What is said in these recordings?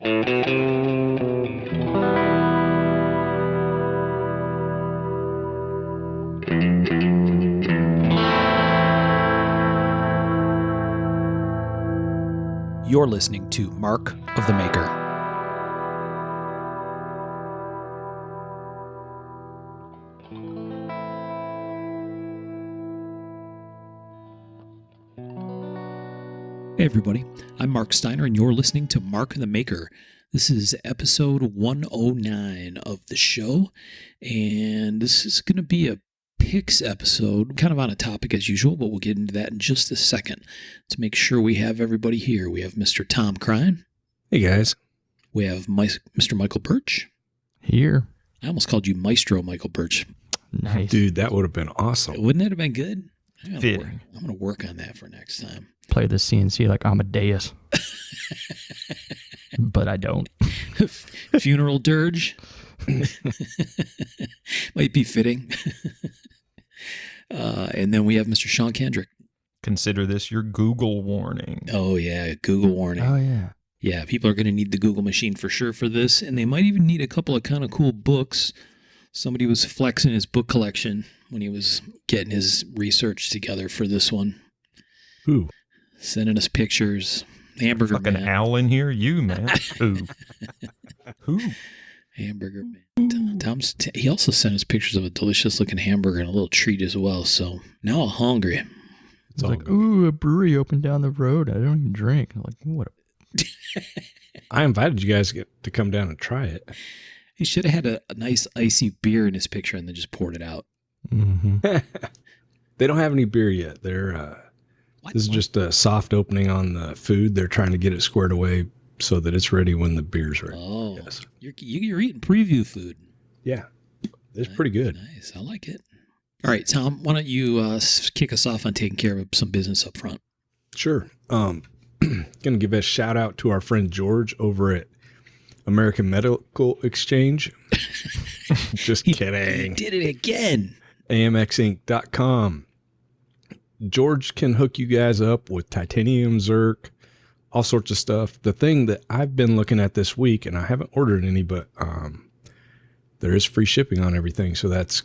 You're listening to Mark of the Maker. Hey everybody, I'm Mark Steiner and you're listening to Mark of the Maker. This is episode 109 of the show, and this is going to be a picks episode, kind of on a topic as usual, but we'll get into that in just a second. To make sure we have everybody here, we have Mr. Tom Crine. Hey guys. We have Mr. Michael Birch. Here. I almost called you Maestro Michael Birch. Nice. Dude, that would have been awesome. Wouldn't that have been good? I'm Fitting. going to work on that for next time. Play the CNC like Amadeus. But I don't. Funeral dirge. Might be fitting. And then we have Mr. Sean Kendrick. Consider this your Google warning. Oh, yeah. Google warning. Oh, yeah. Yeah, people are going to need the Google machine for sure for this. And they might even need a couple of kind of cool books. Somebody was flexing his book collection when he was getting his research together for this one. Who? Sending us pictures. Hamburger Fucking Man. owl in here, you man. Who? Who? Hamburger Man. He also sent us pictures of a delicious looking hamburger and a little treat as well. So now I'm hungry. It's like, ooh, a brewery opened down the road. I don't even drink. I'm like, what? I invited you guys to come down and try it. He should have had a nice icy beer in his picture and then just poured it out. Mm-hmm. They don't have any beer yet. They're this is just a soft opening on the food. They're trying to get it squared away so that it's ready when the beer's ready. Oh, yes. You're eating preview food. Yeah, it's pretty good. Nice, I like it. All right, Tom, why don't you kick us off on taking care of some business up front? Sure. Going to give a shout out to our friend George over at American Medical Exchange. Just kidding. He did it again. AMXinc.com. George can hook you guys up with titanium, Zerk, all sorts of stuff. The thing that I've been looking at this week, and I haven't ordered any, but there is free shipping on everything, so that's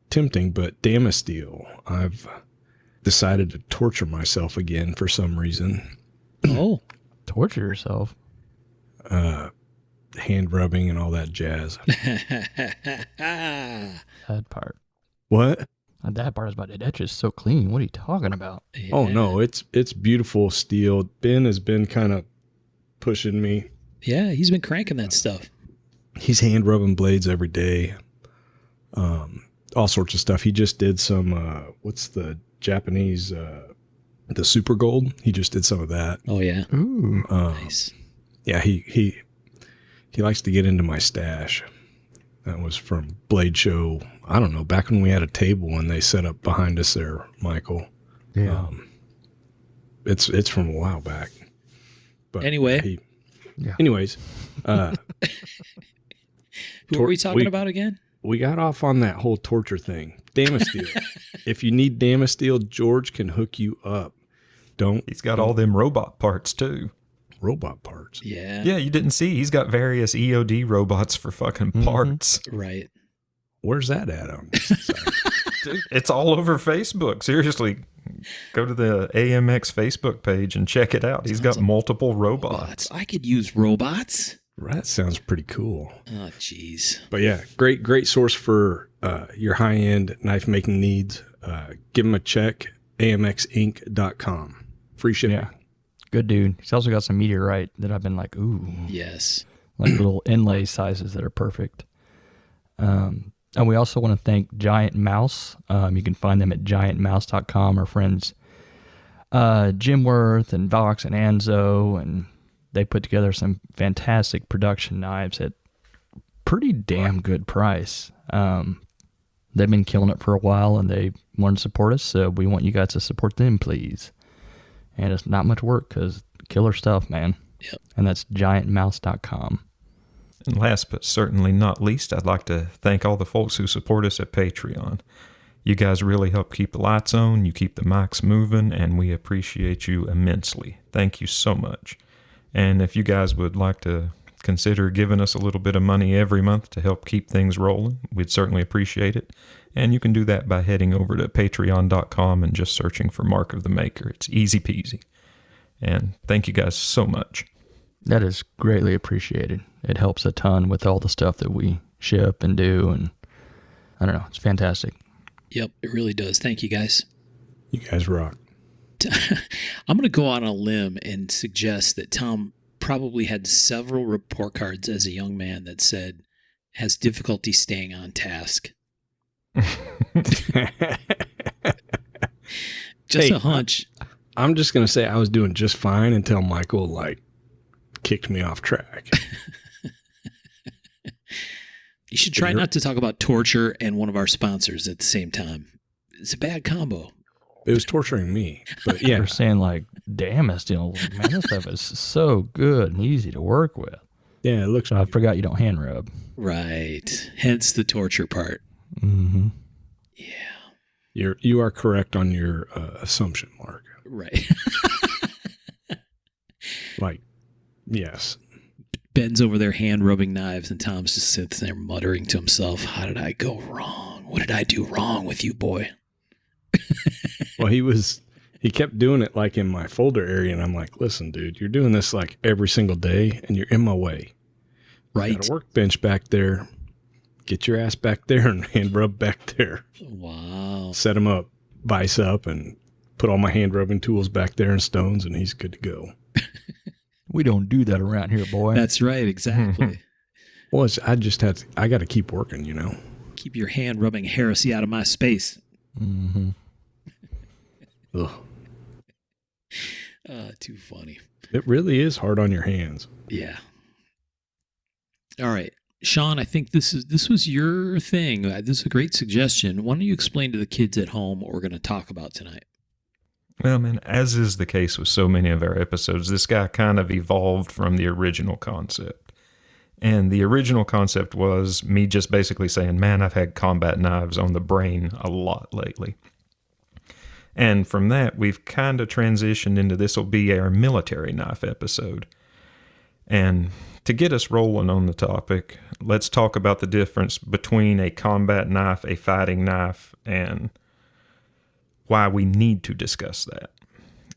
tempting. But Damasteel, I've decided to torture myself again for some reason. Oh. Torture yourself? Hand rubbing and all that jazz. That part. What? That part is about it. That's just so clean. What are you talking about? Yeah. Oh, no, it's beautiful steel. Ben has been kind of pushing me. Yeah, he's been cranking that stuff. He's hand rubbing blades every day. All sorts of stuff. He just did some, what's the Japanese, the Super Gold. He just did some of that. Oh, yeah. Ooh. Nice. Yeah, he likes to get into my stash. That was from Blade Show. I don't know, back when we had a table and they set up behind us there, Michael. Yeah. It's from a while back. But anyway. Anyways. Who are we talking about again? We got off on that whole torture thing. Damasteel. If you need Damasteel, George can hook you up. He's got all them robot parts too. Robot parts. Yeah. Yeah, you didn't see. He's got various EOD robots for fucking parts. Right. Where's that at on this site? Dude, it's all over Facebook. Seriously, go to the AMX Facebook page and check it out. He's got multiple robots. I could use robots. That sounds pretty cool. Oh, jeez. But yeah, great source for your high-end knife-making needs. Give him a check, amxinc.com. Free shipping. Yeah. Good dude. He's also got some meteorite that I've been like, ooh. Yes. Like little inlay sizes that are perfect. And we also want to thank Giant Mouse. You can find them at giantmouse.com. Our friends Jim Worth and Vox and Anzo, and they put together some fantastic production knives at pretty damn good price. They've been killing it for a while, and they want to support us, so we want you guys to support them, please. And it's not much work because killer stuff, man. Yep. And that's giantmouse.com. And last but certainly not least, I'd like to thank all the folks who support us at Patreon. You guys really help keep the lights on, you keep the mics moving, and we appreciate you immensely. Thank you so much. And if you guys would like to consider giving us a little bit of money every month to help keep things rolling. We'd certainly appreciate it. And you can do that by heading over to patreon.com and just searching for Mark of the Maker. It's easy peasy. And thank you guys so much. That is greatly appreciated. It helps a ton with all the stuff that we ship and do. And I don't know, it's fantastic. Yep, it really does. Thank you, guys. You guys rock. I'm going to go out on a limb and suggest that Tom probably had several report cards as a young man that said has difficulty staying on task. Just a hunch. I'm just going to say I was doing just fine until Michael kicked me off track. You should try not to talk about torture and one of our sponsors at the same time. It's a bad combo. It was torturing me, but yeah. They're saying Damascene, man, this stuff is so good and easy to work with. Yeah, it looks. So I forgot you don't hand rub. Right. Hence the torture part. Mm-hmm. Yeah. You are correct on your assumption, Mark. Right. Yes. Ben's over there hand rubbing knives, and Tom's just sits there muttering to himself, "How did I go wrong? What did I do wrong with you, boy?" Well, he kept doing it in my folder area, and I'm like, listen, dude, you're doing this every single day, and you're in my way. Right. Got a workbench back there. Get your ass back there and hand rub back there. Wow. Set him up, vice up, and put all my hand rubbing tools back there in stones, and he's good to go. We don't do that around here, boy. That's right. Exactly. Well, I got to keep working, Keep your hand rubbing heresy out of my space. Mm-hmm. Ugh. Too funny. It really is hard on your hands. Yeah. All right. Sean, I think this was your thing. This is a great suggestion. Why don't you explain to the kids at home what we're going to talk about tonight? Well, man, as is the case with so many of our episodes, this guy kind of evolved from the original concept. And the original concept was me just basically saying, man, I've had combat knives on the brain a lot lately. And from that, we've kind of transitioned into this will be our military knife episode. And to get us rolling on the topic, let's talk about the difference between a combat knife, a fighting knife, and why we need to discuss that.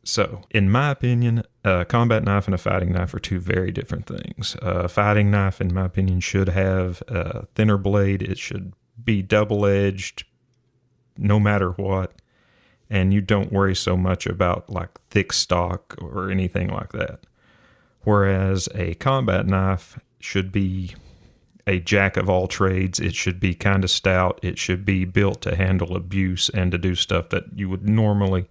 So, in my opinion, a combat knife and a fighting knife are two very different things. A fighting knife, in my opinion, should have a thinner blade. It should be double-edged no matter what. And you don't worry so much about thick stock or anything like that. Whereas a combat knife should be a jack of all trades. It should be kind of stout. It should be built to handle abuse and to do stuff that you would normally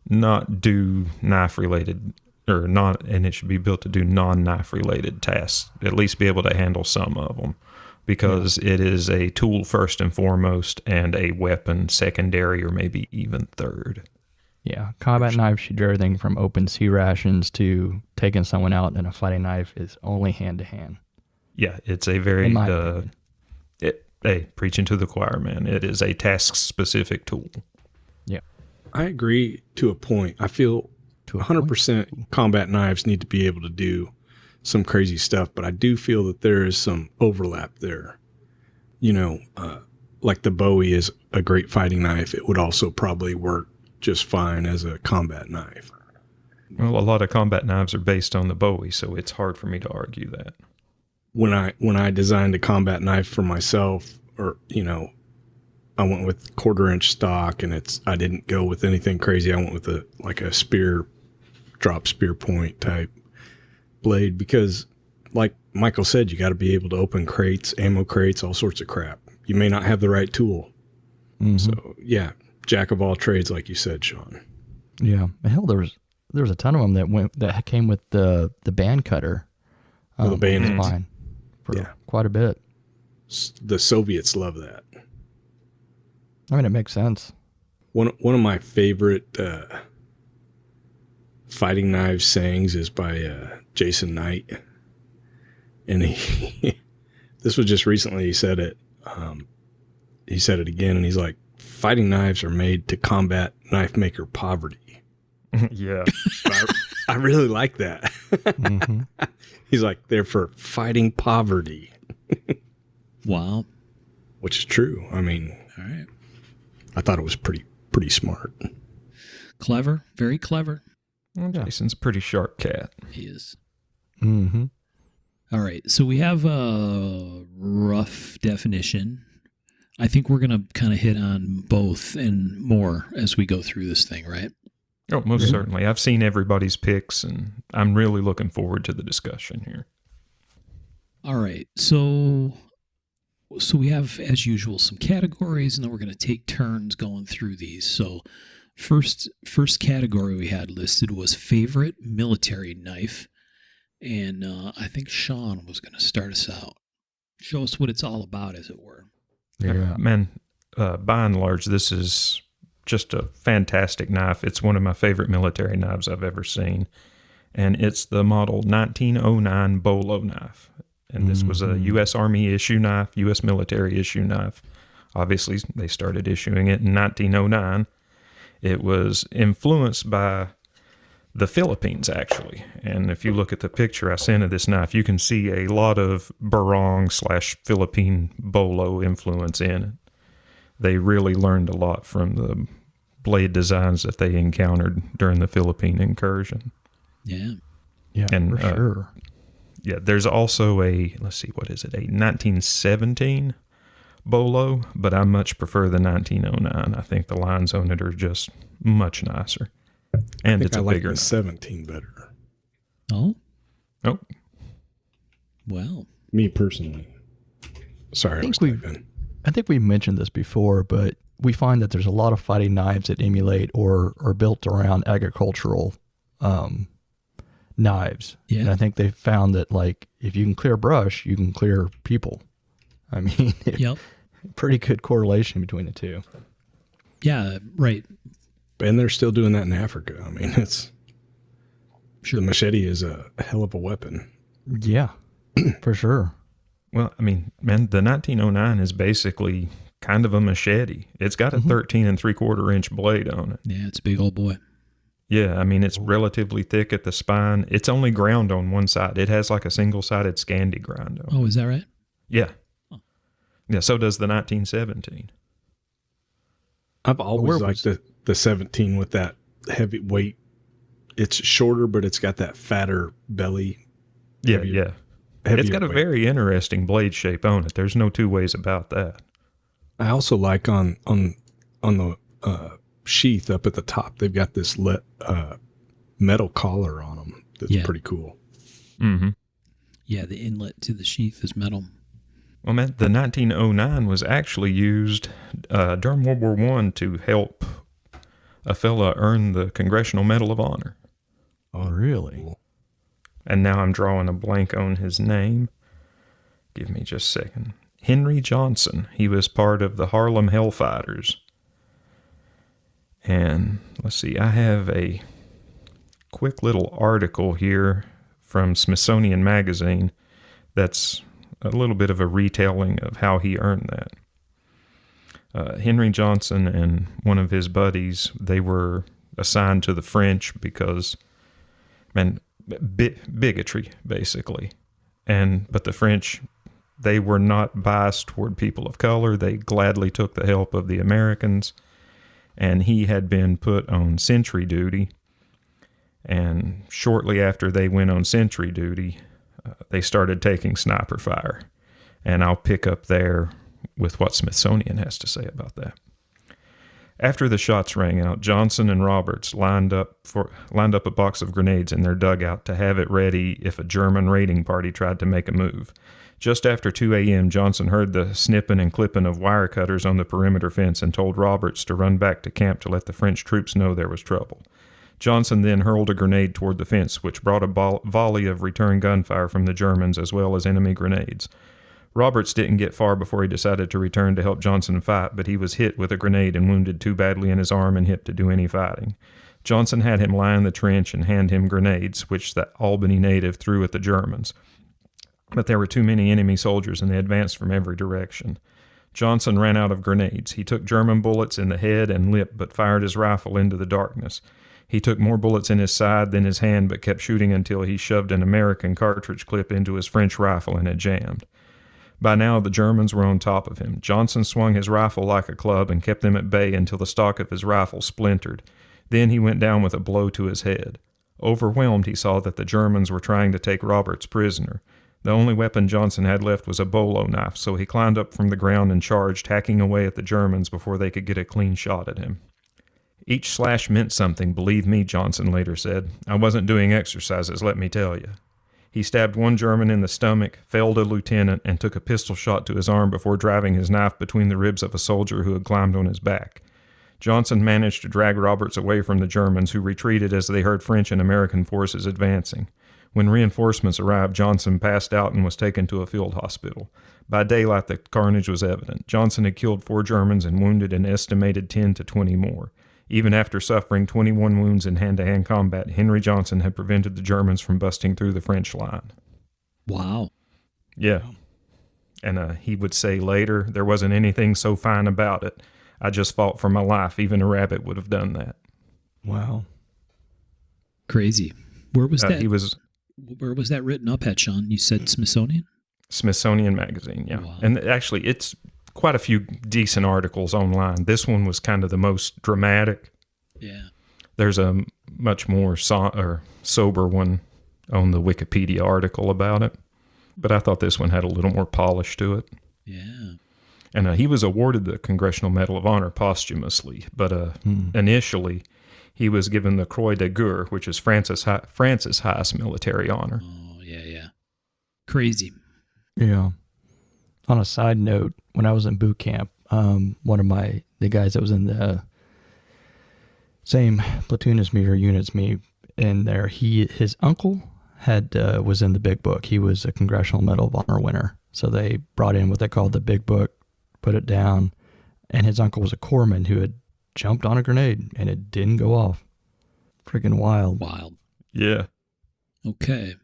not do knife related or not, and it should be built to do non-knife related tasks, at least be able to handle some of them, because it is a tool first and foremost and a weapon secondary or maybe even third. Yeah, combat knives should do everything from open C rations to taking someone out, and a fighting knife is only hand to hand. Yeah, it's a very, preaching to the choir, man. It is a task-specific tool. Yeah. I agree to a point. I feel 100% combat knives need to be able to do some crazy stuff, but I do feel that there is some overlap there. Like the Bowie is a great fighting knife. It would also probably work just fine as a combat knife. Well, a lot of combat knives are based on the Bowie, so it's hard for me to argue that. When I designed a combat knife for myself, or I went with 1/4-inch stock, and I didn't go with anything crazy. I went with a spear, drop spear point type blade, because like Michael said, you got to be able to open crates, ammo crates, all sorts of crap. You may not have the right tool. Mm-hmm. So yeah, jack of all trades, like you said, Sean. Yeah, hell, there was a ton of them that came with the band cutter. The bayonet line for quite a bit. The Soviets love that. I mean, it makes sense. One of my favorite fighting knives sayings is by Jason Knight, and this was just recently. He said it. He said it again, and he's like, "Fighting knives are made to combat knife maker poverty." Yeah, I really like that. Mm-hmm. He's like, they're for fighting poverty, Wow. which is true. I mean, All right. I thought it was pretty smart. Clever. Very clever. Well, Jason's a pretty sharp cat. He is. Mm-hmm. All right. So we have a rough definition. I think we're going to kind of hit on both and more as we go through this thing, right? Oh, most certainly. I've seen everybody's picks, and I'm really looking forward to the discussion here. All right. So we have, as usual, some categories, and then we're going to take turns going through these. So first category we had listed was favorite military knife. And I think Sean was going to start us out. Show us what it's all about, as it were. Yeah. Man, by and large, this is just a fantastic knife. It's one of my favorite military knives I've ever seen. And it's the model 1909 Bolo knife. And this was a U.S. Army issue knife, U.S. military issue knife. Obviously, they started issuing it in 1909. It was influenced by the Philippines, actually. And if you look at the picture I sent of this knife, you can see a lot of Barong/Philippine Bolo influence in it. They really learned a lot from the blade designs that they encountered during the Philippine incursion. Yeah. Yeah, And, for sure. Yeah, there's also a 1917 Bolo, but I much prefer the 1909. I think the lines on it are just much nicer. And it's I a like bigger the knife. 17 better. Oh, Oh, well. Me personally. Sorry, I was typing. I think we mentioned this before, but we find that there's a lot of fighting knives that emulate or are built around agricultural knives. Yeah. And I think they found that, like, if you can clear brush, you can clear people. I mean, Yep. pretty good correlation between the two. Yeah, right. And they're still doing that in Africa. I mean, Sure. the machete is a hell of a weapon. Yeah, for sure. well, I mean, man, the 1909 is basically kind of a machete. It's got a 13 3/4 inch blade on it. Yeah, it's a big old boy. Yeah, I mean, it's relatively thick at the spine. It's only ground on one side. It has like a single-sided Scandi grind on it. Oh, is that right? Yeah. Yeah, so does the 1917. I've always liked the 17 with that heavy weight. It's shorter, but it's got that fatter belly. Yeah, Heavier- yeah. heavier It's got a weight. very interesting blade shape on it. There's no two ways about that. I also like on the sheath up at the top, they've got this metal collar on them. That's Yeah. pretty cool. Mm-hmm. Yeah, the inlet to the sheath is metal. Well, man, the 1909 was actually used during World War I to help a fella earn the Congressional Medal of Honor. Oh, really? And now I'm drawing a blank on his name. Give me just a second. Henry Johnson. He was part of the Harlem Hellfighters. And let's see, I have a quick little article here from Smithsonian Magazine that's a little bit of a retelling of how he earned that. Henry Johnson and one of his buddies, they were assigned to the French because, man, bigotry, basically. But the French, they were not biased toward people of color. They gladly took the help of the Americans. And he had been put on sentry duty. And shortly after they went on sentry duty, they started taking sniper fire. And I'll pick up there with what Smithsonian has to say about that. After the shots rang out, Johnson and Roberts lined up a box of grenades in their dugout to have it ready if a German raiding party tried to make a move. Just after 2 a.m., Johnson heard the snipping and clipping of wire cutters on the perimeter fence and told Roberts to run back to camp to let the French troops know there was trouble. Johnson then hurled a grenade toward the fence, which brought a volley of return gunfire from the Germans as well as enemy grenades. Roberts didn't get far before he decided to return to help Johnson fight, but he was hit with a grenade and wounded too badly in his arm and hip to do any fighting. Johnson had him lie in the trench and hand him grenades, which the Albany native threw at the Germans. But there were too many enemy soldiers and they advanced from every direction. Johnson ran out of grenades. He took German bullets in the head and lip, but fired his rifle into the darkness. He took more bullets in his side than his hand, but kept shooting until he shoved an American cartridge clip into his French rifle and it jammed. By now, the Germans were on top of him. Johnson swung his rifle like a club and kept them at bay until the stock of his rifle splintered. Then he went down with a blow to his head. Overwhelmed, he saw that the Germans were trying to take Roberts prisoner. The only weapon Johnson had left was a bolo knife, so he climbed up from the ground and charged, hacking away at the Germans before they could get a clean shot at him. Each slash meant something, believe me, Johnson later said. I wasn't doing exercises, let me tell you. He stabbed one German in the stomach, felled a lieutenant, and took a pistol shot to his arm before driving his knife between the ribs of a soldier who had climbed on his back. Johnson managed to drag Roberts away from the Germans, who retreated as they heard French and American forces advancing. When reinforcements arrived, Johnson passed out and was taken to a field hospital. By daylight, the carnage was evident. Johnson had killed 4 Germans and wounded an estimated 10 to 20 more. Even after suffering 21 wounds in hand-to-hand combat, Henry Johnson had prevented the Germans from busting through the French line. Wow. Yeah. And he would say later, there wasn't anything so fine about it. I just fought for my life. Even a rabbit would have done that. Wow. Crazy. Where was that? He was Where was that written up at, Sean? You said Smithsonian? Smithsonian Magazine, yeah. Wow. And actually, it's quite a few decent articles online. This one was kind of the most dramatic. Yeah. There's a much more sober one on the Wikipedia article about it. But I thought this one had a little more polish to it. Yeah. And he was awarded the Congressional Medal of Honor posthumously. But initially, he was given the Croix de Guerre, which is France's highest military honor. Oh, yeah. Crazy. Yeah. On a side note, when I was in boot camp, one of the guys that was in the same platoon as me or unit as me in there, his uncle was in the Big Book. He was a Congressional Medal of Honor winner. So they brought in what they called the Big Book, put it down, and his uncle was a corpsman who had jumped on a grenade and it didn't go off. Freaking wild. Wild. Yeah. Okay.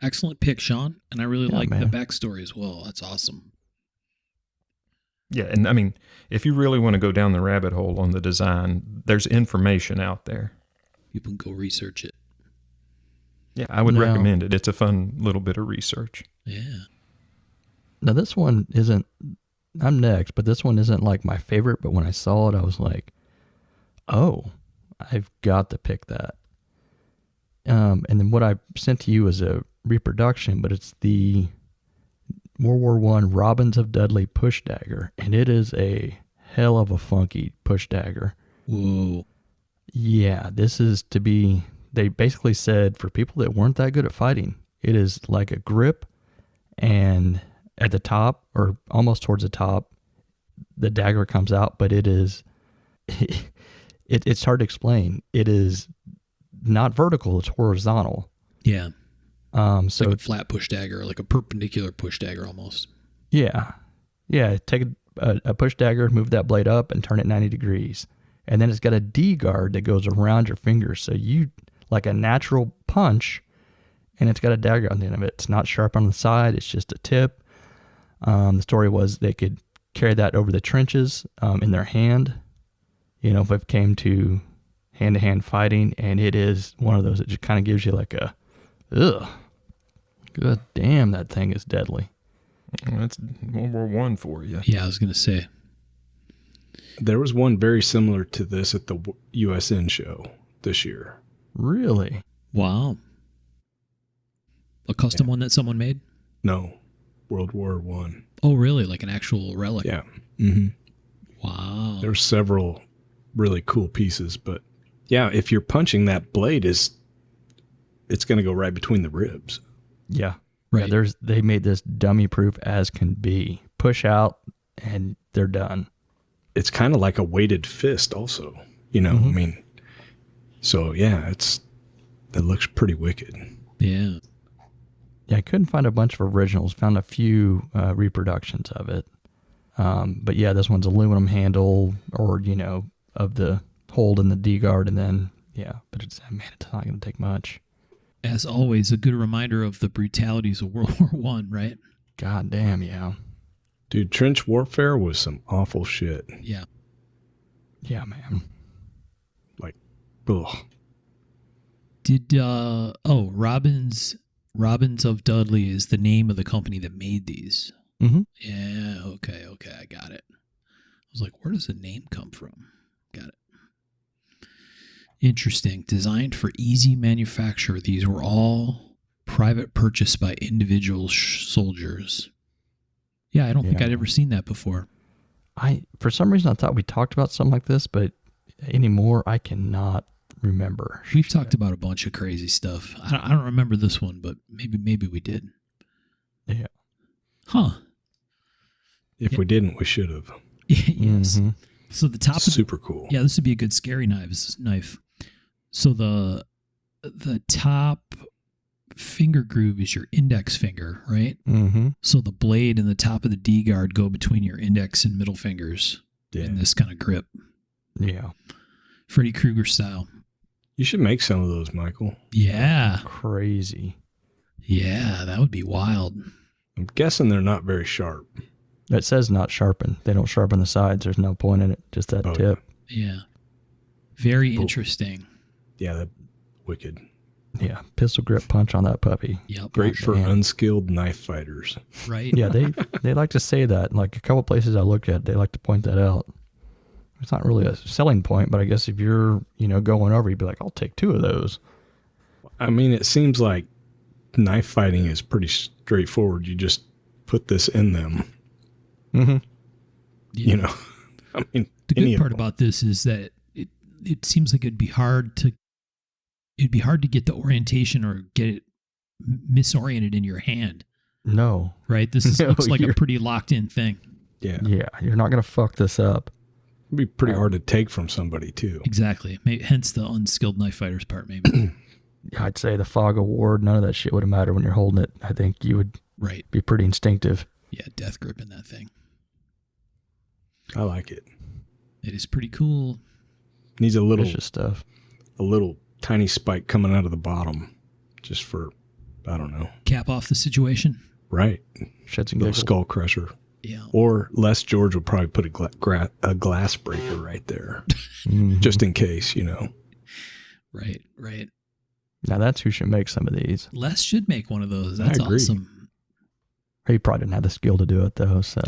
Excellent pick, Sean. And I really like man. the backstory as well. That's awesome. Yeah, and I mean, if you really want to go down the rabbit hole on the design, there's information out there. People can go research it. Yeah, I would No. recommend it. It's a fun little bit of research. Yeah. Now this one isn't, I'm next, but this one isn't like my favorite, but when I saw it, I was like, oh, I've got to pick that. And then what I sent to you is a reproduction, but it's the World War I Robbins of Dudley push dagger, and it is a hell of a funky push dagger. Whoa. Yeah, this is to be, they basically said for people that weren't that good at fighting, it is like a grip, and at the top, or almost towards the top, the dagger comes out, but it is, it's hard to explain. It is not vertical, it's horizontal. Yeah. So Like a flat push dagger, like a perpendicular push dagger almost. yeah, take a push dagger, move that blade up and turn it 90 degrees. And then it's got a D guard that goes around your fingers. So you, like a natural punch, and it's got a dagger on the end of it. It's not sharp on the side. It's just a tip. The story was they could carry that over the trenches in their hand, if it came to hand-to-hand fighting. And it is one of those that just kind of gives you like a, ugh, good damn, that thing is deadly. That's World War I for you. Yeah, I was going to say. There was one very similar to this at the USN show this year. Really? Wow. A custom one that someone made? No, World War One. Oh, really? Like an actual relic? Yeah. Mm-hmm. Wow. There's several really cool pieces, but yeah, if you're punching that blade, it's going to go right between the ribs. Yeah. Right. Yeah, they made this dummy proof as can be. Push out and they're done. It's kind of like a weighted fist also, I mean, so yeah, it looks pretty wicked. Yeah. Yeah, I couldn't find a bunch of originals. Found a few reproductions of it. But yeah, this one's aluminum handle or, of the hold in the D guard. And then, yeah, but it's not going to take much. As always, a good reminder of the brutalities of World War One, right? God damn, yeah. Dude, trench warfare was some awful shit. Yeah. Yeah, man. Like, ugh. Did Robbins of Dudley is the name of the company that made these. Mm-hmm. Yeah, okay, I got it. I was like, where does the name come from? Got it. Interesting. Designed for easy manufacture, these were all private purchase by individual soldiers. Yeah, I don't think I'd ever seen that before. For some reason, I thought we talked about something like this, but anymore, I cannot remember. We've talked about a bunch of crazy stuff. I don't remember this one, but maybe we did. Yeah. Huh. If we didn't, we should have. Yes. Mm-hmm. So the top Super cool. Yeah, this would be a good scary knife. So the top finger groove is your index finger, right? Mm-hmm. So the blade and the top of the D guard go between your index and middle fingers in this kind of grip. Yeah. Freddy Krueger style. You should make some of those, Michael. Yeah. Crazy. Yeah, that would be wild. I'm guessing they're not very sharp. It says not sharpen. They don't sharpen the sides. There's no point in it. Just that tip. Yeah. Very interesting. Yeah, that's wicked. Yeah. Pistol grip punch on that puppy. Yep. Great for unskilled knife fighters. Right. Yeah, they like to say that. Like a couple places I look at, they like to point that out. It's not really a selling point, but I guess if you're, going over, you'd be like, I'll take 2 of those. I mean, it seems like knife fighting is pretty straightforward. You just put this in them. Mm-hmm. Yeah. I mean, the good part about this is that it seems like it'd be hard to get the orientation or get it misoriented in your hand. No. Right? This looks like a pretty locked in thing. Yeah. Yeah. You're not going to fuck this up. It'd be pretty hard to take from somebody too. Exactly. Hence the unskilled knife fighters part, maybe. I'd say the fog award, none of that shit would have mattered when you're holding it. I think you would be pretty instinctive. Yeah, death grip in that thing. I like it. It is pretty cool. Needs a little stuff. A little tiny spike coming out of the bottom, just for, I don't know. Cap off the situation. Right. Shits and little giggles. skull crusher. Yeah. Or Les George would probably put a glass breaker right there, just in case, Right. Now that's who should make some of these. Les should make one of those. That's I agree. Awesome. He probably didn't have the skill to do it though, so.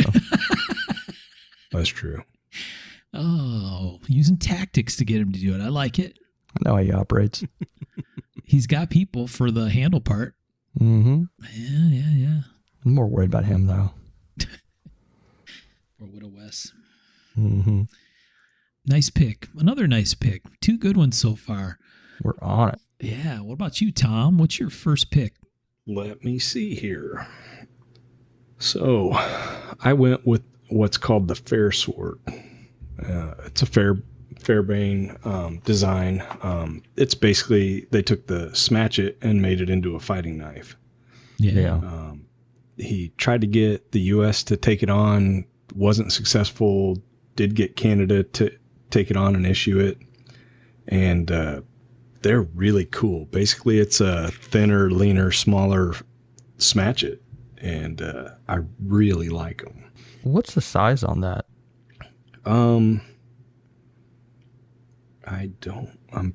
That's true. Oh, using tactics to get him to do it. I like it. I know how he operates. He's got people for the handle part. Mm-hmm. Yeah. I'm more worried about him though. Or Widow West. Mm-hmm. Nice pick. Another nice pick. 2 good ones so far. We're on it. Yeah. What about you, Tom? What's your first pick? Let me see here. So I went with what's called the Fair Sword. It's a Fairbane design. It's basically, they took the Smatchet and made it into a fighting knife. Yeah. He tried to get the U.S. to take it on, wasn't successful, did get Canada to take it on and issue it. And they're really cool. Basically, it's a thinner, leaner, smaller Smatchet. And I really like them. What's the size on that? I'm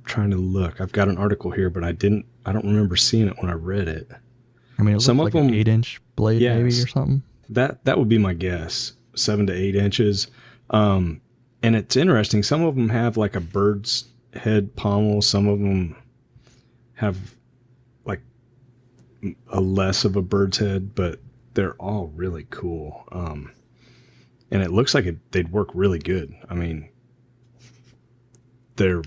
trying to look. I've got an article here, but I don't remember seeing it when I read it. I mean, it Some looks of like them, an 8-inch blade maybe or something. That would be my guess. 7 to 8 inches. And it's interesting. Some of them have like a bird's head pommel. Some of them have like a less of a bird's head, but they're all really cool. And it looks like they'd work really good. I mean, they're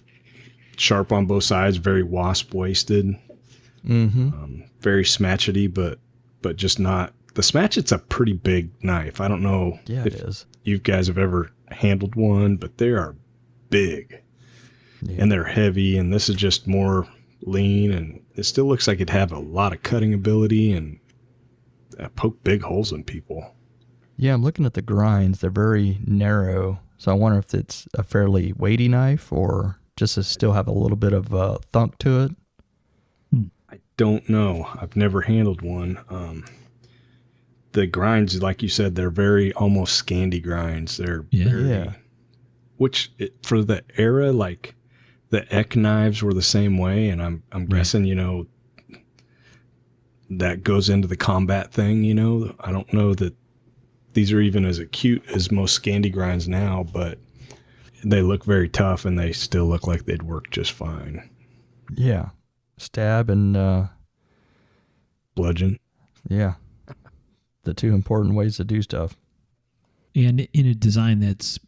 sharp on both sides, very wasp waisted, very smatchety, but just not. The Smatchet's a pretty big knife. I don't know if you guys have ever handled one, but they are big and they're heavy. And this is just more lean, and it still looks like it'd have a lot of cutting ability and poke big holes in people. Yeah, I'm looking at the grinds. They're very narrow. So I wonder if it's a fairly weighty knife or just to still have a little bit of thunk to it. I don't know. I've never handled one. The grinds, like you said, they're very almost Scandi grinds. They're very, which for the era, like the Eck knives were the same way, and I'm guessing, that goes into the combat thing, I don't know that these are even as acute as most Scandi grinds now, but they look very tough and they still look like they'd work just fine. Yeah. Stab and bludgeon. Yeah. The two important ways to do stuff. And in a design that's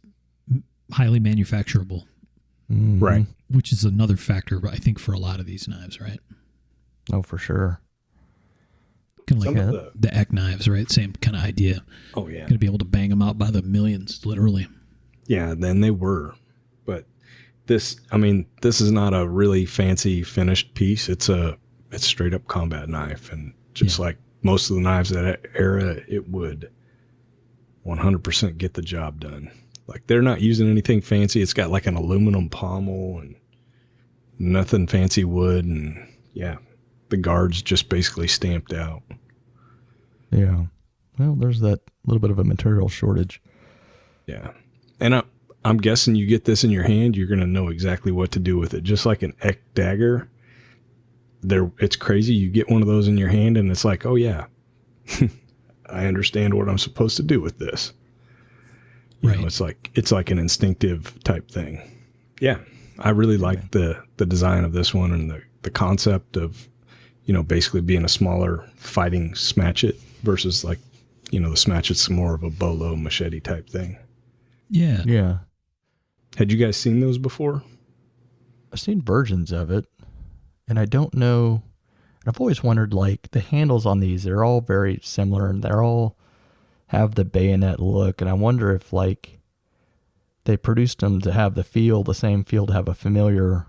highly manufacturable. Mm-hmm. Right. Which is another factor, I think, for a lot of these knives, right? Oh, for sure. Kind of like Some of the Eck knives, right? Same kind of idea. Oh, yeah. Going to be able to bang them out by the millions, literally. Yeah, then they were. But this is not a really fancy finished piece. It's straight up combat knife. And just like most of the knives of that era, it would 100% get the job done. Like, they're not using anything fancy. It's got like an aluminum pommel and nothing fancy wood. And yeah, the guard's just basically stamped out. Yeah. Well, there's that little bit of a material shortage. Yeah. And I'm guessing you get this in your hand, you're going to know exactly what to do with it. Just like an Eck dagger. It's crazy. You get one of those in your hand and it's like, oh yeah, I understand what I'm supposed to do with this. You know, it's like an instinctive type thing. Yeah. I really like the design of this one and the concept of, basically being a smaller fighting Smatchet versus like, the Smatchet's more of a bolo machete type thing. Yeah. Yeah. Had you guys seen those before? I've seen versions of it, and I don't know. I've always wondered, like, the handles on these, they're all very similar, and they're all have the bayonet look, and I wonder if, like, they produced them to have the same feel, to have a familiar,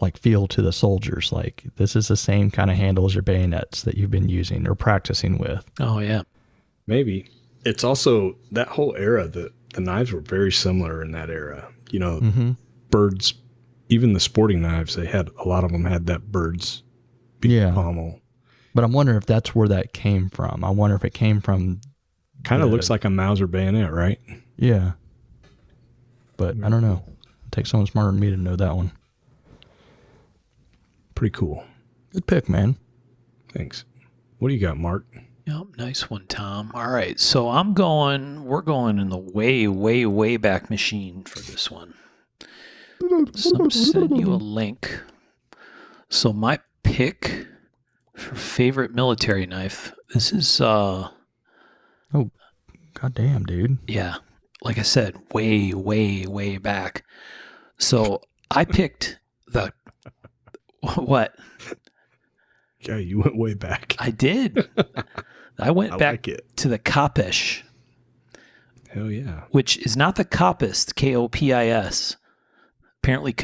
like, feel to the soldiers. Like, this is the same kind of handle as your bayonets that you've been using or practicing with. Oh, yeah. Maybe. It's also that whole era, the knives were very similar in that era. Birds, even the sporting knives, a lot of them had that bird's pommel. But I'm wondering if that's where that came from. I wonder if it came from... Kind of looks like a Mauser bayonet, right? Yeah. But I don't know. It takes someone smarter than me to know that one. Pretty cool. Good pick, man. Thanks. What do you got, Mark? Yep, nice one, Tom. All right, so we're going in the way, way, way back machine for this one. So I'm sending you a link. So my pick for favorite military knife, this is, Oh, goddamn, dude. yeah, like I said, way, way, way back. So I picked what? Yeah, you went way back. I did. I went back to the Kopish. Hell yeah. Which is not the Kopis, Kopis. Apparently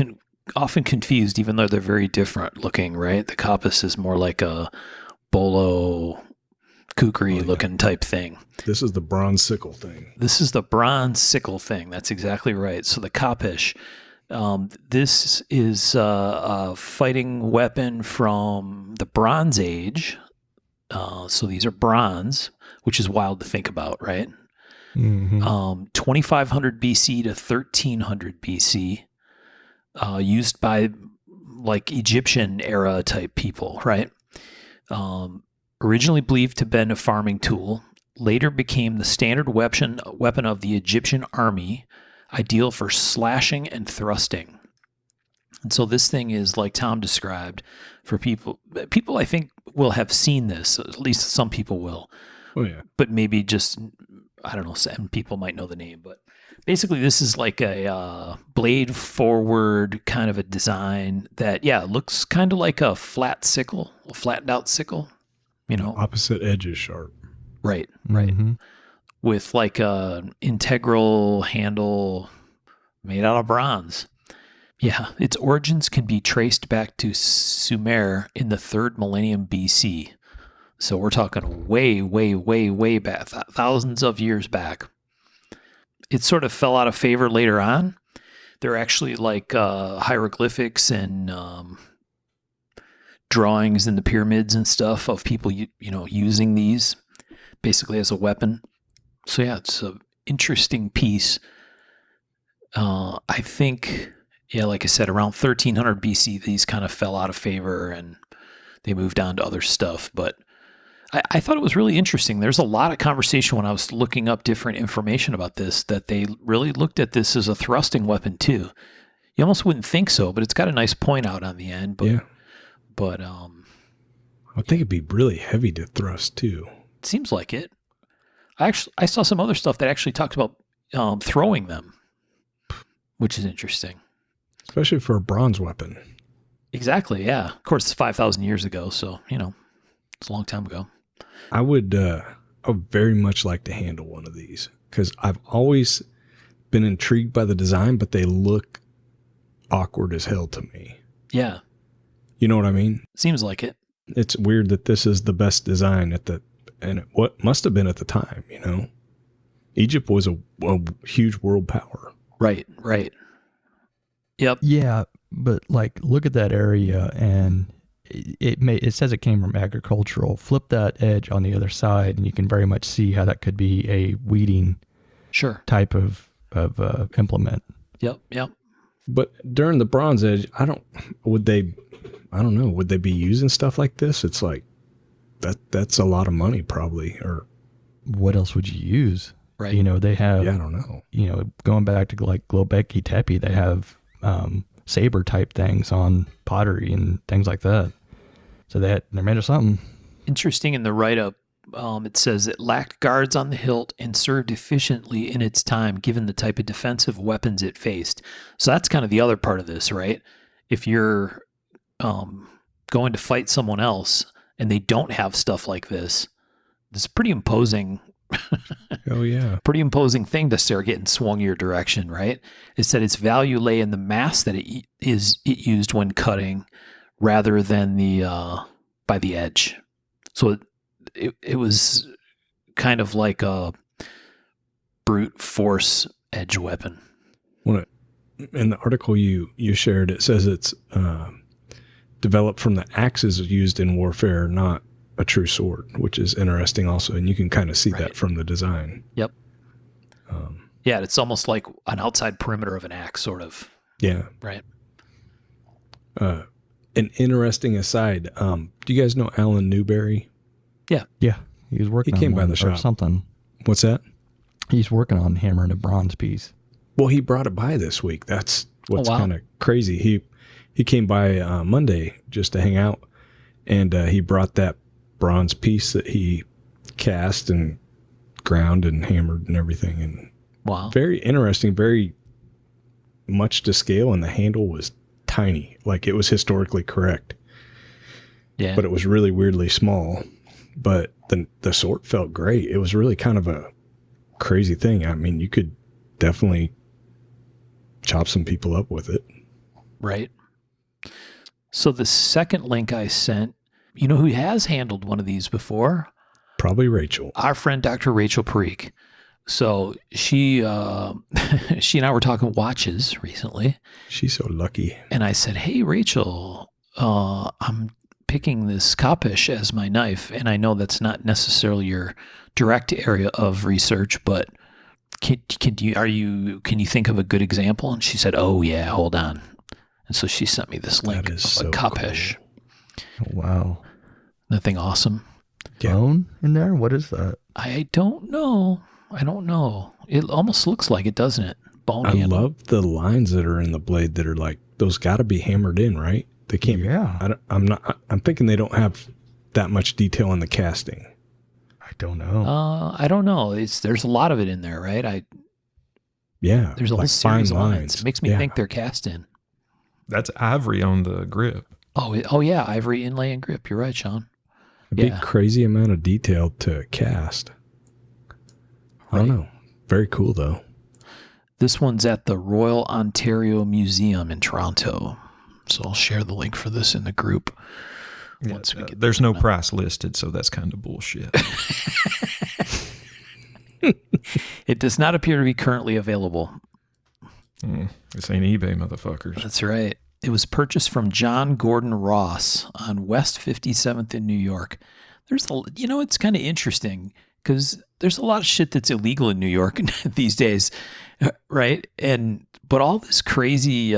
often confused, even though they're very different looking, right? The Kopis is more like a bolo, kukri looking type thing. This is the bronze sickle thing. This is the bronze sickle thing. That's exactly right. So the Kopish. This is a fighting weapon from the Bronze Age. So these are bronze, which is wild to think about, right? Mm-hmm. 2500 BC to 1300 BC, used by like Egyptian era type people, right? Originally believed to have been a farming tool, later became the standard weapon of the Egyptian army, ideal for slashing and thrusting. And so this thing is, like Tom described, for people I think will have seen this, at least some people will. Oh yeah. But maybe just, I don't know, some people might know the name, but basically this is like a blade forward kind of a design that, looks kind of like a flat sickle, a flattened out sickle, Opposite edges sharp. Right. Mm-hmm. With like a integral handle made out of bronze. Yeah, its origins can be traced back to Sumer in the 3rd millennium BC. So we're talking way, way, way, way back, thousands of years back. It sort of fell out of favor later on. There are actually like hieroglyphics and drawings in the pyramids and stuff of people, using these basically as a weapon. So yeah, it's an interesting piece. I think Yeah, like I said, around 1300 BC, these kind of fell out of favor and they moved on to other stuff. But I thought it was really interesting. There's a lot of conversation when I was looking up different information about this, that they really looked at this as a thrusting weapon too. You almost wouldn't think so, but it's got a nice point out on the end. But, Yeah. but I would think it'd be really heavy to thrust too. it seems like it. I saw some other stuff that actually talked about throwing them, which is interesting. Especially for a bronze weapon. Exactly, yeah. Of course, it's 5,000 years ago, so, it's a long time ago. I would very much like to handle one of these because I've always been intrigued by the design, but they look awkward as hell to me. Yeah, You know what I mean? seems like it. It's weird that this is the best design what must have been at the time, Egypt was a huge world power. Right. Yep. Yeah, but like look at that area and it says it came from agricultural. Flip that edge on the other side and you can very much see how that could be a weeding Sure. type of implement. Yep. But during the Bronze Age, would they be using stuff like this? It's like that's a lot of money probably, or What else would you use? Right. They have, yeah, I don't know. Going back to like Globeki Tepe, they have saber type things on pottery and things like that. So they're made of something. Interesting in the write-up, it says it lacked guards on the hilt and served efficiently in its time given the type of defensive weapons it faced. So that's kind of the other part of this, right? If you're going to fight someone else and they don't have stuff like this, it's pretty imposing. Oh yeah. Pretty imposing thing to start getting swung your direction, right? It said its value lay in the mass that it used when cutting, rather than by the edge. So it was kind of like a brute force edge weapon. In the article you shared, it says it's developed from the axes used in warfare, not a true sword, which is interesting also. And you can kind of see Right. that from the design. Yep. Yeah, it's almost like an outside perimeter of an axe, sort of, Yeah. right? An interesting aside. Do you guys know Alan Newberry? Yeah, he was working. He came on by one the or shop. something. What's that? He's working on hammering a bronze piece. Well, he brought it by this week. That's what's Oh, wow. kind of crazy. He came by Monday just to hang out, and he brought that bronze piece that he cast and ground and hammered and everything. And Wow. very interesting, very much to scale, and the handle was tiny, like it was historically correct, Yeah. but it was really weirdly small. But the sword felt great. It was really kind of a crazy thing. I mean, you could definitely chop some people up with it. Right. So the second link I sent, you know who has handled one of these before? Probably Rachel. Our friend Dr. Rachel Parikh. So she and I were talking watches recently, She's so lucky. and I said, "Hey Rachel, I'm picking this Kapish as my knife, and I know that's not necessarily your direct area of research, but can you think of a good example?" And she said, "Oh yeah, hold on." And so she sent me this link That of is a so Kapish. cool. Wow. That thing awesome. Yeah. Bone in there? What is that? I don't know. It almost looks like it, doesn't it? Bone I handle. love the lines that are in the blade that are like, those got to be hammered in, right? They can't. Yeah. I'm thinking they don't have that much detail in the casting. I don't know. I don't know. There's a lot of it in there, right? Yeah. There's a whole like series fine of lines. lines. It makes me Yeah. think they're cast in. That's ivory on the grip. Oh yeah, ivory inlay and grip. You're right, Sean. A big Yeah. crazy amount of detail to cast. I don't Right. know. Very cool though. This one's at the Royal Ontario Museum in Toronto. So I'll share the link for this in the group once we get There's no price listed, so that's kind of bullshit. It does not appear to be currently available. This ain't eBay, motherfuckers. That's right. It was purchased from John Gordon Ross on West 57th in New York. It's kind of interesting because there's a lot of shit that's illegal in New York these days, right? But all this crazy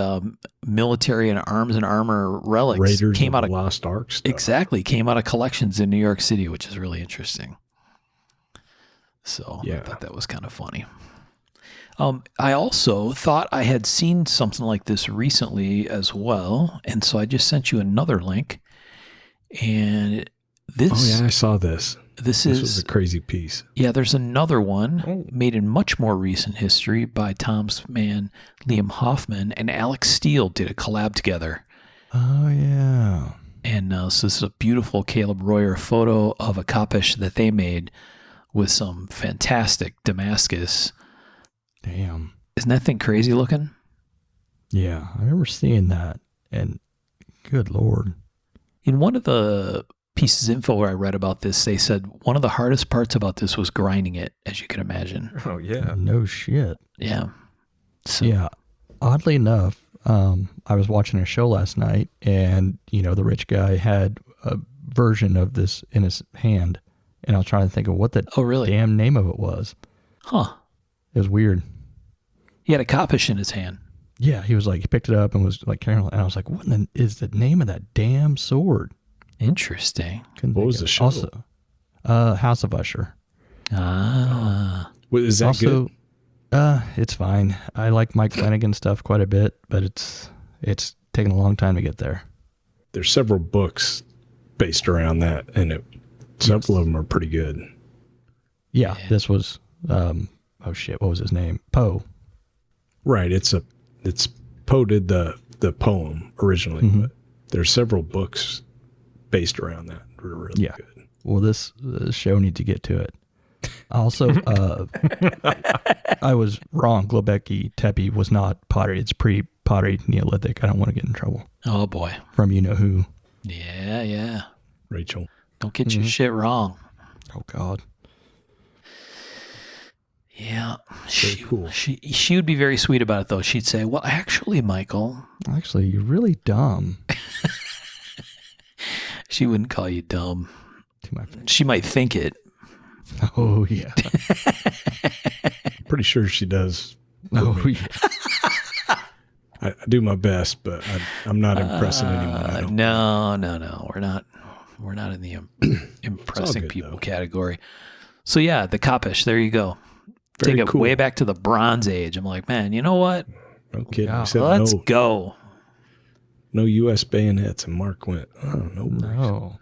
military and arms and armor relics Raiders came of out the of Lost Ark stuff. exactly came out of collections in New York City, which is really interesting. So I thought that was kind of funny. I also thought I had seen something like this recently as well, and so I just sent you another link. And this, Oh yeah, I saw this. This was a crazy piece. Yeah, there's another one made in much more recent history by Tom's man Liam Hoffman and Alex Steele did a collab together. Oh yeah. And so this is a beautiful Caleb Royer photo of a Kapish that they made with some fantastic Damascus. Damn. Isn't that thing crazy looking? Yeah, I remember seeing that, and good Lord. In one of the pieces of info where I read about this, they said one of the hardest parts about this was grinding it, as you can imagine. Oh, yeah. No shit. Yeah. So, Yeah. Oddly enough, I was watching a show last night, and, the rich guy had a version of this in his hand, and I was trying to think of what the Oh, really? damn name of it was. Huh. It was weird. He had a Kapish in his hand. Yeah, he was like, he picked it up and was like carrying it, and I was like, what is the name of that damn sword? Interesting. Couldn't What think was of the it. show? Also, House of Usher. Ah. Well, is that Also, good? it's fine. I like Mike Flanagan stuff quite a bit, but it's taken a long time to get there. There's several books based around that, and several of them are pretty good. Yeah, this was, oh shit, what was his name? Poe. Right. It's Poe did the poem originally, but there's several books based around that. They're really good. Well, this show needs to get to it. Also, I was wrong. Globeki Tepe was not pottery. It's pre-pottery Neolithic. I don't want to get in trouble Oh, boy. from you-know-who. Yeah. Rachel. Don't get your shit wrong. Oh, God. Yeah. Very cool. She would be very sweet about it, though. She'd say, well, actually, Michael. Actually, you're really dumb. She wouldn't call you dumb. To my face. She might think it. Oh, yeah. Pretty sure she does. Oh, yeah. I do my best, but I'm not impressing anyone. I don't. No. We're not in the impressing good, people though. category. So yeah, the Kapish. There you go. Very Take it cool. way back to the Bronze Age. I'm like, man, you know what? No kidding. Yeah. He said Let's no, go. no U.S. bayonets, and Mark went, oh, no. No.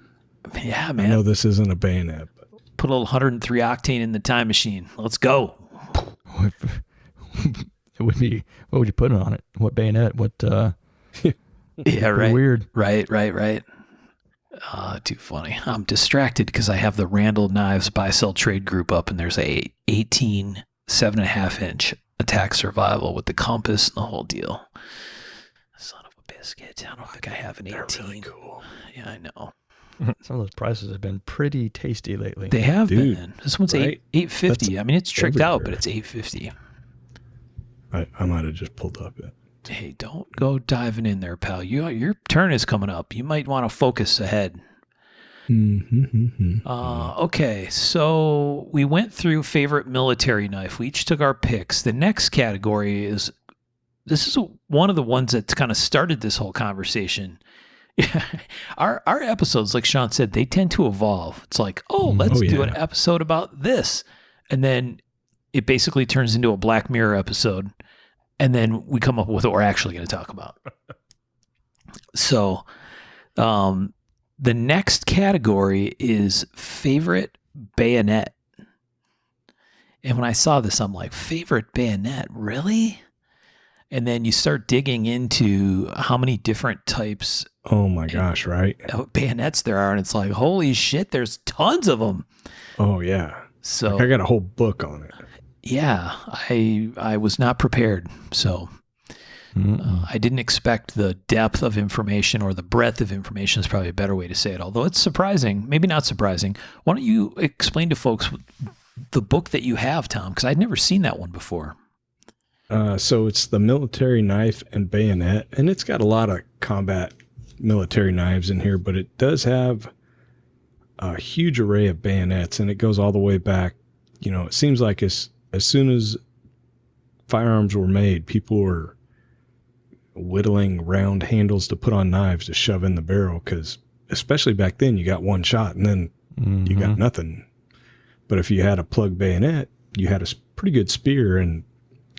Yeah, I man. know this isn't a bayonet, but Put a little 103 octane in the time machine. Let's go. It would be, what would you put on it? What bayonet? What, Yeah, pretty right. weird. Right. Too funny. I'm distracted because I have the Randall Knives buy sell trade group up, and there's a 18 7.5 inch attack survival with the compass and the whole deal. Son of a biscuit. I don't think I have an 18. they're really cool. Yeah, I know. Some of those prices have been pretty tasty lately. They have Dude, been. This one's right? $850. I mean, it's tricked out, but everywhere. it's $850. I might have just pulled up it. Hey, don't go diving in there, pal. Your turn is coming up. You might want to focus ahead. Okay, so we went through favorite military knife. We each took our picks. The next category is one of the ones that's kind of started this whole conversation. Our episodes, like Sean said, they tend to evolve. It's like, let's do an episode about this, and then it basically turns into a Black Mirror episode, and then we come up with what we're actually going to talk about. So, the next category is favorite bayonet. And when I saw this, I'm like, favorite bayonet? Really? And then you start digging into how many different types Oh my gosh, right? of bayonets there are. And it's like, holy shit, there's tons of them. Oh yeah. So, I got a whole book on it. yeah, I was not prepared. So I didn't expect the depth of information, or the breadth of information is probably a better way to say it. Although it's surprising, maybe not surprising. Why don't you explain to folks the book that you have, Tom? Because I'd never seen that one before. So it's the military knife and bayonet, and it's got a lot of combat military knives in here, but it does have a huge array of bayonets, and it goes all the way back. You know, it seems like as soon as firearms were made, people were whittling round handles to put on knives to shove in the barrel, because especially back then, you got one shot and then you got nothing. But if you had a plug bayonet, you had a pretty good spear and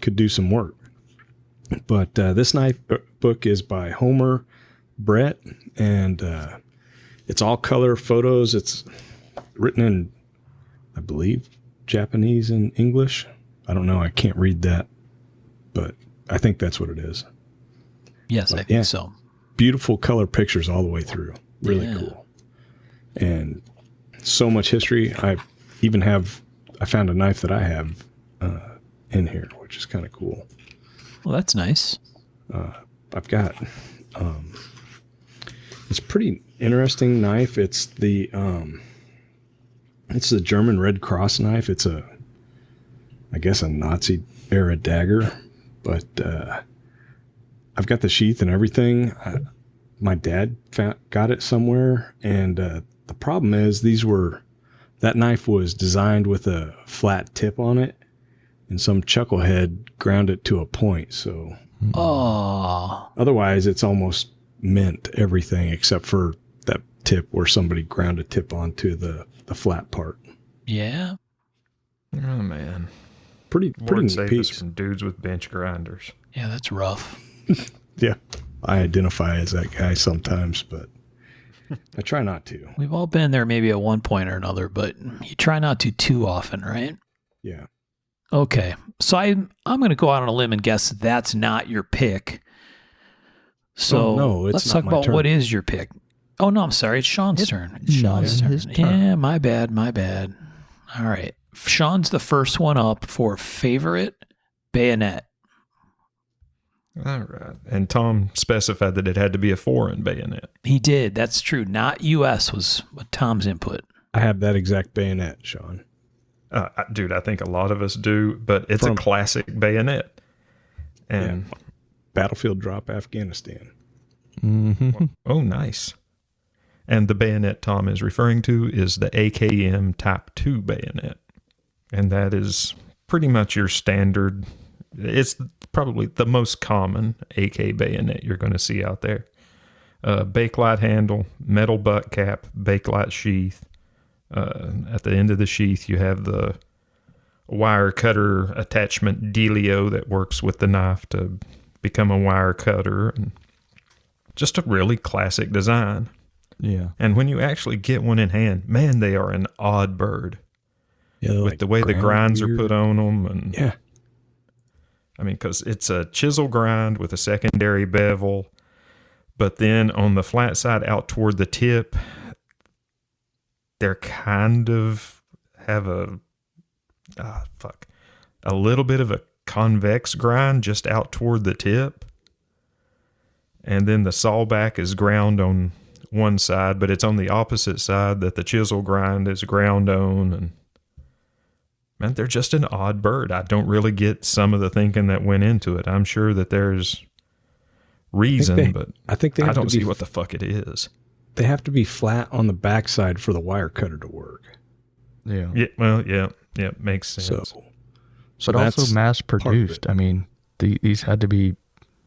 could do some work. But this knife book is by Homer Brett, and it's all color photos. It's written in, I believe, Japanese and English. I don't know. I can't read that, but I think that's what it is. Yes, But I think so. Beautiful color pictures all the way through. Really Yeah. cool. And so much history. I found a knife that I have in here, which is kind of cool. Well, that's nice. I've got it's a pretty interesting knife. It's the German Red Cross knife. It's I guess a Nazi era dagger, but I've got the sheath and everything. My dad got it somewhere, and the problem is that knife was designed with a flat tip on it, and some chucklehead ground it to a point. So Oh, otherwise, it's almost mint everything except for that tip where somebody ground a tip onto the flat part. yeah. Oh man, Pretty Lord neat save us piece. from dudes with bench grinders. Yeah, that's rough. Yeah, I identify as that guy sometimes, but I try not to. We've all been there maybe at one point or another, but you try not to too often, right? Yeah. Okay. So I'm going to go out on a limb and guess that's not your pick. So Oh, no, it's let's not talk my about turn. what is your pick. Oh, no, I'm sorry. It's Sean's turn. It's not Sean's turn. his turn. Yeah, my bad. All right. Sean's the first one up for favorite bayonet. All right, and Tom specified that it had to be a foreign bayonet. He did. That's true. Not U.S. was Tom's input. I have that exact bayonet, Sean. Dude, I think a lot of us do, but it's From- a classic bayonet. And Battlefield Drop Afghanistan. oh, nice. And the bayonet Tom is referring to is the AKM Type 2 bayonet. And that is pretty much your standard. It's probably the most common AK bayonet you're going to see out there. Bakelite handle, metal butt cap, bakelite sheath. At the end of the sheath, you have the wire cutter attachment dealio that works with the knife to become a wire cutter. And just a really classic design. Yeah. And when you actually get one in hand, man, they are an odd bird. Yeah, With the way the grinds are put on them. And Yeah. I mean, because it's a chisel grind with a secondary bevel, but then on the flat side out toward the tip, they're kind of have a little bit of a convex grind just out toward the tip. And then the sawback is ground on one side, but it's on the opposite side that the chisel grind is ground on. And man, they're just an odd bird. I don't really get some of the thinking that went into it. I'm sure that there's reason, but I think they I have don't to be see what the fuck it is. They have to be flat on the backside for the wire cutter to work. Yeah. Yeah, well, yeah, makes sense. So But that's also mass part of produced. it. I mean, these had to be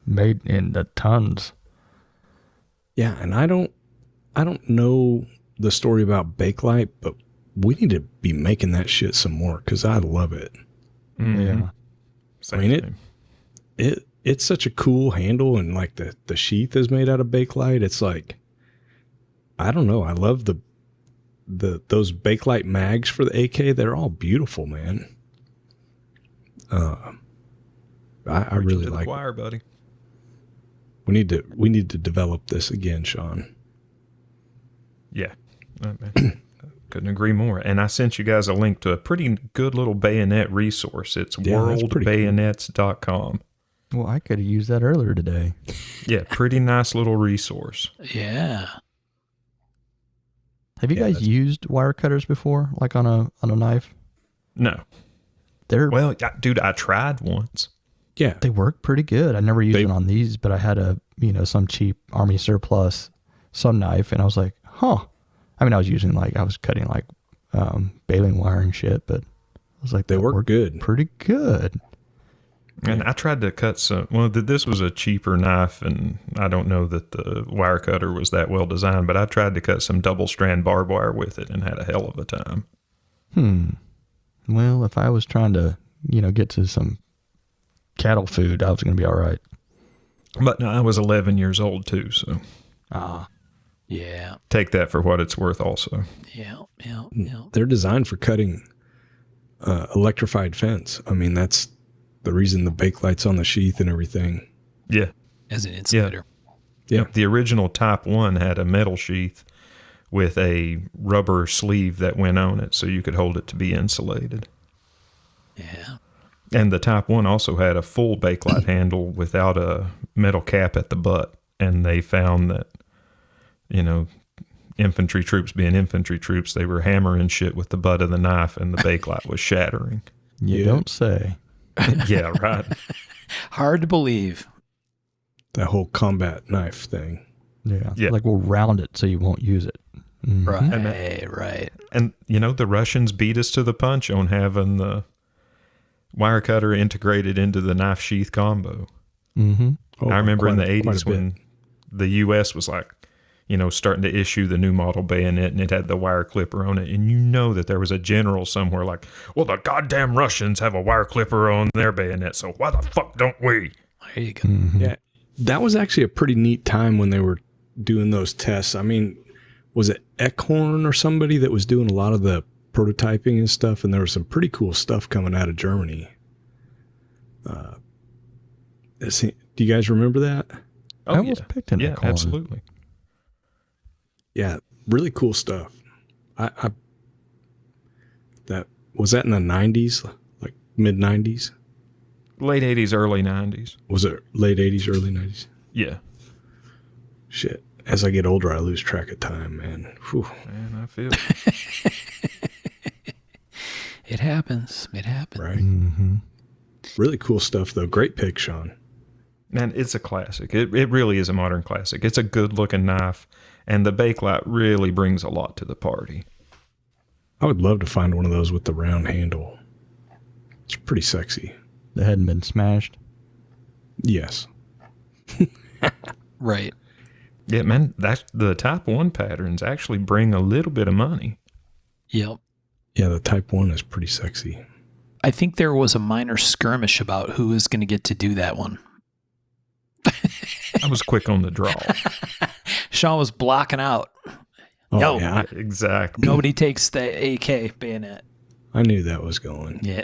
made in the tons. Yeah, and I don't know the story about Bakelite, but we need to be making that shit some more because I love it. Mhm. Yeah. I mean, Same. it's such a cool handle, and like the sheath is made out of Bakelite. It's like, I don't know. I love those Bakelite mags for the AK. They're all beautiful, man. I really to the like it. choir, buddy. We need to develop this again, Sean. Yeah. Couldn't agree more. And I sent you guys a link to a pretty good little bayonet resource. It's Yeah, that's pretty cool. worldbayonets.com. Well, I could have used that earlier today. Yeah, pretty nice little resource. Yeah. Have you Yeah, guys that's- used wire cutters before, like on a knife? No. They're Well, dude, I tried once. Yeah, they work pretty good. I never used They- it on these, but I had some cheap Army surplus some knife, and I was like, huh. I mean, I was cutting like baling wire and shit, but I was like, They that work worked good. pretty good. And I tried to cut some. Well, this was a cheaper knife, and I don't know that the wire cutter was that well designed, but I tried to cut some double strand barbed wire with it and had a hell of a time. Well, if I was trying to, get to some cattle food, I was going to be all right. But no, I was 11 years old too, so Yeah. take that for what it's worth. Also, Yeah. They're designed for cutting electrified fence. I mean, that's the reason the Bakelite's on the sheath and everything. yeah. As an insulator. Yeah. The original Type 1 had a metal sheath with a rubber sleeve that went on it so you could hold it to be insulated. Yeah. And the Type 1 also had a full Bakelite handle without a metal cap at the butt. And they found that, infantry troops being infantry troops, they were hammering shit with the butt of the knife and the Bakelite was shattering. You don't say. Yeah, right. Hard to believe. That whole combat knife thing. Yeah. Like we'll round it so you won't use it. Mhm. Right. Right. And, the Russians beat us to the punch on having the wire cutter integrated into the knife sheath combo. Mhm. Oh, I remember in the quite a 80s bit. when the U.S. was like, starting to issue the new model bayonet, and it had the wire clipper on it. And that there was a general somewhere like, well, the goddamn Russians have a wire clipper on their bayonet, so why the fuck don't we? There you go. Yeah, that was actually a pretty neat time when they were doing those tests. I mean, was it Eckhorn or somebody that was doing a lot of the prototyping and stuff? And there was some pretty cool stuff coming out of Germany. Do you guys remember that? Oh, I was picked in yeah, that corner. absolutely. Yeah, really cool stuff. That was that in the 90s, like mid 90s? Late 80s, early 90s. Was it late 80s, early 90s? Yeah. Shit. As I get older, I lose track of time, man. Whew. Man, I feel it. It happens. It happens. Right. Mm-hmm. Really cool stuff, though. Great pick, Sean. Man, it's a classic. It really is a modern classic. It's a good-looking knife, and the Bakelite really brings a lot to the party. I would love to find one of those with the round handle. It's pretty sexy. That hadn't been smashed. Yes. Right. Yeah, man, that's the Type 1 patterns actually bring a little bit of money. Yep. Yeah, the Type 1 is pretty sexy. I think there was a minor skirmish about who was going to get to do that one. I was quick on the draw. Sean was blocking out. Oh, Yo. yeah. Exactly. Nobody takes the AK bayonet. I knew that was going. Yeah.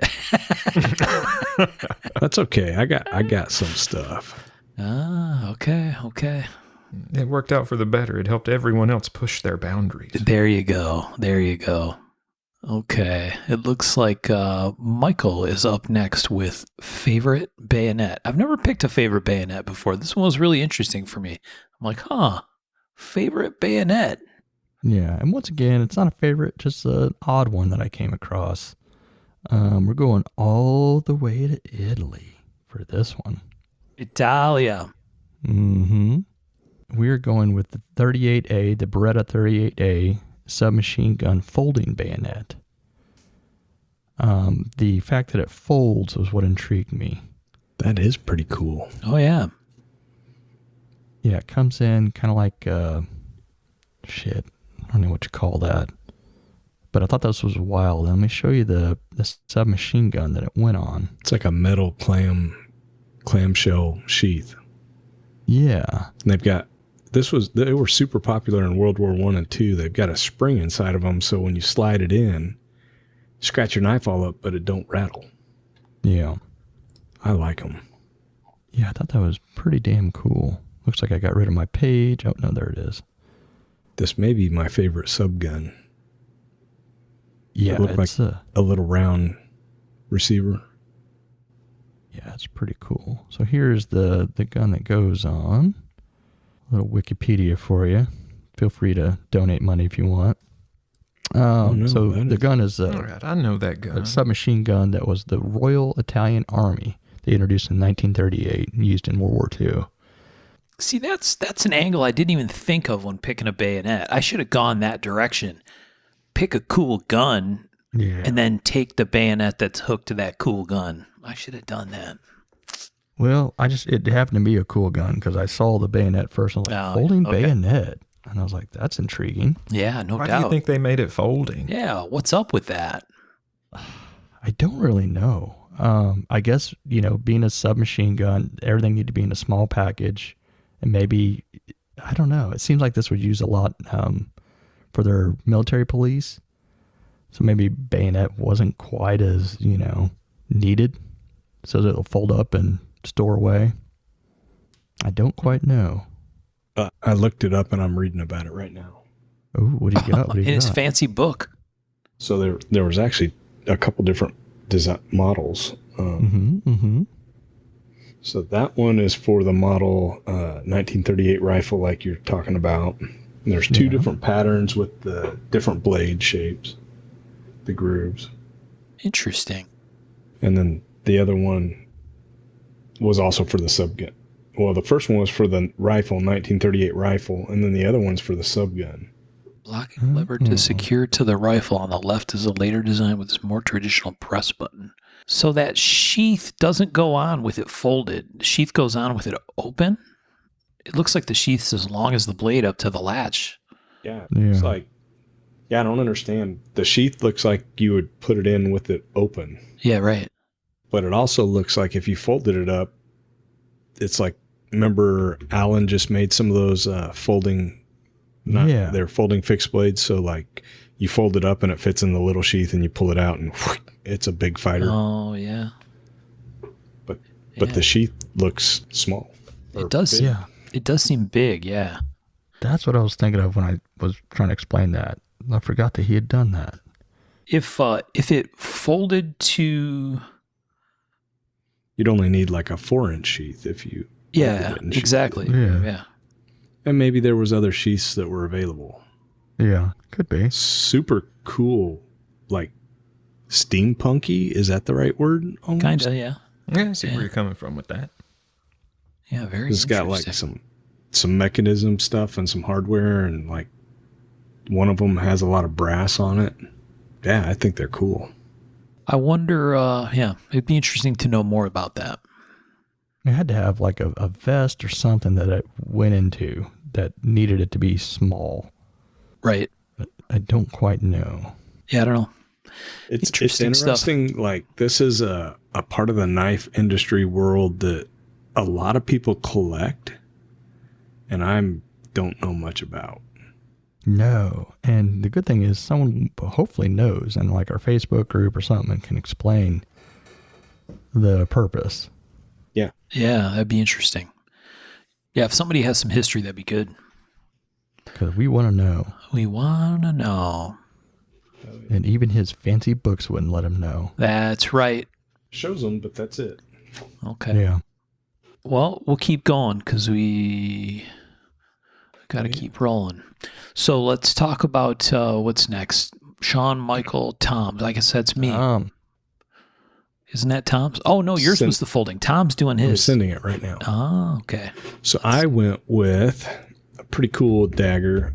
That's okay. I got some stuff. Okay. It worked out for the better. It helped everyone else push their boundaries. There you go. Okay. It looks like Michael is up next with favorite bayonet. I've never picked a favorite bayonet before. This one was really interesting for me. I'm like, favorite bayonet. Yeah, and once again, it's not a favorite, just an odd one that I came across. We're going all the way to Italy for this one. Italia. Mm-hmm. We're going with the 38A, the Beretta 38A submachine gun folding bayonet. The fact that it folds was what intrigued me. That is pretty cool. Oh, yeah. Yeah, it comes in kind of like, I don't know what you call that. But I thought this was wild. Let me show you the submachine gun that it went on. It's like a metal clamshell sheath. Yeah. And they've got, they were super popular in World War I and II. They've got a spring inside of them, so when you slide it in, scratch your knife all up, but it don't rattle. Yeah. I like them. Yeah, I thought that was pretty damn cool. Looks like I got rid of my page. Oh, no, there it is. This may be my favorite sub gun. Yeah, it looked it's like a little round receiver. Yeah, it's pretty cool. So here's the gun that goes on. A little Wikipedia for you. Feel free to donate money if you want. So the gun is All right, I know that gun. a submachine gun that was the Royal Italian Army. They introduced in 1938 and used in World War II. See, that's an angle I didn't even think of when picking a bayonet. I should have gone that direction. Pick a cool gun Yeah. and then take the bayonet that's hooked to that cool gun. I should have done that. Well, it happened to be a cool gun because I saw the bayonet first. And I was like, Oh, folding okay. bayonet. And I was like, that's intriguing. Yeah, no Why do you doubt. think they made it folding? Yeah, what's up with that? I don't really know. I guess, being a submachine gun, everything needed to be in a small package. And maybe, I don't know. It seems like this was used a lot for their military police. So maybe bayonet wasn't quite as, needed. So that it'll fold up and store away. I don't quite know. I looked it up and I'm reading about it right now. Oh, what do you got? What do In you his got? fancy book. So there was actually a couple different design models. So that one is for the model 1938 rifle, like you're talking about. And there's two different patterns with the different blade shapes, the grooves, Interesting. and then the other one was also for the subgun. Well, the first one was for the rifle, 1938 rifle, and then the other one's for the subgun. Locking lever to secure to the rifle on the left is a later design with this more traditional press button. So that sheath doesn't go on with it folded. The sheath goes on with it open. It looks like the sheath's as long as the blade up to the latch. Yeah, Yeah. it's like, I don't understand. The sheath looks like you would put it in with it open, Yeah, right. but it also looks like if you folded it up, it's like, remember Alan just made some of those folding, they're folding fixed blades. So like you fold it up and it fits in the little sheath and you pull it out and it's a big fighter. Oh, yeah. But Yeah. the sheath looks small. It does. big. Yeah. It does seem big, yeah. That's what I was thinking of when I was trying to explain that. I forgot that he had done that. If it folded to, You'd only need like a 4-inch sheath if you. yeah, folded it and sheathed exactly. Yeah. Yeah. And maybe there was other sheaths that were available. Yeah, could be. Super cool, like steampunky. Is that the right word? Almost? Kind of, yeah. Yeah, I see Yeah. where you're coming from with that. Yeah, very It's got like interesting. some mechanism stuff and some hardware, and like one of them has a lot of brass on it. Yeah, I think they're cool. I wonder, yeah, it'd be interesting to know more about that. It had to have like a vest or something that it went into that needed it to be small. Right. I don't quite know. Yeah, I don't know. It's Interesting stuff. interesting. Like this is a part of the knife industry world that a lot of people collect, and don't know much about. No. And the good thing is someone hopefully knows and like our Facebook group or something can explain the purpose. Yeah, that'd be interesting. Yeah, if somebody has some history, that'd be good. Because we want to know. We want to know. And even his fancy books wouldn't let him know. That's right. Shows them, but that's it. Okay. Yeah. Well, we'll keep going because we got to keep rolling. So let's talk about what's next. Sean, Michael, Tom. I guess that's me. Isn't that Tom's? Oh, no, yours was the folding. Tom's doing I'm his. sending it right now. Oh, okay. So I went with a pretty cool dagger.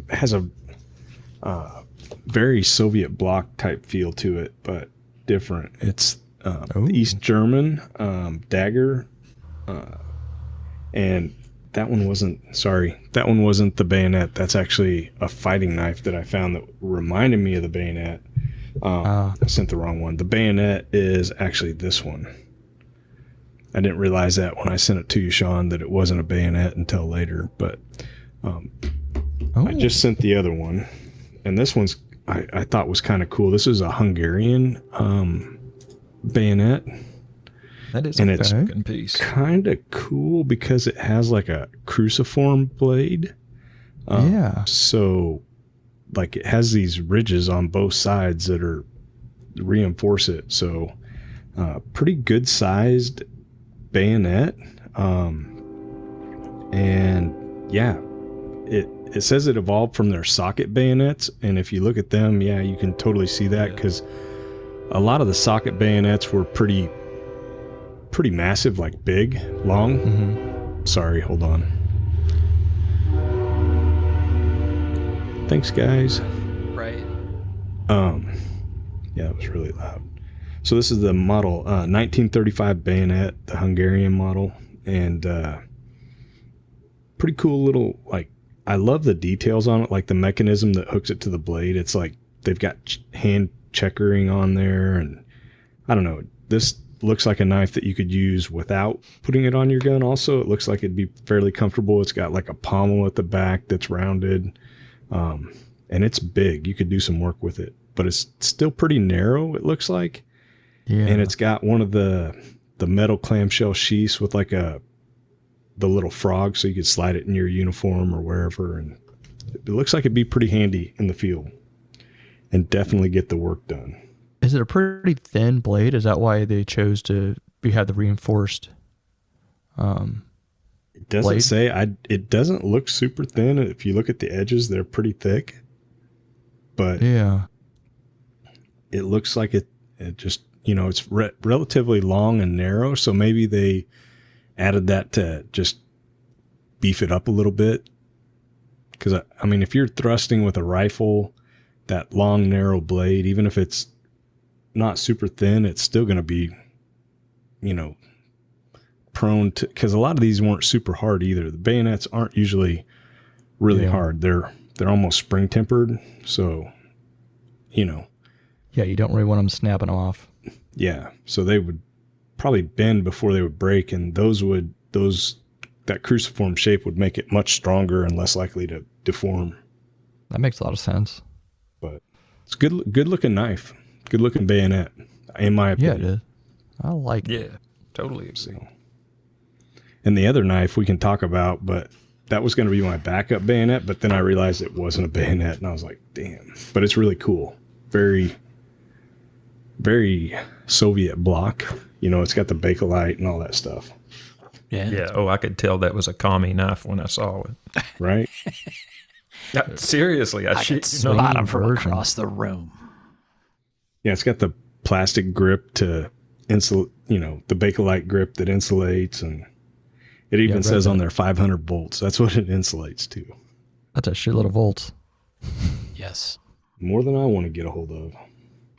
It has a very Soviet bloc type feel to it, but different. It's East German dagger, and that one wasn't the bayonet. That's actually a fighting knife that I found that reminded me of the bayonet. I sent the wrong one. The bayonet is actually this one. I didn't realize that when I sent it to you, Sean, that it wasn't a bayonet until later, but I just sent the other one. And this one's, I thought was kind of cool. This is a Hungarian bayonet. That is And a it's fucking piece. Kind of cool because it has like a cruciform blade. Yeah. So like it has these ridges on both sides that are reinforce it. So pretty good sized bayonet. And yeah, it says it evolved from their socket bayonets. And if you look at them, yeah, you can totally see that because a lot of the socket bayonets were pretty massive, like big, long. Mm-hmm. Sorry, hold on. Thanks, guys. Right. Yeah, it was really loud. So this is the model 1935 bayonet, the Hungarian model, and pretty cool little, like, I love the details on it, like the mechanism that hooks it to the blade. It's like they've got hand checkering on there, and I don't know. This looks like a knife that you could use without putting it on your gun. Also, it looks like it'd be fairly comfortable. It's got like a pommel at the back that's rounded, and it's big. You could do some work with it, but it's still pretty narrow, it looks like. Yeah. And it's got one of the metal clamshell sheaths with like the little frog, so you could slide it in your uniform or wherever. And it looks like it'd be pretty handy in the field and definitely get the work done. Is it a pretty thin blade? Is that why they chose to have the reinforced? It doesn't blade? say. It doesn't look super thin. If you look at the edges, they're pretty thick. But Yeah. it looks like it just, it's relatively long and narrow. So maybe they added that to just beef it up a little bit. Because, I mean, if you're thrusting with a rifle, that long, narrow blade, even if it's not super thin, it's still going to be, prone to, because a lot of these weren't super hard either. The bayonets aren't usually really hard. They're almost spring tempered. So, Yeah, you don't really want them snapping off. yeah. So they would probably bend before they would break, and that cruciform shape would make it much stronger and less likely to deform. That makes a lot of sense. But it's good looking knife, good looking bayonet, in my Yeah, opinion. it is. I like it. Yeah, totally. So, and the other knife we can talk about, but that was going to be my backup bayonet. But then I realized it wasn't a bayonet, and I was like, damn. But it's really cool. Very, very Soviet block. It's got the Bakelite and all that stuff. Yeah. Yeah. Oh, I could tell that was a commie knife when I saw it. Right? Seriously, I could spot him from version. across the room. Yeah, it's got the plastic grip to insulate, the Bakelite grip that insulates, and it even says on there 500 volts. That's what it insulates to. That's a shitload of volts. Yes. More than I want to get a hold of.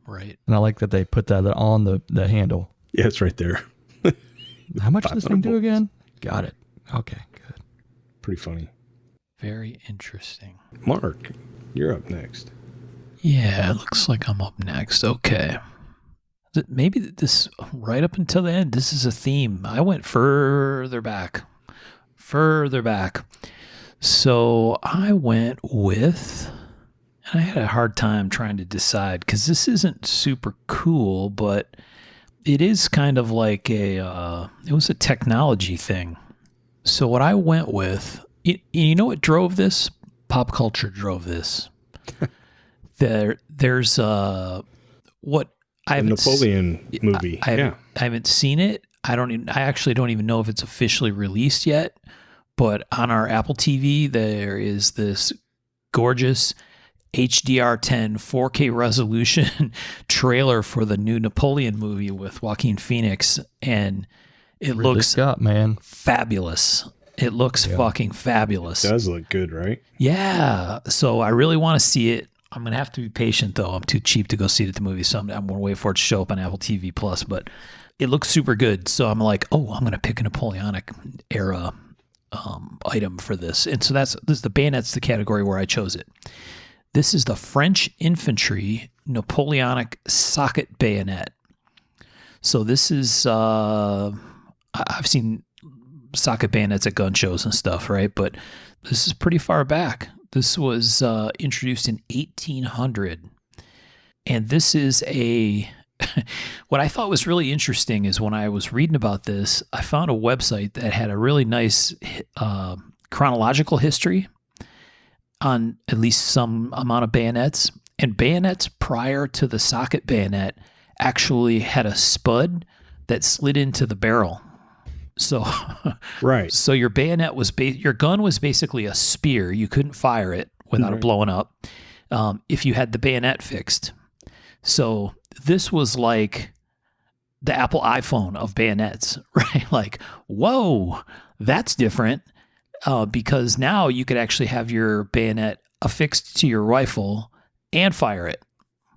Right. And I like that they put that on the handle. Yeah, it's right there. How much does this thing 500 do volts. again? Got it. Okay, good. Pretty funny. Very interesting. Mark, you're up next. Yeah, it looks like I'm up next. Okay. Maybe this, right up until the end, this is a theme. I went further back. So I went with, and I had a hard time trying to decide because this isn't super cool, but it is kind of like it was a technology thing. So what I went with, you know what drove this? Pop culture drove this. There's what I The haven't Napoleon movie. I haven't seen it. I actually don't even know if it's officially released yet. But on our Apple TV, there is this gorgeous HDR10 4K resolution trailer for the new Napoleon movie with Joaquin Phoenix, and it Ridley looks Scott, man. fabulous. It looks fucking fabulous. It does look good, right? Yeah. So I really want to see it. I'm going to have to be patient, though. I'm too cheap to go see it at the movie, so I'm going to wait for it to show up on Apple TV Plus. But it looks super good. So I'm like, I'm going to pick a Napoleonic era item for this. And so this is the bayonet's the category where I chose it. This is the French infantry Napoleonic socket bayonet. So this is, I've seen socket bayonets at gun shows and stuff, right? But this is pretty far back. This was introduced in 1800. And this is what I thought was really interesting is when I was reading about this, I found a website that had a really nice chronological history on at least some amount of bayonets. And bayonets prior to the socket bayonet actually had a spud that slid into the barrel. So, Right. So your bayonet was your gun was basically a spear. You couldn't fire it without it blowing up if you had the bayonet fixed. So this was like the Apple iPhone of bayonets, right? Like, whoa, that's different because now you could actually have your bayonet affixed to your rifle and fire it.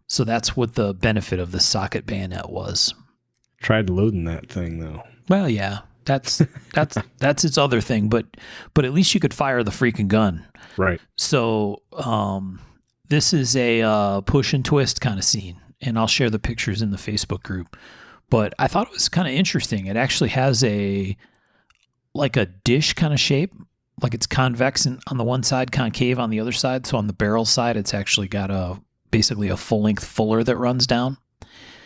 So that's what the benefit of the socket bayonet was. Tried loading that thing though. Well, yeah, that's its other thing, but at least you could fire the freaking gun. Right. So this is a push and twist kind of scene, and I'll share the pictures in the Facebook group. But I thought it was kind of interesting. It actually has like a dish kind of shape, like it's convex on the one side, concave on the other side. So on the barrel side, it's actually got basically a full-length fuller that runs down.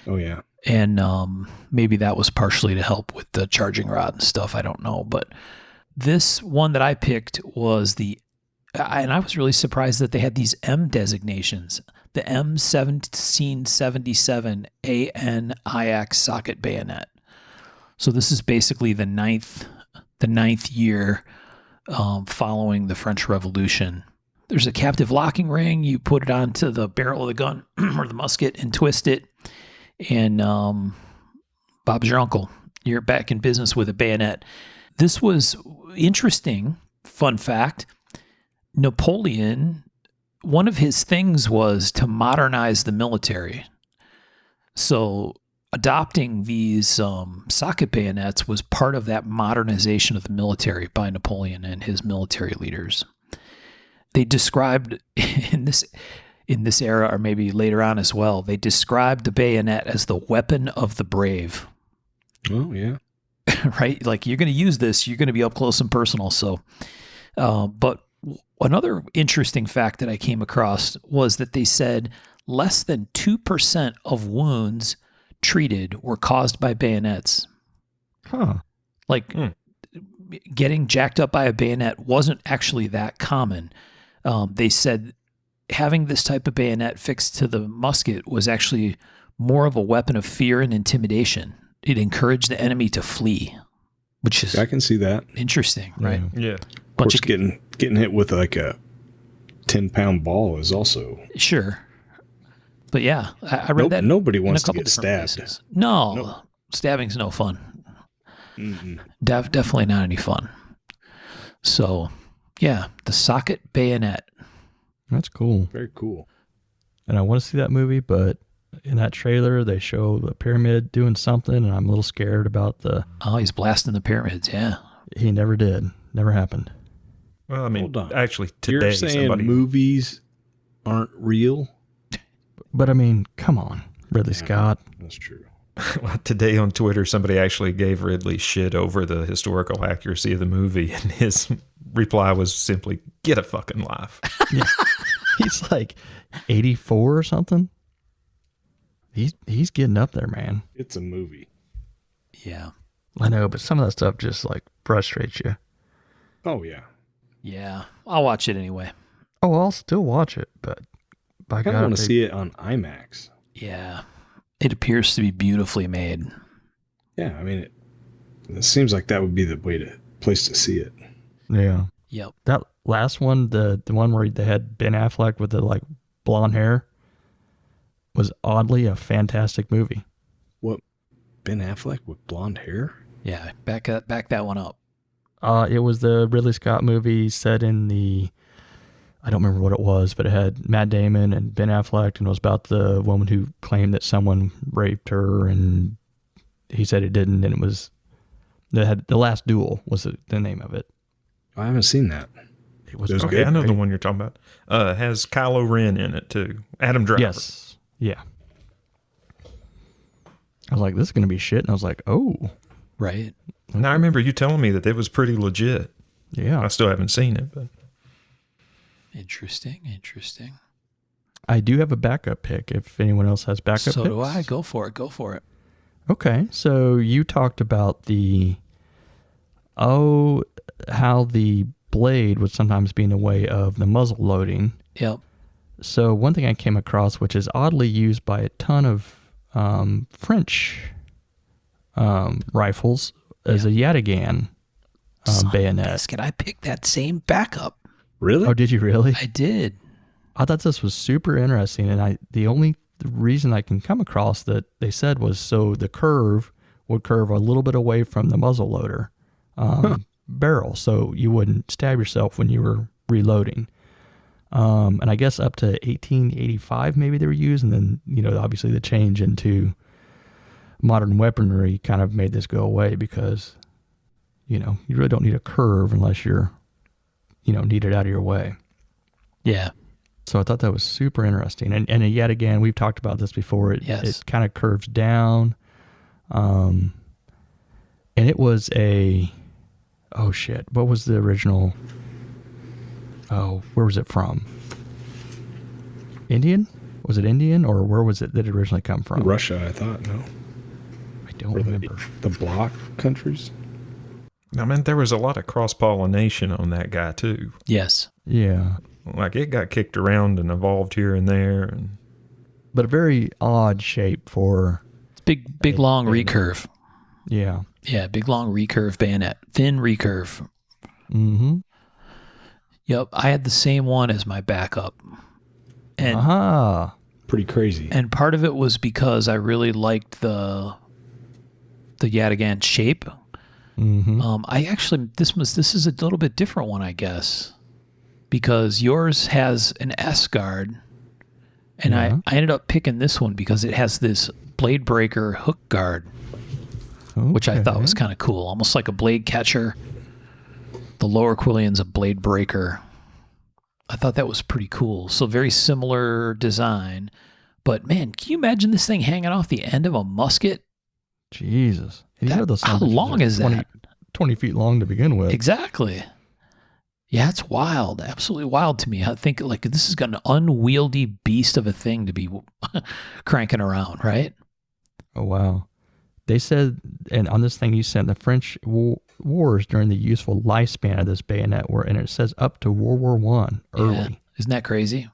Oh, yeah. And maybe that was partially to help with the charging rod and stuff. I don't know. But this one that I picked was and I was really surprised that they had these M designations. The M1777 ANIX socket bayonet. So this is basically the ninth year following the French Revolution. There's a captive locking ring. You put it onto the barrel of the gun or the musket and twist it. And Bob's your uncle. You're back in business with a bayonet. This was interesting. Fun fact. Napoleon, one of his things was to modernize the military. So adopting these socket bayonets was part of that modernization of the military by Napoleon and his military leaders. They described in this era, or maybe later on as well, they described the bayonet as the weapon of the brave. Oh, yeah. Right? Like, you're going to use this, you're going to be up close and personal. So, but another interesting fact that I came across was that they said less than 2% of wounds treated were caused by bayonets. Huh. Like, getting jacked up by a bayonet wasn't actually that common. They said having this type of bayonet fixed to the musket was actually more of a weapon of fear and intimidation. It encouraged the enemy to flee, which is I can see that. interesting, right? Yeah. Of course, getting hit with like a 10-pound ball is also... Sure. But yeah, I read that. Nobody in wants a to couple get different stabbed. places. No, Nope. stabbing's no fun. Mm-mm. Definitely not any fun. So, yeah, the socket bayonet. That's cool. Very cool. And I want to see that movie, but in that trailer, they show the pyramid doing something, and I'm a little scared about Oh, he's blasting the pyramids, yeah. he never did. Never happened. Well, I mean, Hold on. actually, You're today saying movies aren't real? But I mean, come on, Ridley Scott. That's true. today on Twitter, somebody actually gave Ridley shit over the historical accuracy of the movie, and his reply was simply, "Get a fucking life." Yeah. He's like 84 or something. He's getting up there, man. It's a movie. Yeah. I know, but some of that stuff just like frustrates you. Oh, yeah. Yeah. I'll watch it anyway. Oh, I'll still watch it, but by I kind God, of want to see it on IMAX. Yeah. It appears to be beautifully made. Yeah, I mean, it seems like that would be the place to see it. Yeah. Yep. That last one, the one where they had Ben Affleck with the like blonde hair, was oddly a fantastic movie. What? Ben Affleck with blonde hair? Yeah. Back that one up. It was the Ridley Scott movie set in I don't remember what it was, but it had Matt Damon and Ben Affleck, and it was about the woman who claimed that someone raped her, and he said it didn't, and The Last Duel was the name of it. I haven't seen that. It was It was Okay, good. I know the one you're talking about. Has Kylo Ren in it too. Adam Driver. Yes. Yeah. I was like, this is going to be shit, and I was like, oh. Right. And I remember you telling me that it was pretty legit. Yeah. I still haven't seen it, but Interesting. I do have a backup pick if anyone else has backup So picks. do I. Go for it. Okay, so you talked about how the blade would sometimes be in the way of the muzzle loading. Yep. So one thing I came across, which is oddly used by a ton of French rifles, is a Yataghan bayonet. Biscuit, I picked that same backup. Really? Oh, did you really? I did. I thought this was super interesting, and the only reason I can come across that they said was so the curve would curve a little bit away from the muzzle loader barrel, so you wouldn't stab yourself when you were reloading. And I guess up to 1885 maybe they were used, and then obviously the change into modern weaponry kind of made this go away because you really don't need a curve unless you're need it out of your way. Yeah. So I thought that was super interesting, and yet again we've talked about this before. It kind of curves down, and it was what was the original? Oh, where was it from? Indian? Was it Indian, or where was it that it originally come from? Russia, I thought. No, I don't remember. The bloc countries. I mean, there was a lot of cross-pollination on that guy, too. Yes. Yeah. Like, it got kicked around and evolved here and there. But a very odd shape for... It's big long recurve. Yeah. Yeah, big long recurve bayonet. Thin recurve. Mm-hmm. Yep, I had the same one as my backup. And pretty crazy. And part of it was because I really liked the Yataghan shape. Mm-hmm. I actually this is a little bit different one, I guess, because yours has an S guard, and I ended up picking this one because it has this blade breaker hook guard, which I thought was kind of cool, almost like a blade catcher. The lower quillion's a blade breaker. I thought that was pretty cool. So very similar design, but man, can you imagine this thing hanging off the end of a musket? Jesus. How long is 20, that? 20 feet long to begin with. Exactly. Yeah, it's wild. Absolutely wild to me. I think like this is an unwieldy beast of a thing to be cranking around, right? Oh, wow. They said, and on this thing you sent, the French wars during the useful lifespan of this bayonet were, and it says up to World War I early. Yeah. Isn't that crazy?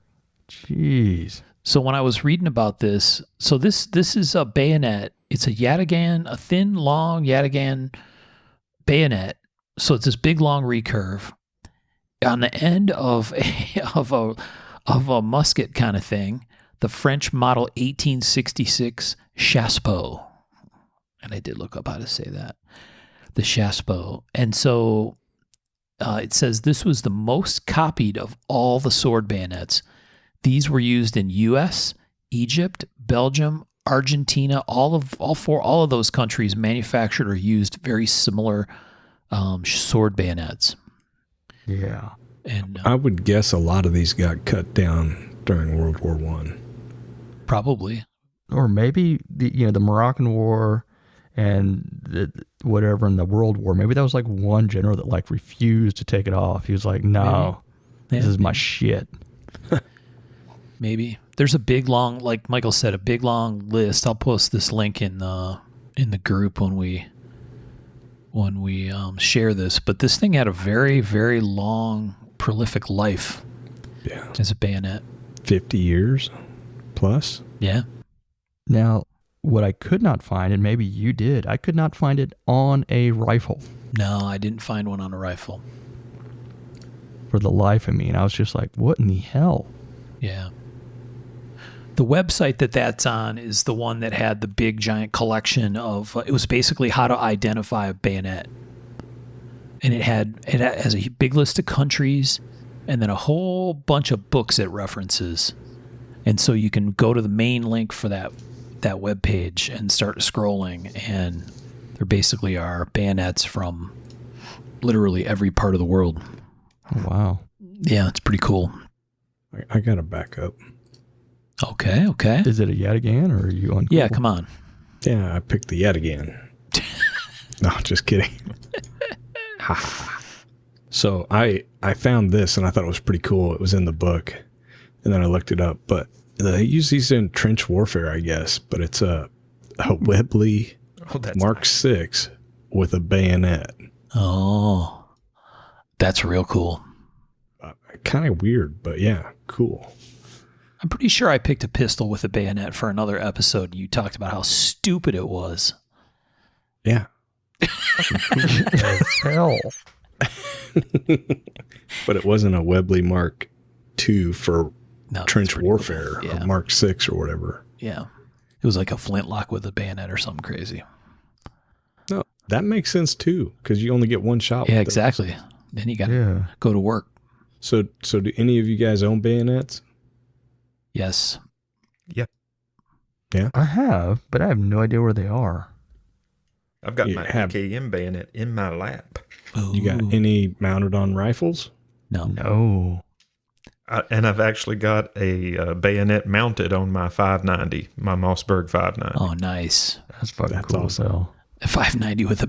Jeez. So when I was reading about this, so this is a bayonet. It's a Yataghan, a thin, long Yataghan bayonet. So it's this big, long recurve on the end of a musket kind of thing. The French model 1866 Chassepot, and I did look up how to say that, the Chassepot. And so it says this was the most copied of all the sword bayonets. These were used in U.S., Egypt, Belgium, Argentina. All of those countries manufactured or used very similar sword bayonets. Yeah. And I would guess a lot of these got cut down during World War I. Probably. Or maybe the Moroccan War and whatever in the World War. Maybe that was like one general that like refused to take it off. He was like, "No, this is my shit." Maybe there's a big long, like Michael said, a big long list. I'll post this link in the group when we share this. But this thing had a very, very long, prolific life. Yeah, as a bayonet. 50 years plus. Yeah. Now, what I could not find, and maybe you did, I could not find it on a rifle. No, I didn't find one on a rifle. For the life of me. And I was just like, what in the hell? Yeah. The website that's on is the one that had the big giant collection of, it was basically how to identify a bayonet. And it has a big list of countries and then a whole bunch of books it references. And so you can go to the main link for that web page and start scrolling, and there basically are bayonets from literally every part of the world. Oh, wow. Yeah, it's pretty cool. I got to back up. Okay. Is it a Yataghan or are you on? Yeah, come on. Yeah, I picked the Yataghan. No, just kidding. So I found this and I thought it was pretty cool. It was in the book, and then I looked it up. But they use these in trench warfare, I guess. But it's a Webley Mark VI with a bayonet. Oh, that's real cool. Kind of weird, but yeah, cool. I'm pretty sure I picked a pistol with a bayonet for another episode. You talked about how stupid it was. Yeah. Hell. But it wasn't a Webley Mark II for trench warfare, cool. Yeah. or Mark VI or whatever. Yeah. It was like a flintlock with a bayonet or something crazy. No, that makes sense too, because you only get one shot. Yeah, with exactly. Then you got to go to work. So do any of you guys own bayonets? Yes. I have, but I have no idea where they are. I've got You my have- AKM bayonet in my lap. You got Ooh. any mounted on rifles? No. No. And I've actually got a bayonet mounted on my 590, my Mossberg 590. Oh, nice. That's fucking That's cool awesome. as hell. A 590 with the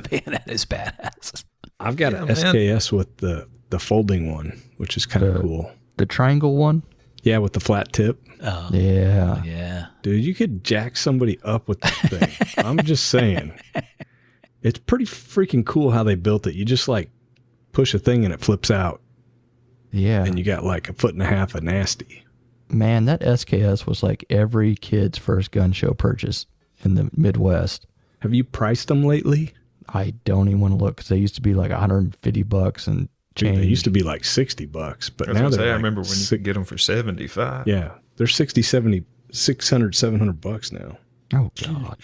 bayonet is badass. I've got Yeah, an man. SKS with the folding one, which is kind of The- cool. The triangle one? Yeah, with the flat tip. Oh, Yeah. yeah. Dude, you could jack somebody up with that thing. I'm just saying. It's pretty freaking cool how they built it. You just like push a thing and it flips out, Yeah. and you got like 1.5 feet of nasty. Man, that SKS was like every kid's first gun show purchase in the Midwest. Have you priced them lately? I don't even want to look because they used to be like $150 and Dude, change. they used to be like $60, but I was now gonna they're say, I like remember when you could get them for 75. Yeah, they're 60, 70, 600, $700 now. Oh God.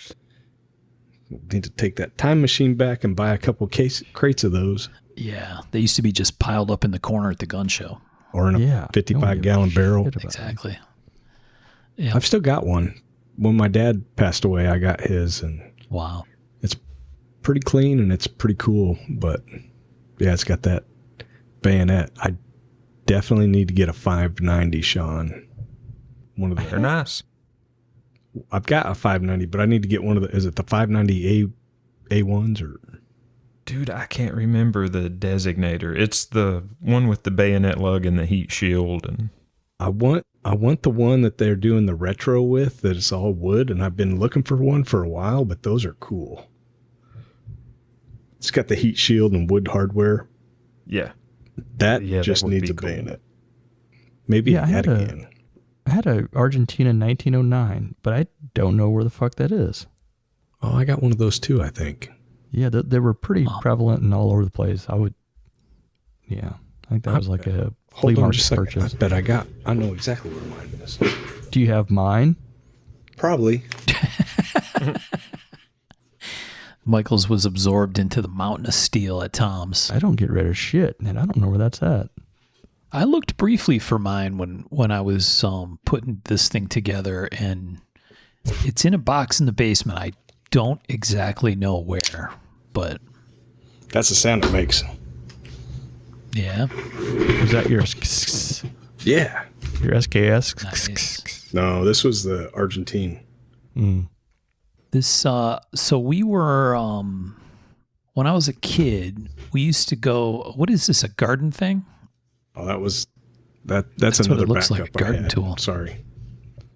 Need to take that time machine back and buy a couple crates of those, Yeah. They used to be just piled up in the corner at the gun show. or in a Yeah. 55-gallon barrel. Exactly. Yeah. I've still got one. When my dad passed away, I got his, and Wow. it's pretty clean and it's pretty cool. But yeah, it's got that bayonet. I definitely need to get a 590, Sean. One of They're the. nice. I've got a 590, but I need to get one of the. Is it the 590 A1s or? Dude, I can't remember the designator. It's the one with the bayonet lug and the heat shield. And I want the one that they're doing the retro with, that it's all wood, and I've been looking for one for a while, but those are cool. It's got the heat shield and wood hardware. yeah, That Yeah, that just would needs be a cool. bayonet. Maybe Yeah, I yet had a- again. I had a Argentina 1909, but I don't know where the fuck that is. Oh, I got one of those too, I think. Yeah, they were pretty Oh. prevalent and all over the place. I think that was like a flea Hold on market just a second. purchase. I bet I know exactly where mine is. Do you have mine? Probably. Michael's was absorbed into the mountain of steel at Tom's. I don't get rid of shit, and I don't know where that's at. I looked briefly for mine when I was putting this thing together, and it's in a box in the basement. I don't exactly know where, but That's the sound it makes. yeah, Was that your Yeah. SKS? nice. No, this was the Argentine. Mm. This so we were when I was a kid, we used to go. What is this? A garden thing? Oh, that's That's what it another looks like, backup a garden I had. tool. Sorry.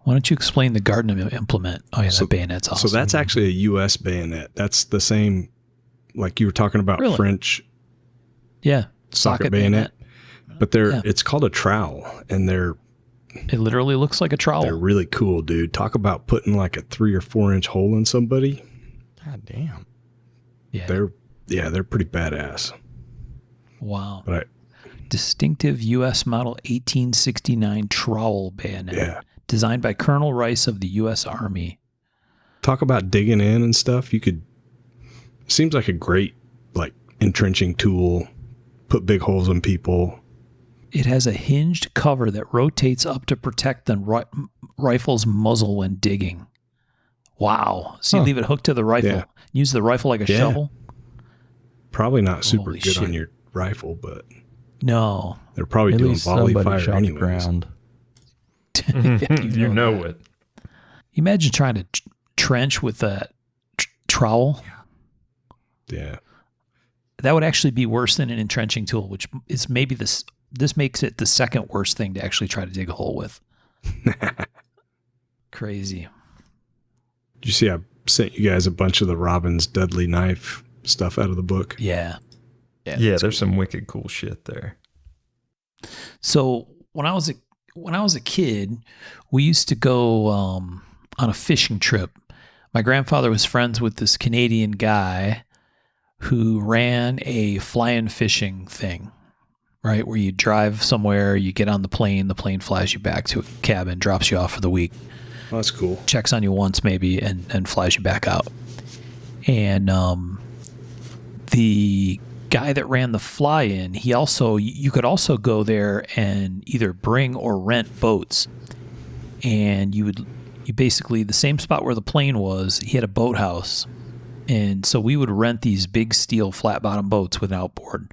Why don't you explain the garden implement? Oh yeah, So- that bayonet's awesome. So that's actually a US bayonet. That's the same, like you were talking about, Really? French yeah, socket bayonet. But Yeah. it's called a trowel, and they're It literally looks like a trowel. really cool, dude. Talk about putting like a 3 or 4 inch hole in somebody. God damn. Yeah. They're pretty badass. Wow. But Distinctive U.S. model 1869 trowel bayonet. yeah, Designed by Colonel Rice of the U.S. Army. talk about digging in and stuff. Seems like a great like entrenching tool. Put big holes in people. It has a hinged cover that rotates up to protect the rifle's muzzle when digging. Wow. So you Huh. leave it hooked to the rifle. Yeah. Use the rifle like a Yeah. shovel? Probably not super Holy good on shit. your rifle, but No. they're probably At doing least volley somebody fire shot the anyways. ground. you know that. it. Imagine trying to trench with a trowel. Yeah. That would actually be worse than an entrenching tool, which is maybe this makes it the second worst thing to actually try to dig a hole with. Crazy. Did you see I sent you guys a bunch of the Robbins Dudley knife stuff out of the book? Yeah. Yeah, there's some wicked cool shit there. So when I was a kid, we used to go on a fishing trip. My grandfather was friends with this Canadian guy who ran a fly-in fishing thing, right? Where you drive somewhere, you get on the plane flies you back to a cabin, drops you off for the week, Oh, that's cool. checks on you once maybe, and flies you back out. And the guy that ran the fly-in, you could also go there and either bring or rent boats. And you basically, the same spot where the plane was, he had a boathouse. And so we would rent these big steel flat bottom boats with an outboard.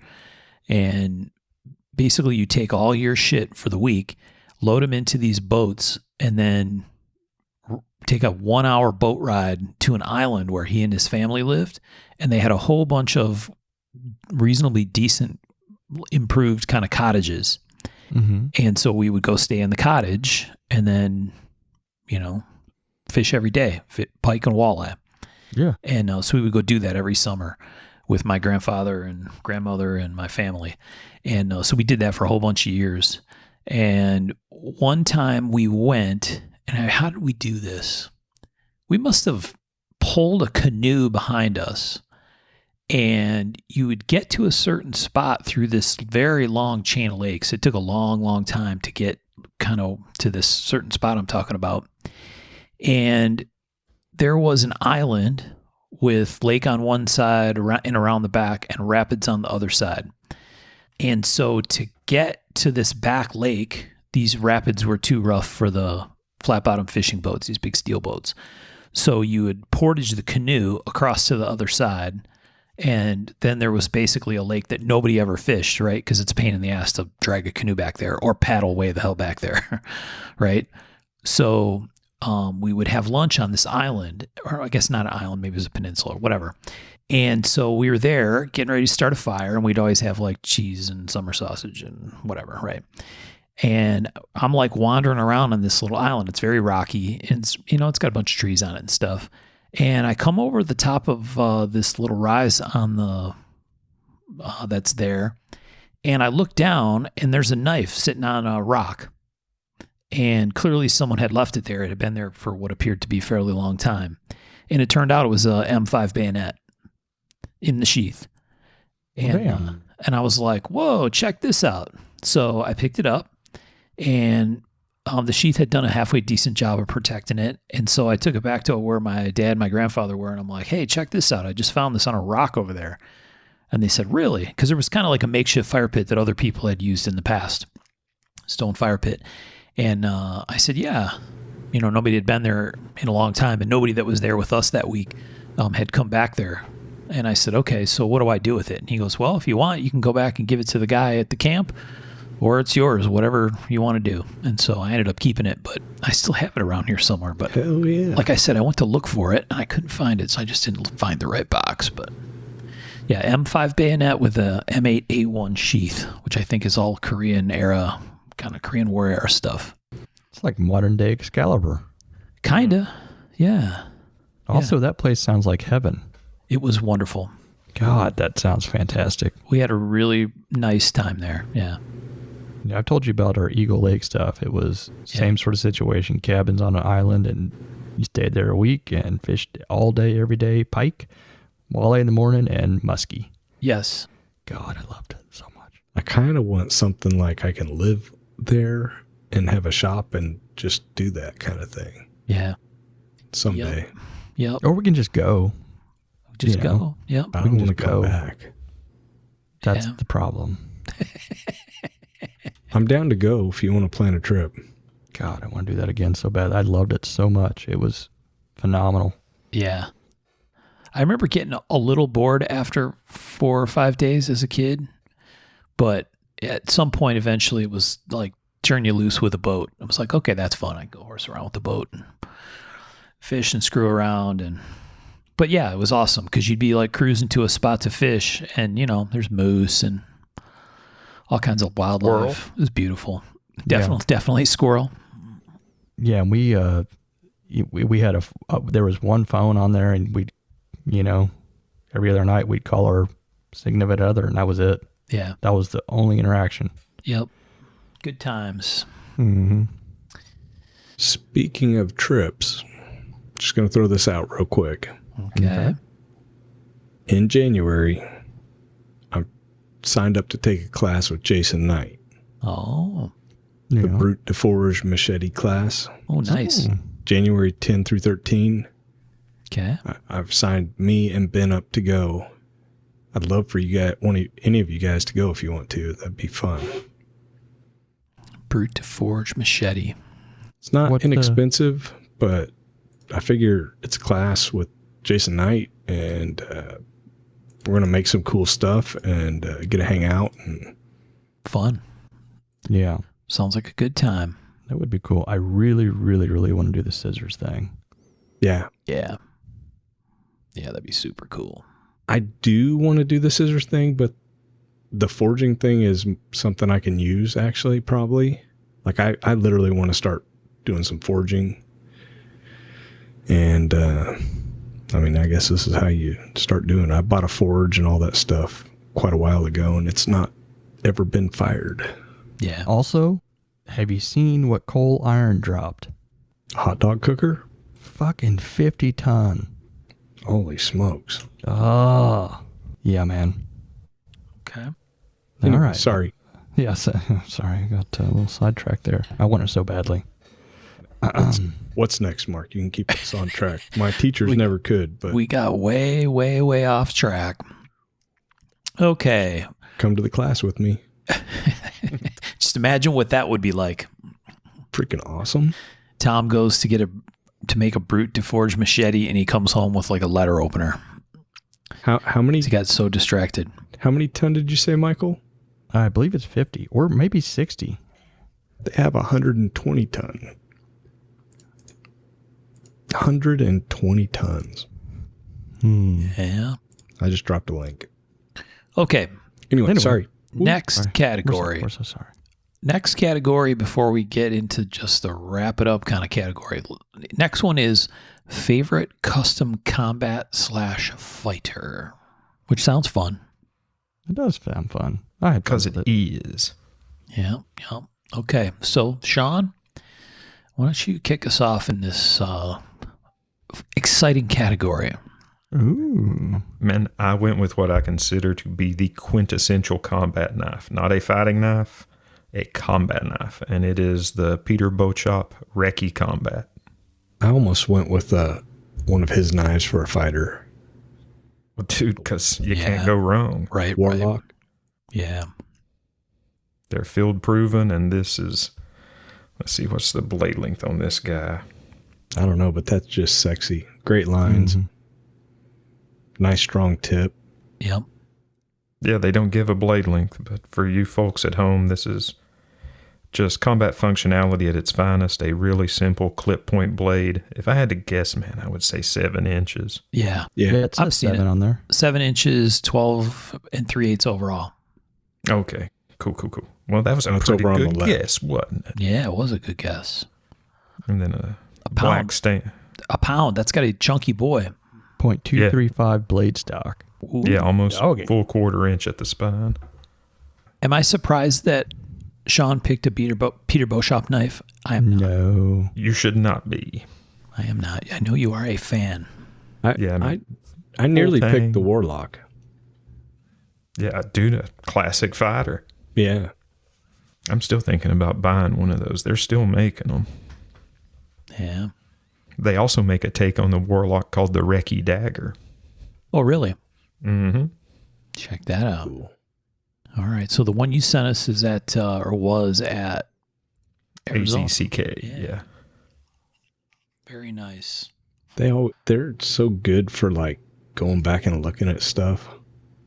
And basically you take all your shit for the week, load them into these boats, and then take a 1 hour boat ride to an island where he and his family lived. And they had a whole bunch of reasonably decent, improved kind of cottages. Mm-hmm. And so we would go stay in the cottage and then, fish every day, pike and walleye. Yeah. And so we would go do that every summer with my grandfather and grandmother and my family. And so we did that for a whole bunch of years. And one time we went, and how did we do this? We must have pulled a canoe behind us, and you would get to a certain spot through this very long chain of lakes. It took a long, long time to get kind of to this certain spot I'm talking about. And there was an island with lake on one side and around the back and rapids on the other side. And so to get to this back lake, these rapids were too rough for the flat bottom fishing boats, these big steel boats. So you would portage the canoe across to the other side. And then there was basically a lake that nobody ever fished, right? Because it's a pain in the ass to drag a canoe back there or paddle way the hell back there, right? So we would have lunch on this island, or I guess not an island, maybe it was a peninsula or whatever. And so we were there getting ready to start a fire, and we'd always have like cheese and summer sausage and whatever, right? And I'm like wandering around on this little island. It's very rocky, and it's got a bunch of trees on it and stuff. And I come over the top of this little rise on the that's there, and I look down, and there's a knife sitting on a rock. And clearly someone had left it there. It had been there for what appeared to be a fairly long time. And it turned out it was a M5 bayonet in the sheath. And, and I was like, whoa, check this out. So I picked it up, and the sheath had done a halfway decent job of protecting it. And so I took it back to where my dad and my grandfather were, and I'm like, hey, check this out. I just found this on a rock over there. And they said, really? Because there was kind of like a makeshift fire pit that other people had used in the past, stone fire pit. And I said, yeah, nobody had been there in a long time, and nobody that was there with us that week had come back there. And I said, okay, so what do I do with it? And he goes, well, if you want, you can go back and give it to the guy at the camp, or it's yours, whatever you want to do. And so I ended up keeping it, but I still have it around here somewhere. But hell yeah. Like I said, I went to look for it, and I couldn't find it, so I just didn't find the right box. But yeah, M5 bayonet with a M8A1 sheath, which I think is all Korean era, kind of Korean War era stuff. It's like modern day Excalibur. Kinda, yeah. Also, that place sounds like heaven. It was wonderful. God, that sounds fantastic. We had a really nice time there, yeah. Yeah, I've told you about our Eagle Lake stuff. It was same sort of situation, cabins on an island, and you stayed there a week and fished all day, every day, pike, walleye in the morning, and muskie. Yes. God, I loved it so much. I kind of want something like I can live there and have a shop and just do that kind of thing Yeah. someday. Yep. Or we can just go. Just go. Yep. I We can don't want to just come go. back. That's Yeah. the problem. I'm down to go if you want to plan a trip. God, I want to do that again so bad. I loved it so much. It was phenomenal. Yeah. I remember getting a little bored after 4 or 5 days as a kid, but at some point eventually it was like turn you loose with a boat. I was like, okay, that's fun. I can go horse around with the boat and fish and screw around. But yeah, it was awesome because you'd be like cruising to a spot to fish, and there's moose and all kinds of wildlife. Squirrel. It was beautiful. Definitely squirrel. Yeah, and we had there was one phone on there, and we'd, every other night we'd call our significant other, and that was it. Yeah. That was the only interaction. Yep. Good times. Mm-hmm. Speaking of trips, just going to throw this out real quick. Okay. In January, I signed up to take a class with Jason Knight, Oh. the Brute de Forge Machete class, Oh, nice. January 10 through 13. Okay. I've signed me and Ben up to go. I'd love for you guys, any of you guys to go if you want to. That'd be fun. Brute to Forge machete. It's not inexpensive, but I figure it's a class with Jason Knight, and we're going to make some cool stuff and get to hang out. And Fun. Yeah, Sounds like a good time. that would be cool. I really, really, really want to do the scissors thing. yeah, Yeah. Yeah, that'd be super cool. I do want to do the scissors thing, but the forging thing is something I can use actually, probably. Like I literally want to start doing some forging. And, I mean, I guess this is how you start doing it. I bought a forge and all that stuff quite a while ago, and it's not ever been fired. Yeah. Also, have you seen what Cole Iron dropped? Hot dog cooker? Fucking 50 ton. Holy smokes. Oh, yeah, man. Okay. Anyway, All right. sorry. Yeah, sorry. I got a little sidetracked there. I want it so badly. What's next, Mark? You can keep us on track. My teachers never could, but We got way, way, way off track. Okay. come to the class with me. Just imagine what that would be like. Freaking awesome. Tom goes to make a Brute to Forge machete, and he comes home with like a letter opener. How many He got so distracted. how many ton did you say, Michael? I believe it's 50 or maybe 60. They have 120 ton. 120 tons. Yeah. I just dropped a link. Okay. Anyway. Sorry. Next Sorry. category. We're so sorry. Next category before we get into just the wrap it up kind of category. Next one is favorite custom combat / fighter, which sounds fun. It does sound fun. I had fun Because with it is. Yeah. Yeah. Okay. So, Sean, why don't you kick us off in this exciting category? Ooh. Man, I went with what I consider to be the quintessential combat knife. Not a fighting knife, a combat knife. And it is the Peter Beauchamp Recce Combat. I almost went with one of his knives for a fighter. Well, dude, because you Yeah. can't go wrong. Right. Warlock. Right. Yeah. They're field proven, and this is, let's see, what's the blade length on this guy? I don't know, but that's just sexy. Great lines. Nice strong tip. Yep. Yeah, they don't give a blade length, but for you folks at home, this is just combat functionality at its finest. A really simple clip point blade. If I had to guess, man, I would say 7 inches. Yeah. Yeah, Yeah. it says I've seen 7 it. on there. 7 inches, 12 3/8 overall. Okay, cool. Well, that was a That's pretty over on the good left. guess, wasn't it? Yeah, it was a good guess. And then a pound. black stain. A pound. That's got a chunky boy. 0.235 blade stock. Ooh. Yeah, almost doggy. full 1/4 inch at the spine. Am I surprised that Sean picked a Peter Beauchamp knife? I am not. No. You should not be. I am not. I know you are a fan. Yeah, I mean, I nearly Full picked tang. the Warlock. Yeah, dude, a classic fighter. Yeah. I'm still thinking about buying one of those. They're still making them. Yeah. They also make a take on the Warlock called the Recce Dagger. Oh, really? Mm-hmm. Check that out. Cool. All right. So the one you sent us is at, or was at Arizona. AZCK, Yeah. yeah. Very nice. They're so good for like going back and looking at stuff.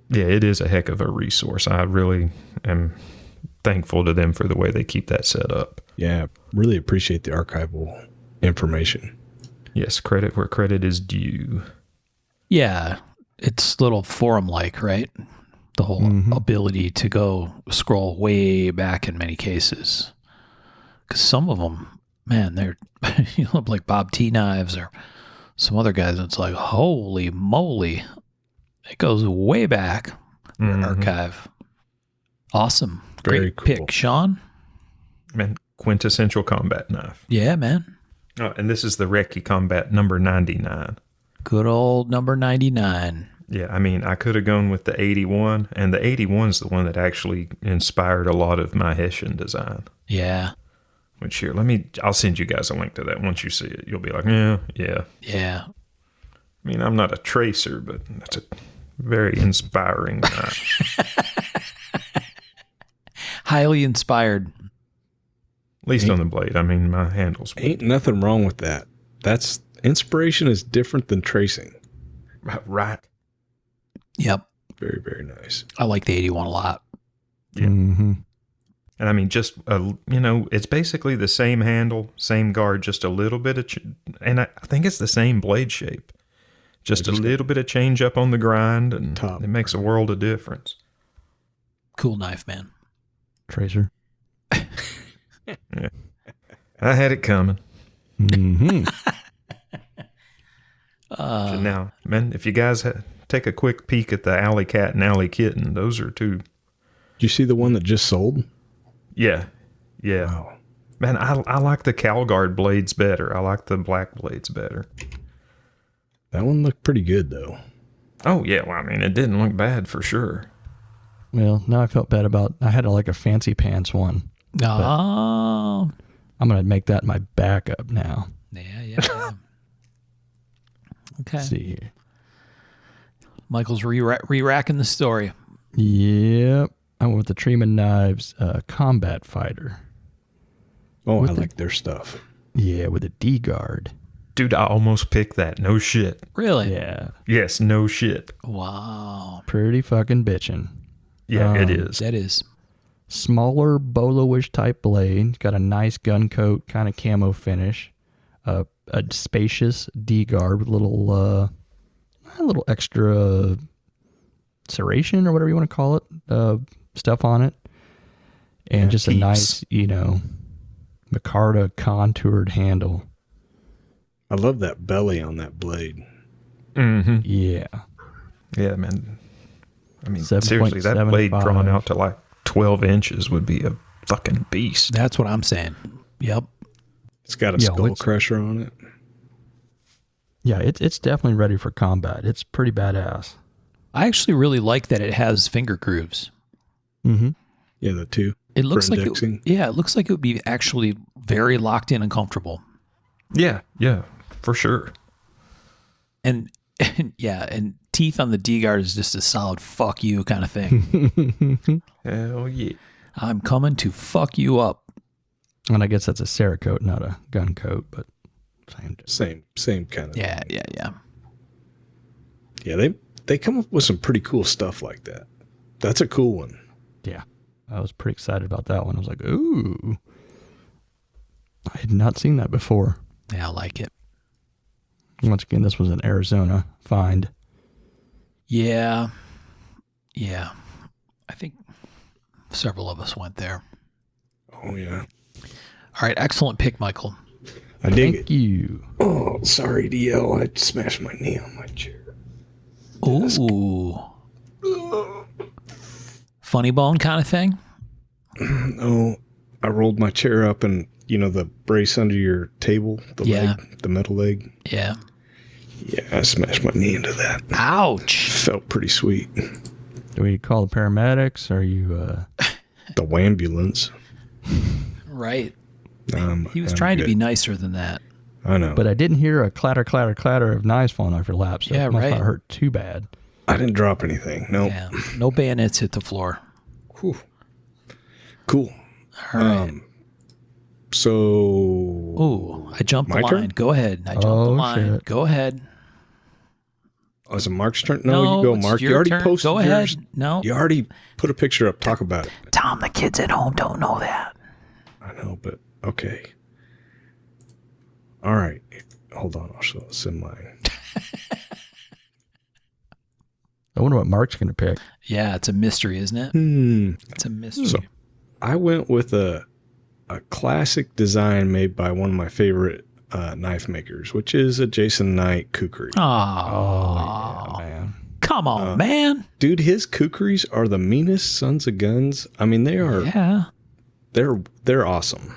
Yeah, it is a heck of a resource. I really am thankful to them for the way they keep that set up. Yeah. Really appreciate the archival information. Yes, credit where credit is due. Yeah. It's little forum-like, right? The whole ability to go scroll way back in many cases. Because some of them, man, they're like Bob T knives or some other guys. It's like, holy moly. It goes way back, their archive. Awesome. Very Great cool. pick, Sean. Man, quintessential combat knife. Yeah, man. Oh, and this is the Recce Combat number 99. Good old number 99. Yeah, I mean, I could have gone with the 81, and the 81 is the one that actually inspired a lot of my Hessian design. Yeah. Which here, I'll send you guys a link to that. Once you see it, you'll be like, yeah. Yeah. I mean, I'm not a tracer, but that's a Very inspiring. Highly inspired. At least on the blade. I mean, my handles. Ain't nothing wrong with that. That's inspiration is different than tracing. Right. Yep. Very, very nice. I like the 81 a lot. Yeah. Mm-hmm. And I mean, just, it's basically the same handle, same guard, just a little bit of, and I think it's the same blade shape. Just a little bit of change up on the grind, and Top. it makes a world of difference. Cool knife, man. Tracer. Yeah. I had it coming. Mm-hmm. So now, man, if you guys take a quick peek at the Alley Cat and Alley Kitten, those are two. Did you see the one that just sold? Yeah. Yeah. Wow. Man, I like the CalGuard blades better. I like the black blades better. That one looked pretty good, though. Oh, yeah. Well, I mean, it didn't look bad for sure. Well, now I felt bad about, I had a fancy pants one. Oh. I'm going to make that my backup now. Yeah. Okay. Let's see here. Michael's re-racking the story. Yep. I went with the Treeman Knives Combat Fighter. Oh, With I the- like their stuff. Yeah, with a D-guard. Dude, I almost picked that. No shit. Really? Yeah. Yes, no shit. Wow. Pretty fucking bitchin'. Yeah, it is. That is. Smaller bolo-ish type blade. Got a nice gun coat, kind of camo finish. A spacious D-guard with a little extra serration or whatever you want to call it, stuff on it. And Yeah, just a heaps. nice, micarta contoured handle. I love that belly on that blade. Mm-hmm. Yeah. Yeah, man. I mean, 7.75. seriously, that blade drawn out to like 12 inches would be a fucking beast. That's what I'm saying. Yep. It's got a Yeah, skull let's- crusher on it. Yeah, it's definitely ready for combat. It's pretty badass. I actually really like that it has finger grooves. Mm-hmm. Yeah, the two. It looks For like indexing. it looks like it would be actually very locked in and comfortable. Yeah, for sure. And teeth on the D guard is just a solid fuck you kind of thing. Hell yeah. I'm coming to fuck you up. And I guess that's a Cerakote, not a gun coat, but Same kind of. Yeah. Yeah, they come up with some pretty cool stuff like that. That's a cool one. yeah. I was pretty excited about that one. I was like, ooh. I had not seen that before. Yeah, I like it. Once again, this was an Arizona find. Yeah. I think several of us went there. Oh, yeah. All right, excellent pick, Michael. I dig Thank it. you. Oh, sorry to yell. I smashed my knee on my chair. Ooh. Funny bone kind of thing? No, I rolled my chair up and, the brace under your table, the Yeah. leg, the metal leg. Yeah. Yeah, I smashed my knee into that. Ouch. Felt pretty sweet. Do we call the paramedics? Are you, The wambulance. Right. Um, He was I'm trying to good. be nicer than that. I know. but I didn't hear a clatter, clatter, clatter of knives falling off your lap, so Yeah, it must right. not hurt too bad. I didn't drop anything. No. Yeah. No bayonets hit the floor. Whew. Cool. All right. So. Ooh, I jumped the My line. turn? Go ahead. I jumped the Oh, line. shit. Go ahead. Was it Mark's turn? No, you go, it's Mark. You your already turn. posted Go yours. ahead. No. You already put a picture up. Talk about it. Tom, the kids at home don't know that. I know, but okay. All right. Hold on. I'll send mine. I wonder what Mark's going to pick. Yeah, it's a mystery, isn't it? It's a mystery. So I went with a classic design made by one of my favorite knife makers, which is a Jason Knight kukri. Oh, man. come on, man. Dude, his kukris are the meanest sons of guns. I mean, they are. Yeah. They're awesome.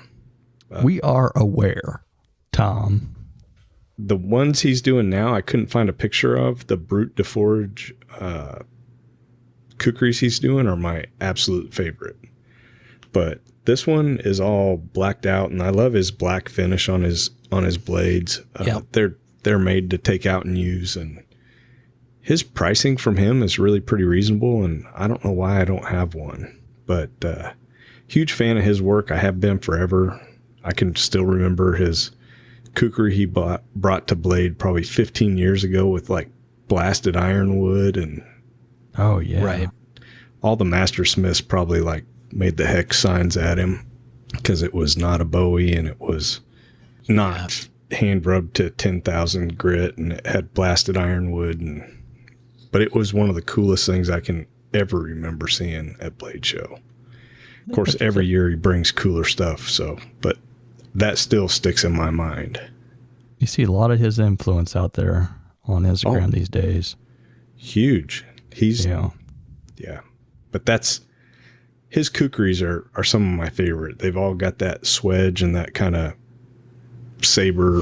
We are aware, Tom. The ones he's doing now, I couldn't find a picture of. The Brute de Forge kukris he's doing are my absolute favorite. But this one is all blacked out, and I love his black finish on his blades. Yep. They're made to take out and use, and his pricing from him is really pretty reasonable, and I don't know why I don't have one. But huge fan of his work. I have been forever. I can still remember his kukri he brought to Blade probably 15 years ago with like blasted ironwood, and Oh yeah. Right. all the master smiths probably like made the hex signs at him because it was not a Bowie and it was not hand rubbed to 10,000 grit, and it had blasted ironwood, but it was one of the coolest things I can ever remember seeing at Blade Show. Of course, every year he brings cooler stuff, but that still sticks in my mind. You see a lot of his influence out there on Instagram Oh. these days. Huge. He's Yeah. yeah. But his kukris are some of my favorite. They've all got that swedge and that kind of saber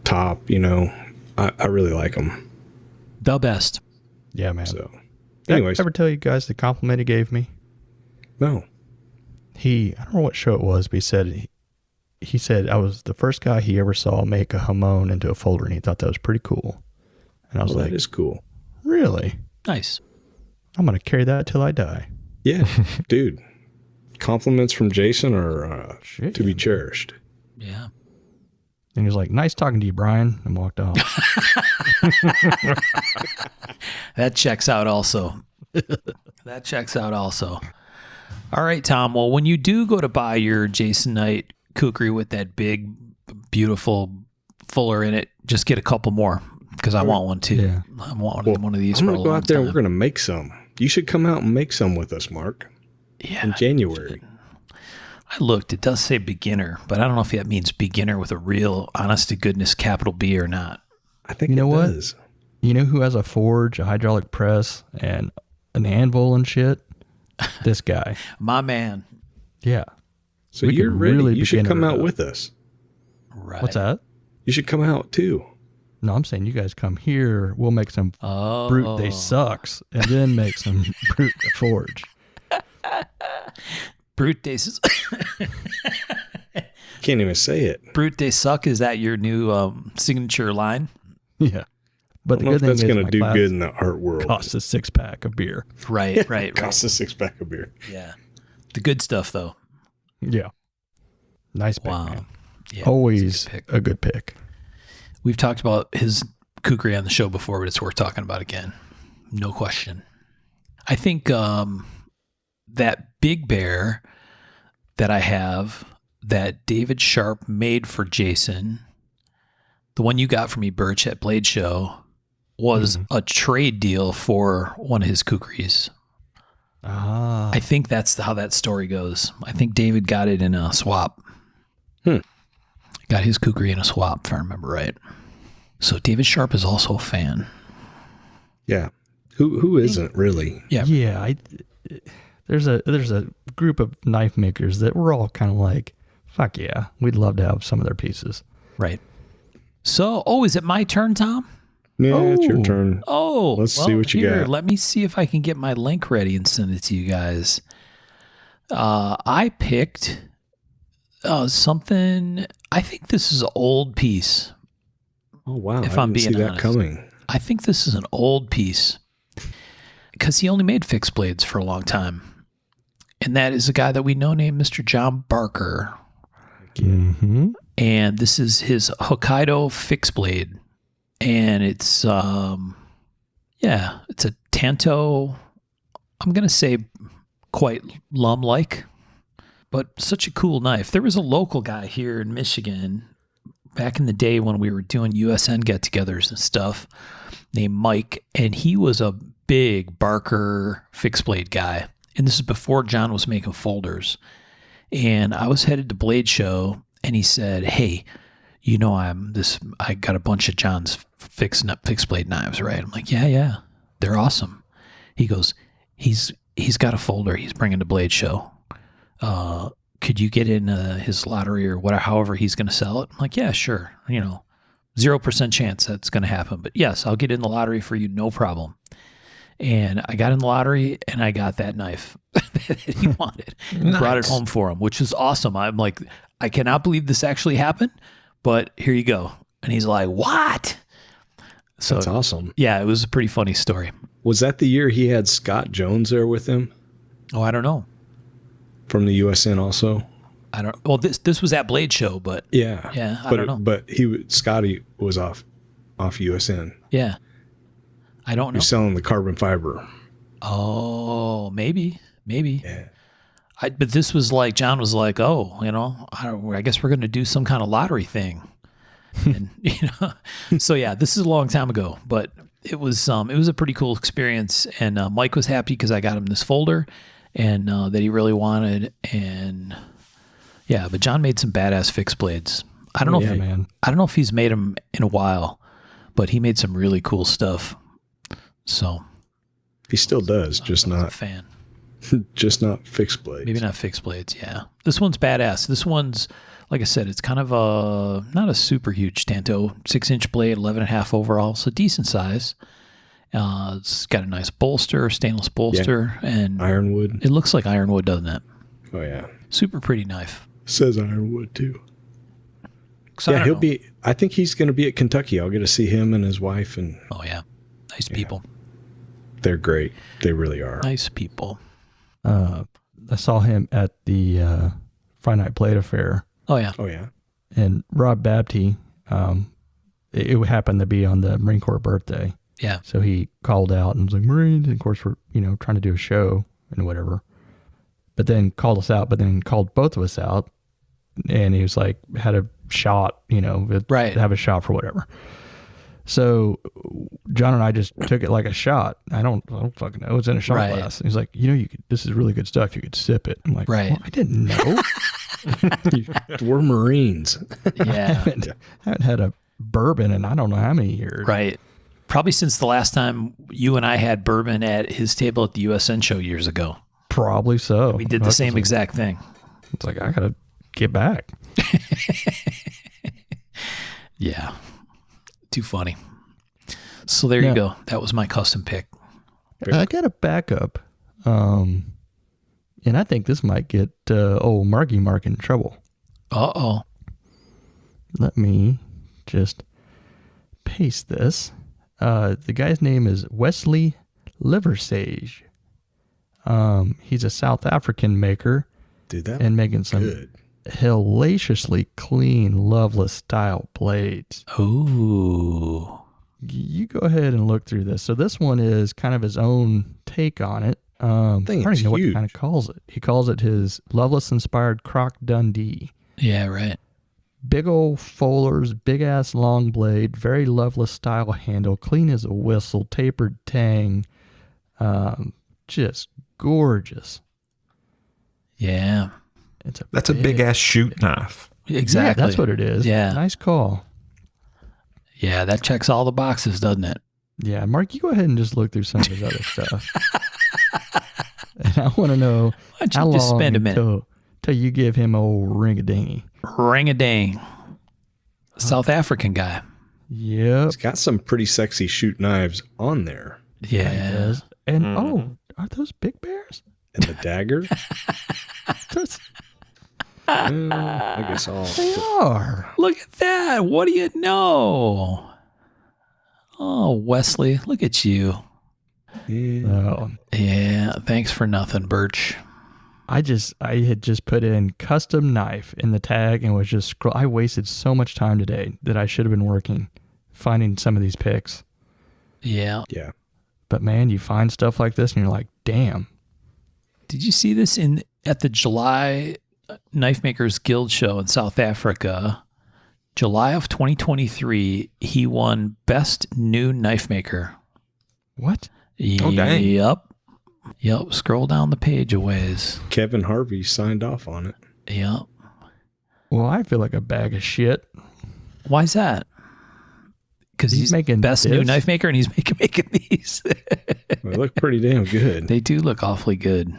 top, I really like them. The best. Yeah, man. So Did anyways, I ever tell you guys the compliment he gave me? no. I don't know what show it was, but he said I was the first guy he ever saw make a hamon into a folder, and he thought that was pretty cool. And I was Well, like, that is cool. really? Nice. I'm going to carry that till I die. Yeah, dude. Compliments from Jason are Shit. to be cherished. Yeah. And he was like, nice talking to you, Brian, and walked off. That checks out also. That checks out also. All right, Tom. Well, when you do go to buy your Jason Knight kukri with that big, beautiful fuller in it, just get a couple more because I want one too. Yeah. I want Well, one of these I'm for a going to go long out there and time. we're going to make some. You should come out and make some with us, Mark, Yeah. in January. I looked. It does say beginner, but I don't know if that means beginner with a real, honest to goodness capital B or not. I think You know it what? does. You know who has a forge, a hydraulic press, and an anvil and shit? This guy. My man. Yeah. So We you're could ready. really You should begin come to- out with us. Right. What's that? You should come out too. No, I'm saying you guys come here. We'll make some Oh. brute they sucks, and then make some brute forge. Brute Day. Can't even say it. Brute Day suck. Is that your new signature line? Yeah. I But the don't know if good thing that's is going to my do class good in the art world. costs a 6-pack of beer. Right. Right. Costs a 6-pack of beer. Yeah. The good stuff, though. Yeah. Nice pick, Wow. man. Yeah. Always pick. a good pick. We've talked about his kukri on the show before, but it's worth talking about again. No question. I think that Big Bear that I have that David Sharp made for Jason, the one you got for me, Birch, at Blade Show, was a trade deal for one of his kukris. Ah. I think that's how that story goes. I think David got it in a swap. Got his kukri in a swap, if I remember right. So David Sharp is also a fan. Yeah. Who isn't really? Yeah. Yeah, there's a group of knife makers that we're all kind of like, fuck yeah, we'd love to have some of their pieces. Right. So, is it my turn, Tom? Yeah, it's your Oh. turn. Oh, Let's see what you here, got. Let me see if I can get my link ready and send it to you guys. I picked something. I think this is an old piece. Oh, wow. If I I'm didn't see being that honest. coming. I think this is an old piece because he only made fixed blades for a long time. And that is a guy that we know named Mr. John Barker. Mm-hmm. And this is his Hokkaido fixed blade. And it's, it's a Tanto, I'm going to say quite Lum-like, but such a cool knife. There was a local guy here in Michigan back in the day when we were doing USN get-togethers and stuff named Mike, and he was a big Barker fixed blade guy. And this is before John was making folders. And I was headed to Blade Show, and he said, "Hey, you know I got a bunch of John's fixed blade knives, right?" I'm like, yeah, they're awesome. He goes, he's got a folder he's bringing to Blade Show. Could you get in his lottery or whatever, however he's going to sell it? I'm like, yeah, sure. 0% chance that's going to happen, but yes, I'll get in the lottery for you, no problem. And I got in the lottery and I got that knife that he wanted. Brought it home for him, which is awesome. I'm like, I cannot believe this actually happened, but here you go. And he's like, what? So That's awesome. yeah, it was a pretty funny story. Was that the year he had Scott Jones there with him Oh, I don't know. from the USN also? I don't. Well, this was at Blade Show, but Yeah. Yeah, I but don't know. But Scotty was off USN. yeah, I don't know. You're selling the carbon fiber. Oh, maybe. Yeah. But this was like John was like, oh, I guess we're going to do some kind of lottery thing, and so yeah, this is a long time ago, but it was a pretty cool experience, and Mike was happy because I got him this folder, and that he really wanted, and yeah, but John made some badass fixed blades. I don't know Yeah, if man. I don't know if he's made them in a while, but he made some really cool stuff. So He still does, just I was a not fan. fixed blades. Maybe not fixed blades, yeah. This one's badass. This one's, like I said, it's kind of not a super huge Tanto, 6-inch blade, 11.5 overall, so decent size. It's got a nice bolster, stainless bolster, and Ironwood. it looks like ironwood, doesn't it? Oh yeah. Super pretty knife. Says Ironwood too. So I Yeah, don't he'll know. be. I think he's going to be at Kentucky. I'll get to see him and his wife, and Oh yeah, nice people. they're great. They really are. Nice people. I saw him at the Friday Night Blade Affair, Oh yeah. Oh yeah. and Rob Babty, it happened to be on the Marine Corps birthday. Yeah. So he called out and was like, Marines, and of course we're, trying to do a show and whatever. But then called us out, but then called both of us out. And he was like, had a shot, Right. have a shot for whatever. So John and I just took it like a shot. I don't fucking know. It's in a shot Right. glass. He's like, this is really good stuff. You could sip it. I'm like, Right. well, I didn't know. We're Marines. Yeah. haven't had a bourbon in I don't know how many years. Right. Probably since the last time you and I had bourbon at his table at the USN show years ago. Probably so. We did the same exact thing. It's like, I got to get back. Yeah. Too funny. So there Yeah. you go. That was my custom pick. I got a backup. And I think this might get old Marky Mark in trouble. Uh-oh. Let me just paste this. The guy's name is Wesley Liversage. He's a South African maker Dude, that and making some good. hellaciously clean, loveless style blades. Ooh. You go ahead and look through this. So this one is kind of his own take on it. I don't thing even is know what he huge. kind of calls it. He calls it his Loveless inspired Croc Dundee. Yeah, right. Big old folers, big ass long blade, very Loveless style handle, clean as a whistle, tapered tang, just gorgeous. Yeah. That's a big ass shoot knife. Exactly. Yeah, that's what it is. Yeah. Nice call. Yeah, that checks all the boxes, doesn't it? Yeah, Mark, you go ahead and just look through some of his other stuff. And I want to know Why don't how you just long spend a minute? till you give him old ring-a-dingy. Ring-a-ding. South African guy. Yep. It's got some pretty sexy shoot knives on there. Yeah. He does. And are those big bears? And the dagger. Those, I guess I'll. they are. Look at that. What do you know? Oh, Wesley, look at you. Yeah. Oh, Yeah, thanks for nothing, Birch. I had just put in custom knife in the tag and was just I wasted so much time today that I should have been working finding some of these picks. Yeah. Yeah. But man, you find stuff like this and you're like, damn. Did you see this at the July Knife Makers Guild show in South Africa? July of 2023, he won Best New Knife Maker. What? Oh, dang. Yep. Scroll down the page a ways. Kevin Harvey signed off on it. Yep. Well, I feel like a bag of shit. Why is that? Because He's he's making Best New this? Knife Maker and he's making these. They look pretty damn good. They do look awfully good.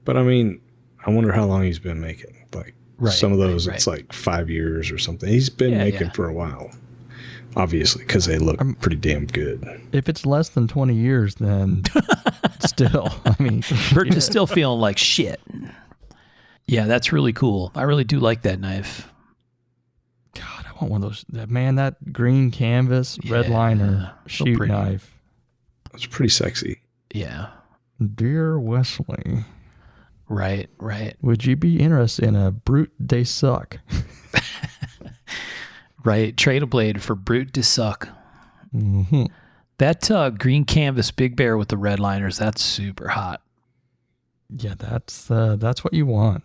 But I mean, I wonder how long he's been making. Like Right, some of those, right, it's like 5 years or something. He's been Yeah, making yeah. for a while, obviously, because they look pretty damn good. If it's less than 20 years, then still, I mean, Bert is still feeling like shit. Yeah, that's really cool. I really do like that knife. God, I want one of those. Man, that green canvas, red liner, so shoot pretty. knife. It's pretty sexy. Yeah. Dear Wesley, Right. would you be interested in a Brute de Suck? Right. Trade a blade for Brute de Suck. Mm-hmm. That green canvas Big Bear with the red liners, that's super hot. Yeah, that's what you want.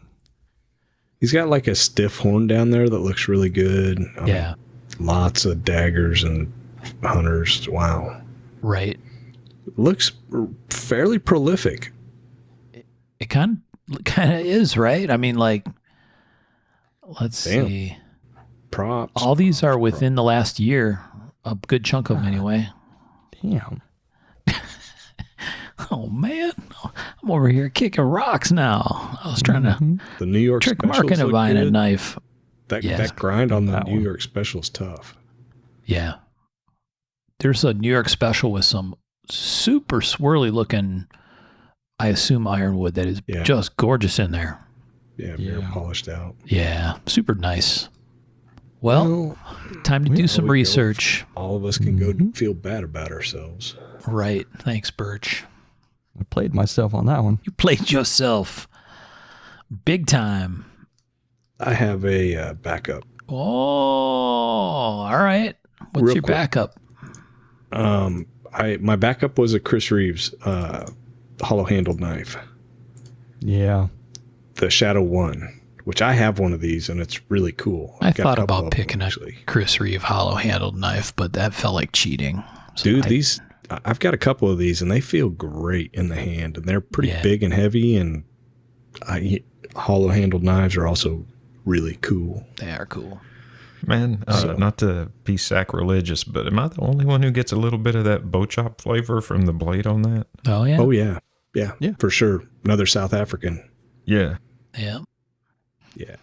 He's got like a stiff horn down there that looks really good. Yeah. Lots of daggers and hunters. Wow. Right. Looks fairly prolific. It kind of is, right? I mean, like, let's Damn. see. Props. All these are within the last year. A good chunk of them, anyway. Damn. Oh, man. I'm over here kicking rocks now. I was trying to The New York trick Mark specials into look buying a good. knife. That Yeah. that grind on the That New one. York special is tough. Yeah. There's a New York special with some super swirly looking, I assume, ironwood that is Yeah. just gorgeous in there. Yeah, very Yeah. polished out. Yeah. Super nice. Well, time to do some we go. research. All of us can go Mhm. feel bad about ourselves. Right. Thanks, Birch. I played myself on that one. You played yourself big time. I have a backup. Oh, all right. What's Real your quick. backup? My backup was a Chris Reeves hollow handled knife, Yeah. the Shadow 1, which I have one of these and it's really cool. I I've got thought couple about of them, picking a actually. Chris Reeve hollow handled knife, but that felt like cheating. So Dude, I- I've got a couple of these and they feel great in the hand and they're pretty Yeah. big and heavy, and hollow handled knives are also really cool. they are cool. Man, not to be sacrilegious, but am I the only one who gets a little bit of that bow chop flavor from the blade on that? Oh, yeah. Oh yeah. Yeah. Yeah. For sure. Another South African. Yeah. Yeah. Yeah.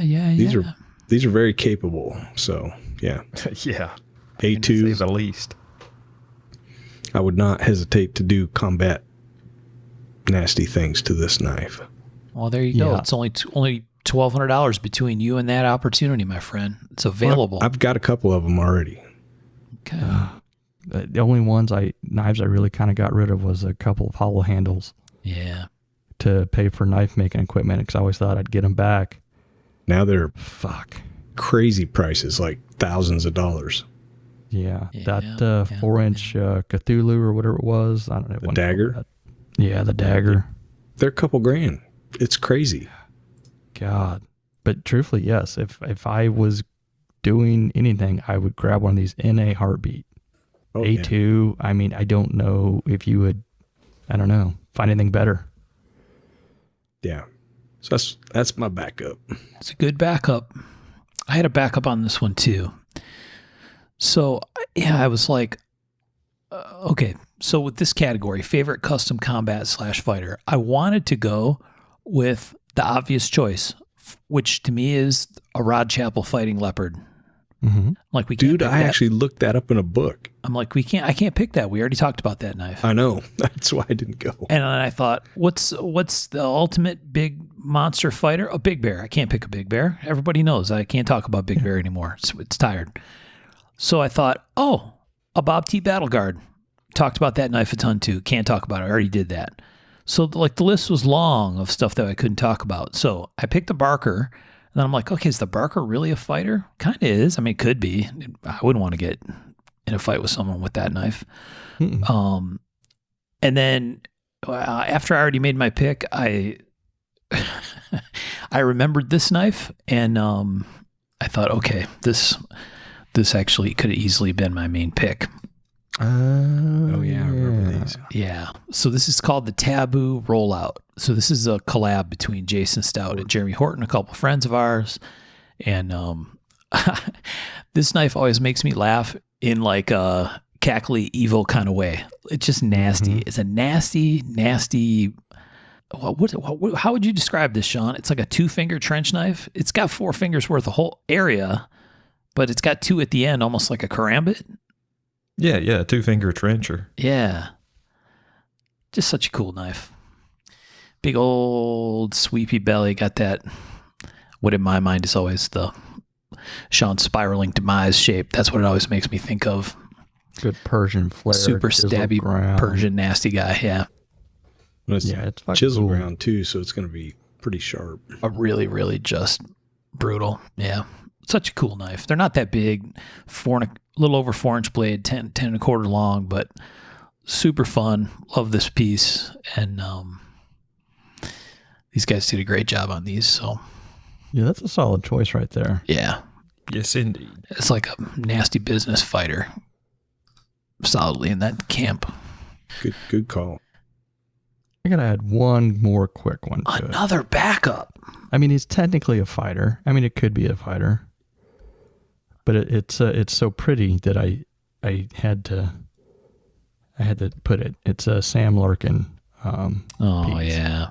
Yeah. These are very capable. So yeah. Yeah. To say A2, the least. I would not hesitate to do combat nasty things to this knife. Well, there you go. Yeah. It's only $1,200 between you and that opportunity, my friend. It's available. I've got a couple of them already. Okay. The only knives I really kind of got rid of was a couple of hollow handles Yeah. to pay for knife making equipment because I always thought I'd get them back. Now they're Fuck. crazy prices, like thousands of dollars. Yeah. Yeah, That yeah, 4-inch Cthulhu or whatever it was. I don't know. The what- dagger? Yeah, the dagger. They're a couple grand. It's crazy. God. But truthfully, yes. If I was doing anything, I would grab one of these in a heartbeat. Oh, yeah. A2. I mean, I don't know if you would, I don't know, find anything better. Yeah. So that's my backup. It's a good backup. I had a backup on this one too. So, yeah, I was like, okay. So with this category, favorite custom combat / fighter, I wanted to go with the obvious choice, which to me is a Rod Chapel Fighting Leopard. Mm-hmm. Like we can't Dude, pick I that. actually looked that up in a book. I'm like, I can't pick that. We already talked about that knife. I know. That's why I didn't go. And then I thought, what's the ultimate big monster fighter? A Big Bear. I can't pick a Big Bear. Everybody knows I can't talk about Big Bear anymore. It's tired. So I thought, a Bob T. Battle Guard. Talked about that knife a ton too. Can't talk about it. I already did that. So like the list was long of stuff that I couldn't talk about. So I picked the Barker. And then I'm like, okay, is the Barker really a fighter? Kind of is. I mean, it could be. I wouldn't want to get in a fight with someone with that knife. Mm-mm. And then after I already made my pick, I remembered this knife, and I thought, okay, this actually could have easily been my main pick. Oh, yeah. I remember these. Yeah. So this is called the Taboo Rollout. So this is a collab between Jason Stout and Jeremy Horton, a couple friends of ours. And this knife always makes me laugh in like a cackly, evil kind of way. It's just nasty. Mm-hmm. It's a nasty. How would you describe this, Sean? It's like a 2-finger trench knife. It's got 4 fingers worth of whole area, but it's got 2 at the end, almost like a karambit. Yeah, 2-finger trencher. Yeah. Just such a cool knife. Big old sweepy belly. Got that, what in my mind is always the Sean's spiraling demise shape. That's what it always makes me think of. Good Persian flare. Super chisel stabby ground. Persian nasty guy. Yeah. And it's It's fucking chisel cool. ground too, so it's going to be pretty sharp. A really, really just brutal. Yeah. Such a cool knife. They're not that big. A little over 4-inch blade, 10 and a quarter long, but super fun. Love this piece. And these guys did a great job on these. So, Yeah, that's a solid choice right there. yeah. Yes, indeed. It's like a nasty business fighter. Solidly in that camp. Good call. I gotta add one more quick one to it. Another backup. I mean, he's technically a fighter. I mean, it could be a fighter, but it's so pretty that I had to put it. It's a Sam Larkin. Oh, piece. yeah.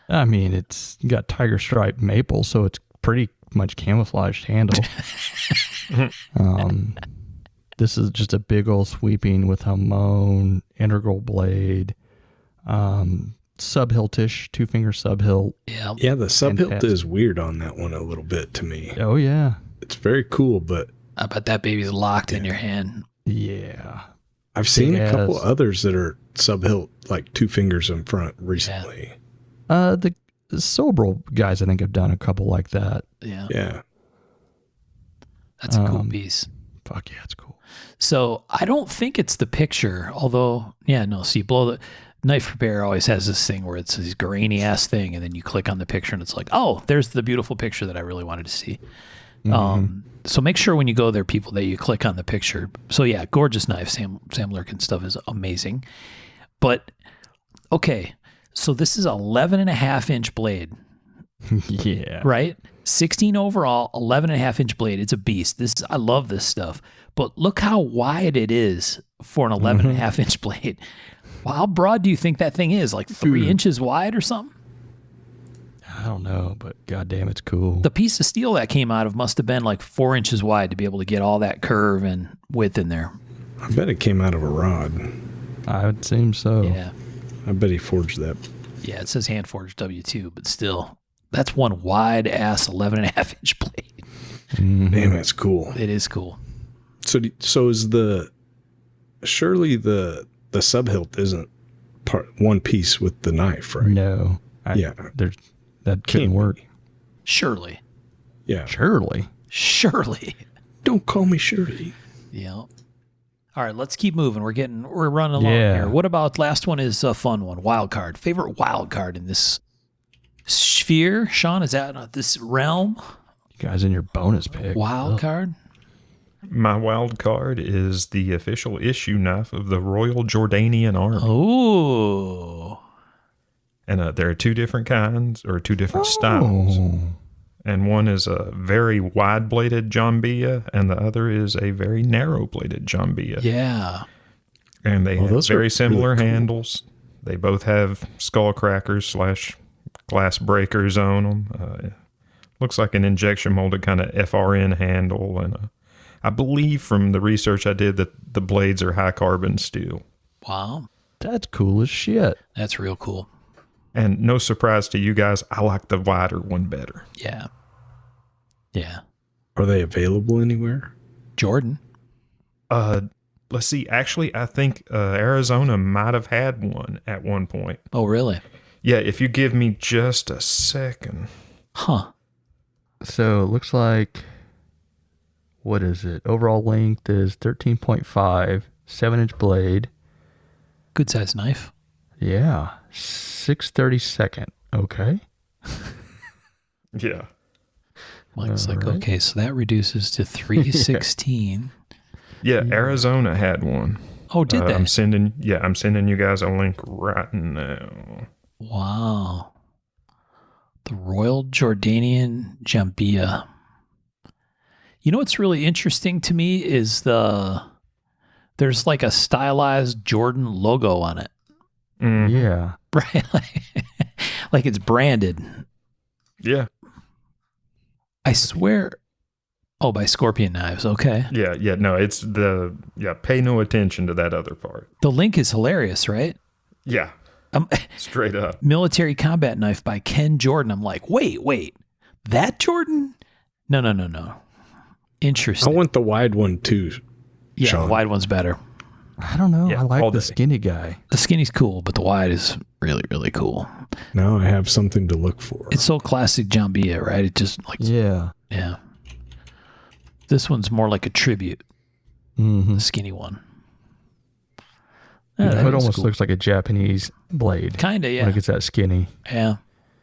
I mean, it's got tiger stripe maple, so it's pretty much camouflaged handle. This is just a big old sweeping with Hamon integral blade, subhiltish, 2-finger subhilt. Yeah. Yeah, the subhilt Fantastic. is weird on that one a little bit to me. Oh yeah, It's very cool, but I bet that baby's locked in your hand. yeah. I've seen a couple Yes. others that are subhilt, like 2 fingers in front recently. The Sobral guys, I think, have done a couple like that. Yeah. Yeah. That's a cool piece. Fuck yeah, it's cool. So I don't think it's the picture, although, yeah, no. So you blow the knife repair always has this thing where it's this grainy ass thing, and then you click on the picture, and it's like, oh, there's the beautiful picture that I really wanted to see. So make sure when you go there, people, that you click on the picture. So yeah, gorgeous knife. Sam Larkin stuff is amazing. But okay, so this is 11.5-inch blade, Yeah. right? 16 overall, 11.5-inch blade. It's a beast. I love this stuff. But look how wide it is for an 11.5-inch blade. Well, how broad do you think that thing is? Like 3 inches wide or something? I don't know, but goddamn, it's cool. The piece of steel that came out of must have been like 4 inches wide to be able to get all that curve and width in there. I bet it came out of a rod. I would seem so. Yeah. I bet he forged that. Yeah, it says hand forged W2, but still, that's one wide ass 11.5-inch blade. Damn, that's cool. It is cool. So is surely the subhilt isn't one piece with the knife, right? No. Yeah. That couldn't Can't work. be. Surely. Yeah. Surely. Surely. Don't call me Shirley. Yeah. All right, let's keep moving. We're running along here. What about last one is a fun one. Wild card. Favorite wild card in this sphere? Sean, is that this realm? You guys in your bonus pick. Wild Ugh. card? My wild card is the official issue knife of the Royal Jordanian Army. Oh. And there are 2 different kinds, or 2 different styles. And one is a very wide-bladed jambia, and the other is a very narrow-bladed jambia. Yeah. And they have those are very similar really cool. handles. They both have skull crackers / glass breakers on them. Looks like an injection molded kind of FRN handle. And I believe from the research I did that the blades are high carbon steel. Wow. That's cool as shit. That's real cool. And no surprise to you guys, I like the wider one better. Yeah. Yeah. Are they available anywhere? Jordan. Let's see. Actually, I think Arizona might have had one at one point. Oh, really? Yeah, if you give me just a second. Huh. So it looks like, what is it? Overall length is 13.5, 7-inch blade. Good size knife. Yeah. 6/32. Okay. Yeah. Mike's like, All right. okay, so that reduces to 316. Yeah, Arizona had one. Oh, did they? I'm sending you guys a link right now. Wow. The Royal Jordanian Jambia. You know what's really interesting to me is there's like a stylized Jordan logo on it. Mhm. Yeah. Right? Like it's branded. Yeah. I swear. Oh, by Scorpion Knives. Okay. Yeah. No, it's pay no attention to that other part. The link is hilarious, right? Yeah. Straight up. Military combat knife by Ken Jordan. I'm like, wait, that Jordan? No. Interesting. I want the wide one too. yeah, Sean. the wide one's better. I don't know. Yeah, I like all the day. skinny guy. The skinny's cool, but the wide is really, really cool. Now I have something to look for. It's so classic John Bia, right? It just like, Yeah. yeah. This one's more like a tribute, Mm-hmm. the skinny one. It that is almost cool. looks like a Japanese blade Kinda, when yeah. it gets that skinny. Yeah.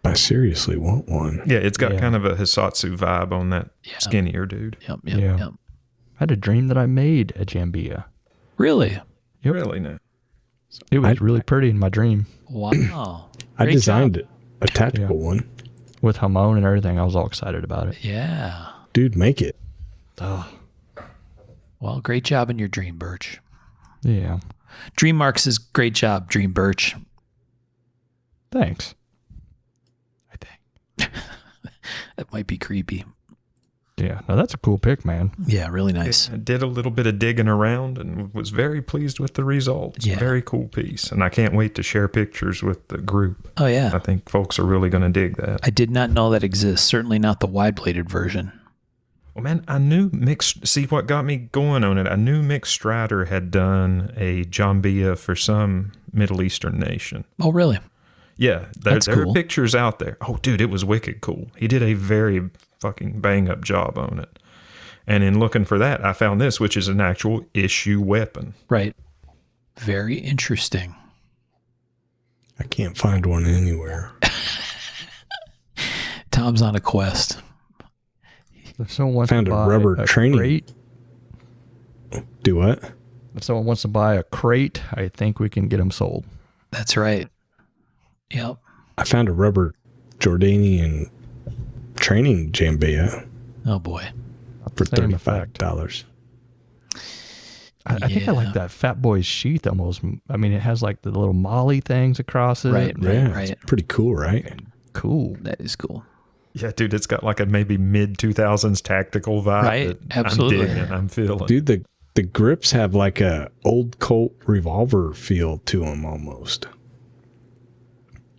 I seriously want one. Yeah, it's got Yeah. kind of a Hisatsu vibe on that Yeah. skinnier dude. Yep, Yeah. yep. I had a dream that I made a Jambia. Really? Yep. Really nice. It was I- really pretty in my dream Wow. I Great designed job. it, a tactical one. with Hamon and everything. I was all excited about it. Yeah. Dude, make it. Oh, Well, great job in your dream, Birch. yeah. Dream Marks is great job, Dream Birch. Thanks. I think. That might be creepy. Yeah. No, that's a cool pick, man. Yeah, really nice. I did a little bit of digging around and was very pleased with the results. Yeah. Very cool piece. And I can't wait to share pictures with the group. Oh, yeah. I think folks are really going to dig that. I did not know that exists. Certainly not the wide-bladed version. Well, man, I knew see what got me going on it. I knew Mick Strider had done a Jambia for some Middle Eastern nation. Oh, really? Yeah, That's there cool. are pictures out there. Oh, dude, it was wicked cool. He did a very fucking bang up job on it. And in looking for that, I found this, which is an actual issue weapon. Right. Very interesting. I can't find one anywhere. Tom's on a quest. If someone wants Found to a buy rubber training- crate, Do what? if someone wants to buy a crate, I think we can get them sold. That's right. Yep. I found a rubber Jordanian training Jambia Oh, boy. for Same $35. I think I Yeah. like that Fat Boy's sheath almost. I mean, it has like the little molly things across it. Right. Yeah, right. it's pretty cool, right? Cool. That is cool. Yeah, dude, it's got like a maybe mid 2000s tactical vibe. Right, that absolutely. I'm digging, I'm feeling. Dude, the grips have like a old Colt revolver feel to them almost.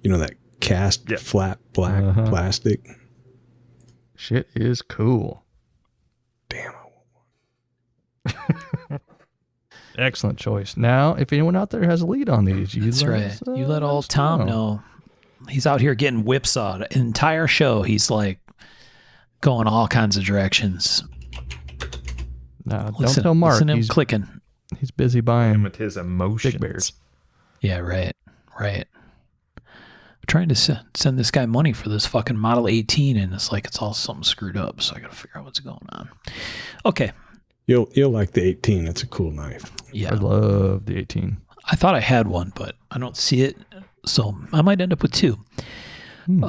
You know, that cast Yeah. flat black Uh-huh. plastic. Shit is cool. Damn. Excellent choice. Now, if anyone out there has a lead on these, That's right. You let old Tom know. He's out here getting whipsawed. An entire show, he's like going all kinds of directions. No, don't Listen, tell Mark. listen to him He's, clicking. he's busy Him buying. with his emotions. Big bears. Yeah, right. Right. I'm trying to send this guy money for this fucking Model 18, and it's like it's all something screwed up. So I got to figure out what's going on. Okay. You'll like the 18. It's a cool knife. Yeah. I love the 18. I thought I had one, but I don't see it. So I might end up with two. Hmm.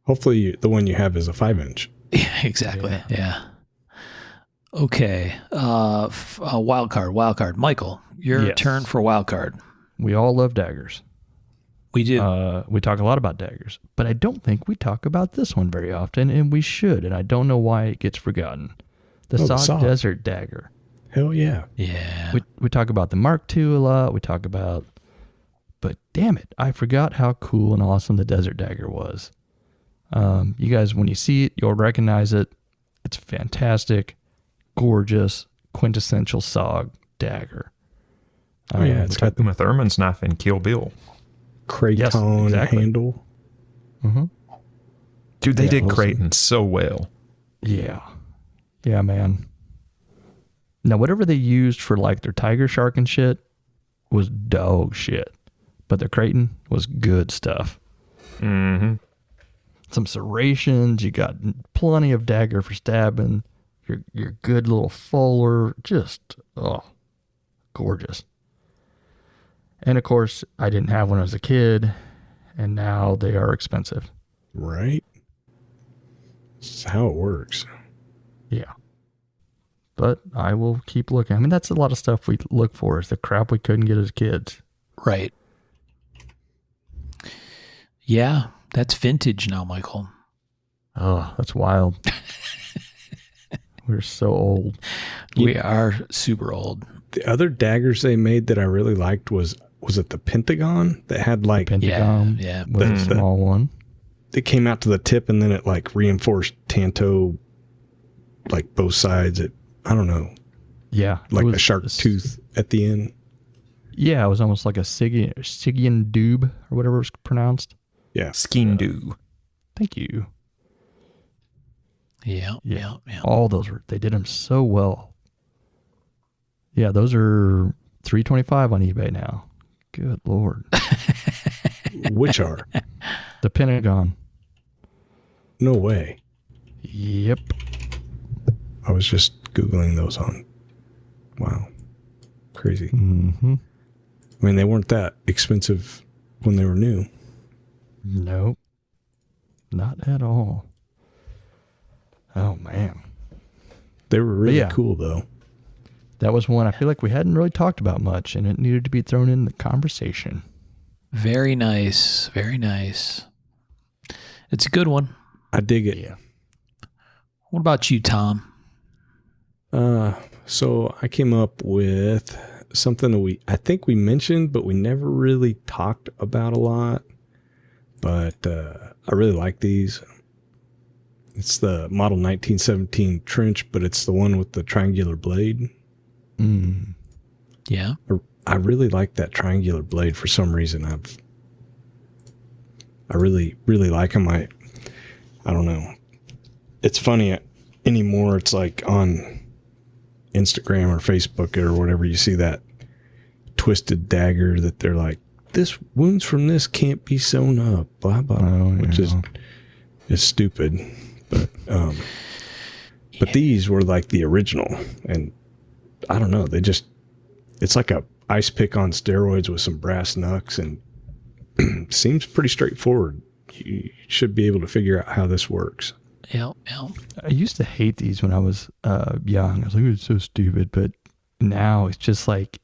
Hopefully the one you have is a 5-inch. Exactly. Yeah. Okay. Wild card. Michael, your Yes. turn for wild card. We all love daggers. We do. We talk a lot about daggers, but I don't think we talk about this one very often, and we should. And I don't know why it gets forgotten. The the Sod Sod. Desert dagger. Hell yeah. yeah. We talk about the Mark II a lot. We talk about, but damn it, I forgot how cool and awesome the Desert Dagger was. You guys, when you see it, you'll recognize it. It's fantastic, gorgeous, quintessential SOG dagger. Oh, yeah. It's got the Uma Thurman's knife in Kill Bill. Craton exactly. handle. Dude, they Yeah, did awesome. Creighton so well. Yeah, man. Now, whatever they used for like their Tiger Shark and shit was dog shit, but their Creighton was good stuff. Mm-hmm. Some serrations, you got plenty of dagger for stabbing. Your good little fuller, just gorgeous. And of course, I didn't have one as a kid, and now they are expensive. Right? This is how it works. Yeah. But I will keep looking. I mean, that's a lot of stuff we look for is the crap we couldn't get as kids. Right. Yeah. That's vintage now, Michael. Oh, that's wild. We're so old. We are super old. The other daggers they made that I really liked was it the Pentagon that had like Pentagon yeah. was a The- small one. it came out to the tip and then it like reinforced Tanto like both sides. I don't know, Yeah. it like was a shark tooth at the end. Yeah, it was almost like a Stygian dube or whatever it's pronounced. Yeah. Skindu. Thank you. Yeah. All those they did them so well. Yeah, those are $325 on eBay now. Good Lord. Which are? The Pentagon. No way. Yep. I was just Googling those on. Wow. Crazy. Mm-hmm. I mean, they weren't that expensive when they were new. Nope. Not at all. Oh, man. They were really Yeah. cool, though. That was one I feel like we hadn't really talked about much, and it needed to be thrown in the conversation. Very nice. Very nice. It's a good one. I dig it. Yeah. What about you, Tom? So I came up with something that I think we mentioned, but we never really talked about a lot. But I really like these. It's the model 1917 trench, but it's the one with the triangular blade. Mm. Yeah. I really like that triangular blade for some reason. I really, really like them. I don't know. It's funny anymore. It's like on Instagram or Facebook or whatever, you see that twisted dagger that they're like, this wounds from this can't be sewn up, blah, blah, which is stupid. But these were like the original, and I don't know. It's like a ice pick on steroids with some brass knucks, and seems pretty straightforward. You should be able to figure out how this works. Yeah. I used to hate these when I was young. I was like, it's so stupid. But now it's just like,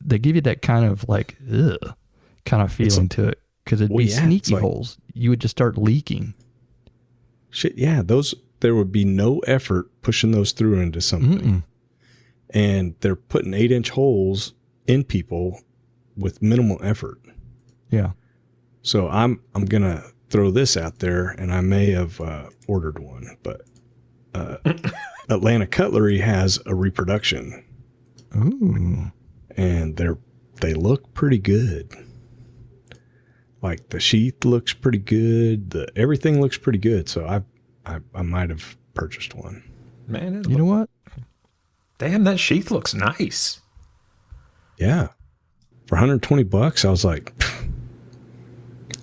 they give you that kind of like, ugh, kind of feeling to it. Because it'd be sneaky holes. You would just start leaking. Shit, yeah. There would be no effort pushing those through into something. Mm-mm. And they're putting 8-inch holes in people with minimal effort. Yeah. So I'm going to throw this out there, and I may have ordered one, but Atlanta Cutlery has a reproduction. Ooh. And they look pretty good. Like the sheath looks pretty good. Everything looks pretty good. So I might have purchased one. Man, You know what? damn, that sheath looks nice. Yeah. For $120, I was like,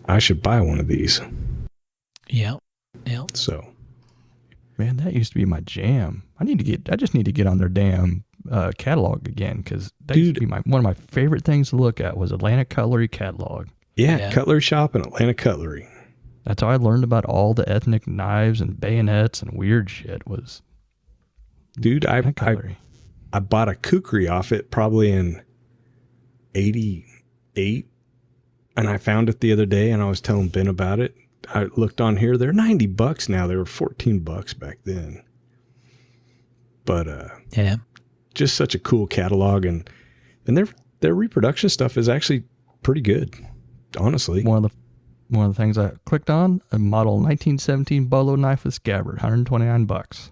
I should buy one of these. Yeah. So, Man, that used to be my jam. I just need to get on their damn catalog again, because that used to be one of my favorite things to look at was Atlanta Cutlery catalog. yeah. Cutlery Shop and Atlanta Cutlery. That's how I learned about all the ethnic knives and bayonets and weird shit was. Dude, I Cutlery. bought a kukri off it probably in 88, and I found it the other day, and I was telling Ben about it. I looked on here. They're $90 now. They were $14 back then. But Yeah. just such a cool catalog, and their reproduction stuff is actually pretty good, honestly. One of the things I clicked on, a model 1917 bolo knife with scabbard, $129.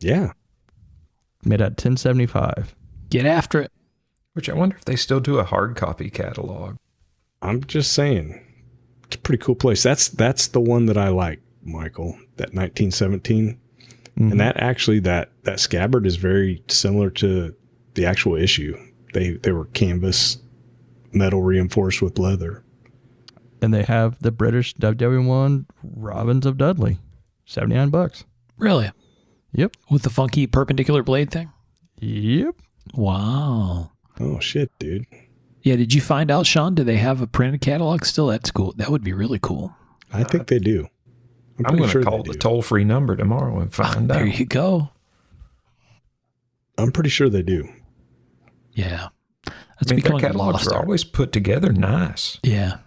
Yeah. Made at 1075. Get after it. Which I wonder if they still do a hard copy catalog. I'm just saying, it's a pretty cool place. That's the one that I like, Michael, that 1917. Mm-hmm. And that actually, that scabbard is very similar to the actual issue. They were canvas, metal reinforced with leather. And they have the British WW1 Robins of Dudley, $79. Really? Yep. With the funky perpendicular blade thing? Yep. Wow. Oh, shit, dude. Yeah, did you find out, Sean? Do they have a printed catalog still? That's cool. That would be really cool. I think they do. I'm going to sure call they the do. toll-free number tomorrow and find out. There you go. I'm pretty sure they do. Yeah. That's I mean, their becoming catalogs lost are art. always put together nice. Yeah.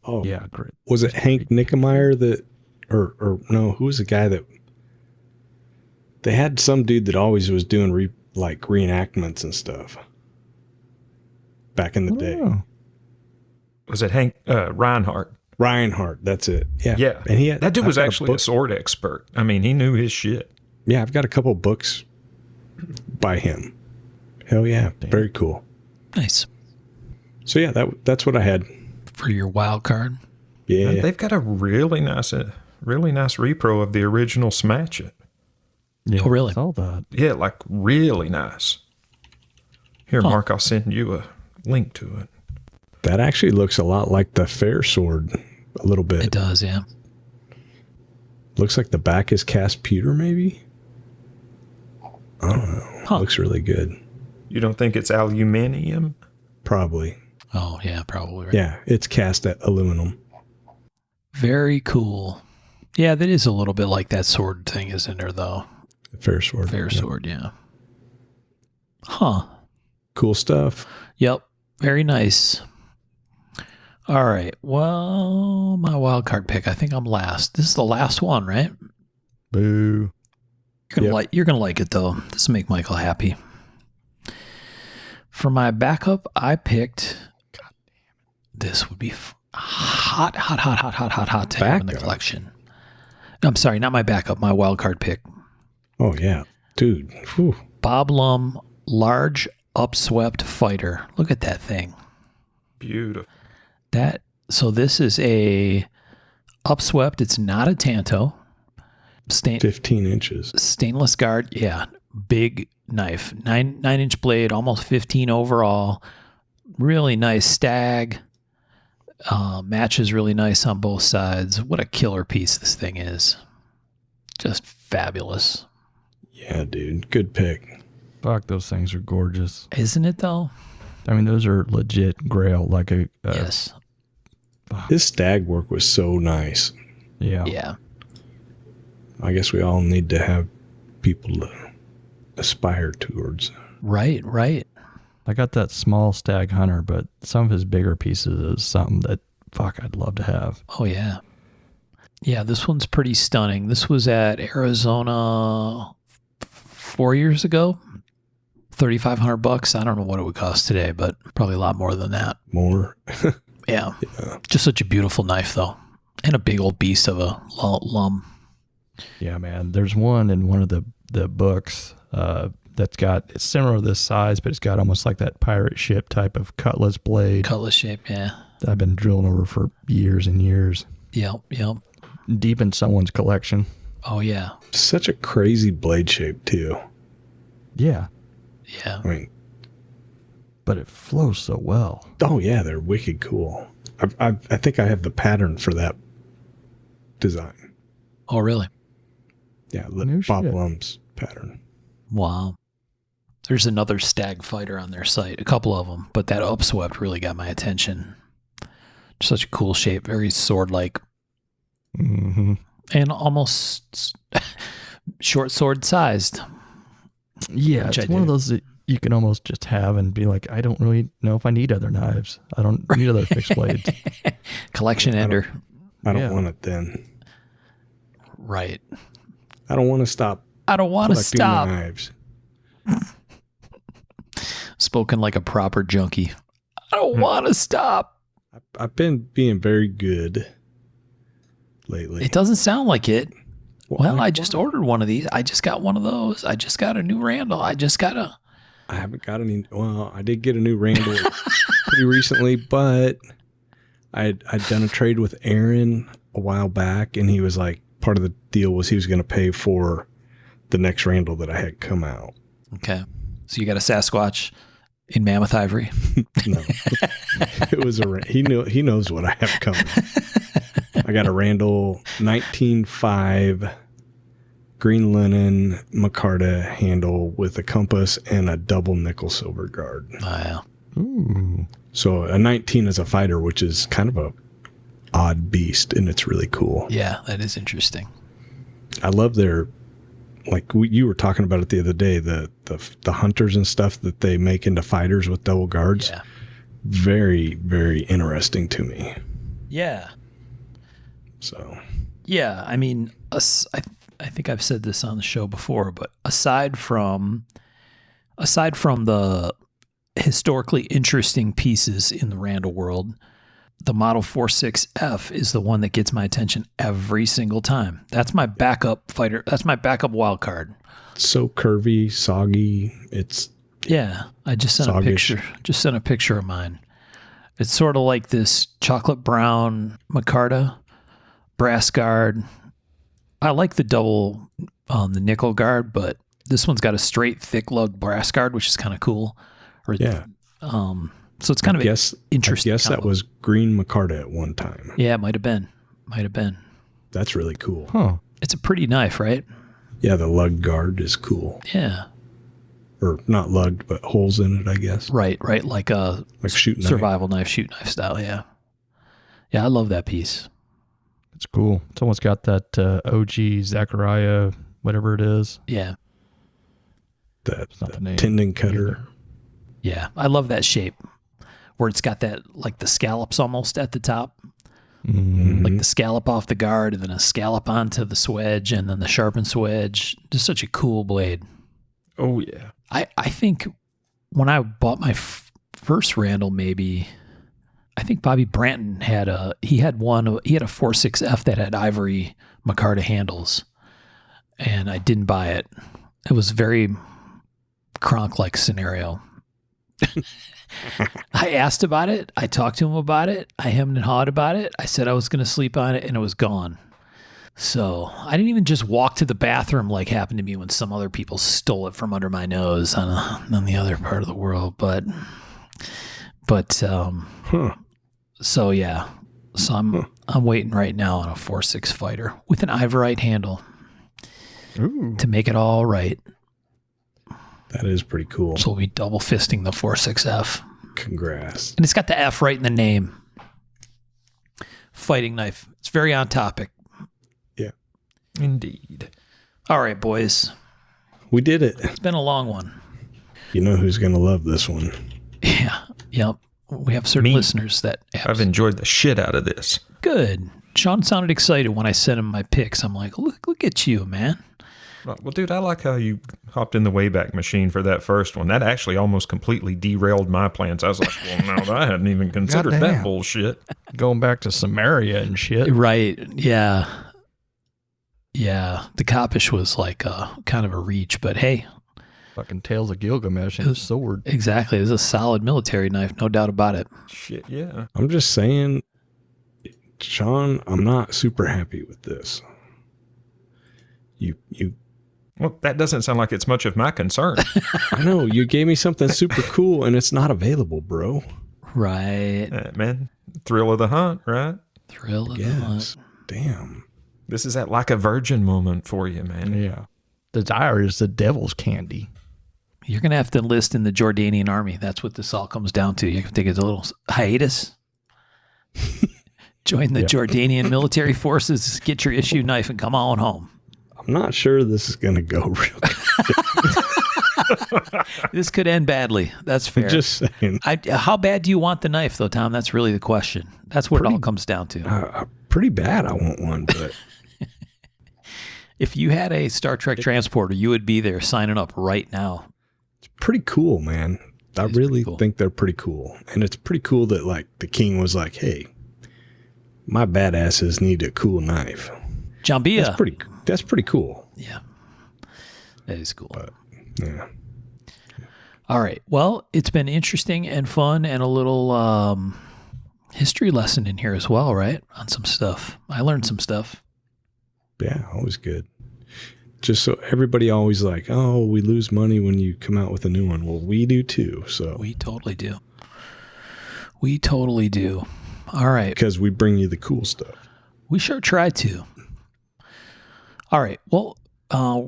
Oh, Yeah, great. Was it Hank Nickemeyer that, or no, who was the guy that, they had some dude that always was doing reenactments and stuff back in the day. Oh. Was it Hank Reinhardt? Reinhardt, that's it. Yeah. Yeah. And he had, that dude I've was got actually book. a sword expert. I mean, he knew his shit. Yeah, I've got a couple books by him. Hell yeah. Damn. Very cool. Nice. So yeah, that's what I had. For your wild card. Yeah. They've got a really nice repro of the original Smash It. Yeah, Oh, really? I saw that. Yeah, like really nice. Here, Huh. Mark, I'll send you a link to it. That actually looks a lot like the Fair Sword a little bit. It does, yeah. Looks like the back is cast pewter, maybe? I don't know. Huh. Looks really good. You don't think it's aluminium? Probably. Oh, yeah, probably. Right. Yeah, it's cast at aluminum. Very cool. Yeah, that is a little bit like that sword thing, isn't there, though? Fair Sword. Fair Yeah. sword, yeah. Huh. Cool stuff. Yep. Very nice. All right. Well, my wild card pick. I think I'm last. This is the last one, right? Boo. You're gonna like it though. This will make Michael happy. For my backup, I picked. This would be hot to have in the Backup? collection. I'm sorry, not my backup. My wild card pick. Oh, yeah. Dude. Whew. Bob Lum, large upswept fighter. Look at that thing. Beautiful. So this is a upswept. It's not a Tanto. 15 inches. Stainless guard. Yeah. Big knife. 9-inch blade, almost 15 overall. Really nice stag. Matches really nice on both sides. What a killer piece this thing is. Just fabulous. Yeah, dude. Good pick. Fuck, those things are gorgeous. Isn't it though? I mean, those are legit grail. Like Yes. His stag work was so nice. Yeah. Yeah. I guess we all need to have people to aspire towards. Right. I got that small stag hunter, but some of his bigger pieces is something that, fuck, I'd love to have. Oh, yeah. Yeah, this one's pretty stunning. This was at Arizona 4 years ago. $3,500. I don't know what it would cost today, but probably a lot more than that. More. Yeah. Just such a beautiful knife, though. And a big old beast of a lum. Yeah, man. There's one in one of the books that's got, it's similar to this size, but it's got almost like that pirate ship type of cutlass blade Cutlass shape, yeah. that I've been drilling over for years and years. Yep. Deep in someone's collection. Oh, yeah. Such a crazy blade shape, too. Yeah. Yeah. I mean, But it flows so well. oh, yeah, they're wicked cool. I think I have the pattern for that design. Oh, really? Yeah, No Bob shit. Lum's pattern. Wow. There's another stag fighter on their site, a couple of them, but that upswept really got my attention. Such a cool shape, very sword-like, Mm-hmm. and almost short sword sized. Yeah, Which it's I one of do. those that you can almost just have and be like, I don't really know if I need other knives. I don't need other fixed blades. Collection ender. I don't Yeah. want it then. Right. I don't want to stop I don't want to collecting stop. knives. Spoken like a proper junkie. I don't want to stop. I've been being very good lately. It doesn't sound like it. Well, Why? I just ordered one of these. I just got one of those. I just got a new Randall. I just got a. I haven't got any. Well, I did get a new Randall pretty recently, but I'd done a trade with Aaron a while back, and he was like, part of the deal was he was going to pay for the next Randall that I had come out. Okay. So you got a Sasquatch in mammoth ivory. No, it was he knows what I have coming. I got a Randall 19.5 green linen micarta handle with a compass and a double nickel silver guard. Oh, yeah. Ooh. So a 19 is a fighter, which is kind of a odd beast, and it's really cool. Yeah, that is interesting. I love their, like you were talking about it the other day, the hunters and stuff that they make into fighters with double guards. Yeah. Very, very interesting to me. Yeah. So Yeah. I mean, I think I've said this on the show before, but aside from the historically interesting pieces in the Randall world, the Model 46F is the one that gets my attention every single time. That's my backup fighter. That's my backup wild card. So curvy, soggy. It's Yeah, I just sent Soggish. a picture. Just sent a picture of mine. It's sort of like this chocolate brown micarta brass guard. I like the double, the nickel guard, but this one's got a straight thick lug brass guard, which is kind of cool. Or, yeah. So it's kind of Yes, interesting. I guess that combo. was green micarta at one time. Yeah, it might have been. Might have been. That's really cool. Huh. It's a pretty knife, right? Yeah, the lug guard is cool. Yeah. Or not lugged, but holes in it, I guess. Right. Like a Like shooting survival knife, shoot knife style. Yeah. Yeah, I love that piece. It's cool. It's almost got that OG Zachariah, whatever it is. Yeah. That not the name. tendon cutter. Yeah. I love that shape where it's got that, like the scallops almost at the top. Mm. Like the scallop off the guard and then a scallop onto the swedge and then the sharpened swedge. Just such a cool blade. Oh, yeah. I think when I bought my first Randall, maybe, I think Bobby Branton had a 46F that had ivory micarta handles, and I didn't buy it. It was very Kronk-like scenario. I asked about it. I talked to him about it. I hemmed and hawed about it. I said I was going to sleep on it, and it was gone. So I didn't even just walk to the bathroom like happened to me when some other people stole it from under my nose on the other part of the world. But so yeah, so I'm waiting right now on a 4.6 fighter with an Ivorite handle to make it all right. That is pretty cool. So we'll be double fisting the 4.6F, Congrats. and it's got the F right in the name. Fighting knife. It's very on topic. Indeed. All right, boys. We did it. It's been a long one. You know who's going to love this one. Yeah. Yep. We have certain Me. listeners that I've enjoyed the shit out of this. good. Sean sounded excited when I sent him my picks. I'm like, look at you, man. Well, dude, I like how you hopped in the Wayback Machine for that first one. That actually almost completely derailed my plans. I was like, well, no, I hadn't even considered that Goddamn. bullshit. Going back to Samaria and shit. Right. Yeah. Yeah. The Kopish was like kind of a reach, but hey, Fucking Tales of Gilgamesh and his sword. exactly. It was a solid military knife. No doubt about it. Shit, yeah. I'm just saying, Sean, I'm not super happy with this. You Well, that doesn't sound like it's much of my concern. I know you gave me something super cool and it's not available, bro. Right. Man, thrill of the hunt, right? Thrill of the Yes. hunt. Damn. This is that like a virgin moment for you, man. Yeah. Desire is the devil's candy. You're going to have to enlist in the Jordanian army. That's what this all comes down to. You have to take a little hiatus. Join the Jordanian military forces, get your issue knife, and come on home. I'm not sure this is going to go real good. This could end badly. That's fair. Just saying. How bad do you want the knife, though, Tom? That's really the question. That's what it all comes down to. Pretty bad. I want one, but If you had a Star Trek transporter, you would be there signing up right now. pretty cool, man. I is really pretty cool. think they're pretty cool. And it's pretty cool that like the king was like, hey, my badasses need a cool knife. Jambia. That's pretty cool. Yeah. That is cool. Yeah. All right. Well, it's been interesting and fun and a little history lesson in here as well, right? On some stuff. I learned some stuff. Yeah, always good. Just so everybody always like, oh, we lose money when you come out with a new one. Well, we do too. So We totally do. We totally do. All right. because we bring you the cool stuff. We sure try to. All right. Well,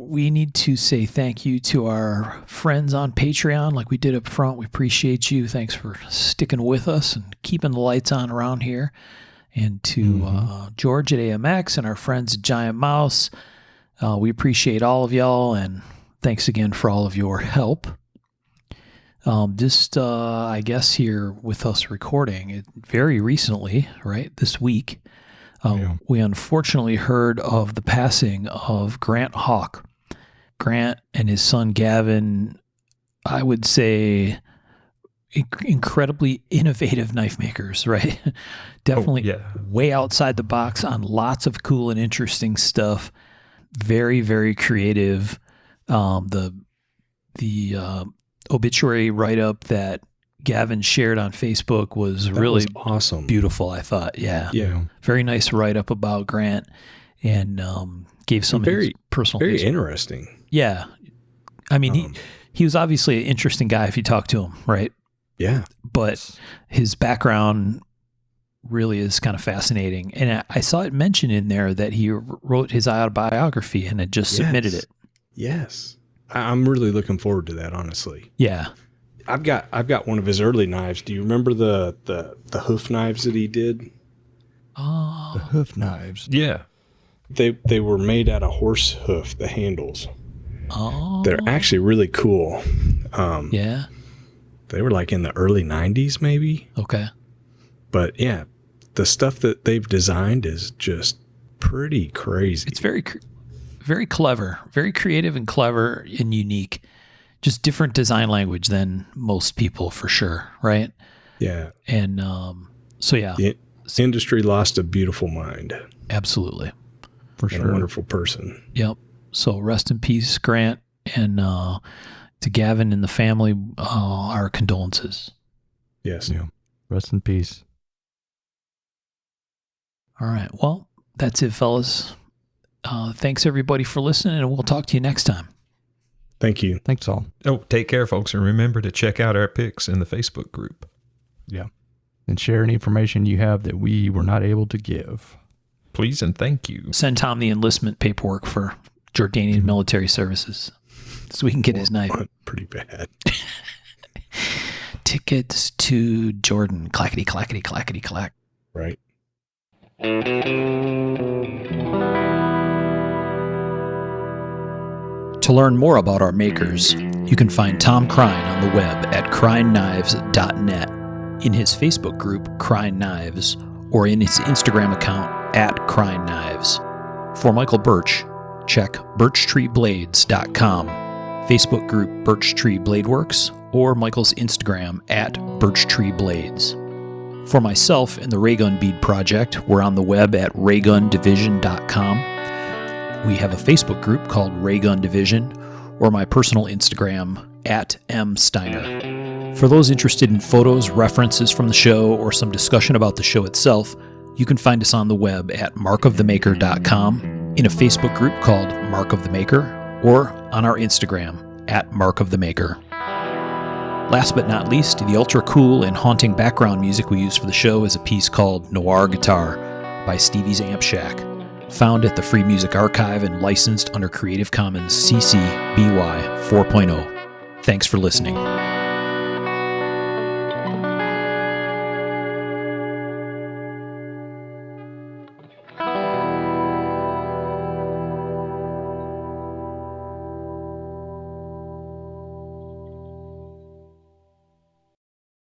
we need to say thank you to our friends on Patreon like we did up front. We appreciate you. Thanks for sticking with us and keeping the lights on around here. And to George at AMX and our friends at Giant Mouse. We appreciate all of y'all, and thanks again for all of your help. I guess here with us recording, very recently, right, this week, we unfortunately heard of the passing of Grant Hawk. Grant and his son Gavin, I would say, incredibly innovative knife makers, right? Definitely yeah. way outside the box on lots of cool and interesting stuff. Very, very creative. The obituary write-up that Gavin shared on Facebook was That really was awesome. beautiful, I thought. Yeah. Yeah. Very nice write-up about Grant, and gave some of his personal Very history. interesting. Yeah. I mean, he was obviously an interesting guy if you talk to him, right? Yeah. But his background really is kind of fascinating. And I saw it mentioned in there that he wrote his autobiography and had just submitted it. Yes. I'm really looking forward to that, honestly. Yeah. I've got one of his early knives. Do you remember the hoof knives that he did? Oh, The hoof knives. Yeah. They were made out of horse hoof, the handles. oh, They're actually really cool. yeah. They were like in the early 90s maybe. Okay. But yeah, the stuff that they've designed is just pretty crazy. It's very clever, very creative and clever and unique. Just different design language than most people for sure, right? Yeah. And so yeah, The industry lost a beautiful mind absolutely. For and a sure. wonderful person. Yep. So rest in peace, Grant, and to Gavin and the family, our condolences. Yes. Yeah. Rest in peace. All right. Well, that's it, fellas. Thanks everybody for listening, and we'll talk to you next time. Thank you. Thanks all. Oh, take care, folks, and remember to check out our pics in the Facebook group. Yeah. And share any information you have that we were not able to give. Please and thank you. Send Tom the enlistment paperwork for Jordanian military services so we can get his knife. Pretty bad. Tickets to Jordan. Clackety, clackety, clackety, clack. Right. To learn more about our makers, you can find Tom Crine on the web at crineknives.net, in his Facebook group, Crine Knives, or in his Instagram account, at Crine Knives. For Michael Birch, check birchtreeblades.com, Facebook group Birch Tree Blade Works, or Michael's Instagram at birchtreeblades. For myself and the Raygun Bead Project, we're on the web at raygundivision.com. We have a Facebook group called Raygun Division, or my personal Instagram, at msteiner. For those interested in photos, references from the show, or some discussion about the show itself, you can find us on the web at markofthemaker.com, in a Facebook group called Mark of the Maker, or on our Instagram, at Mark of the Maker. Last but not least, the ultra cool and haunting background music we use for the show is a piece called Noir Guitar by Stevie's Amp Shack, found at the Free Music Archive and licensed under Creative Commons CC BY 4.0. Thanks for listening.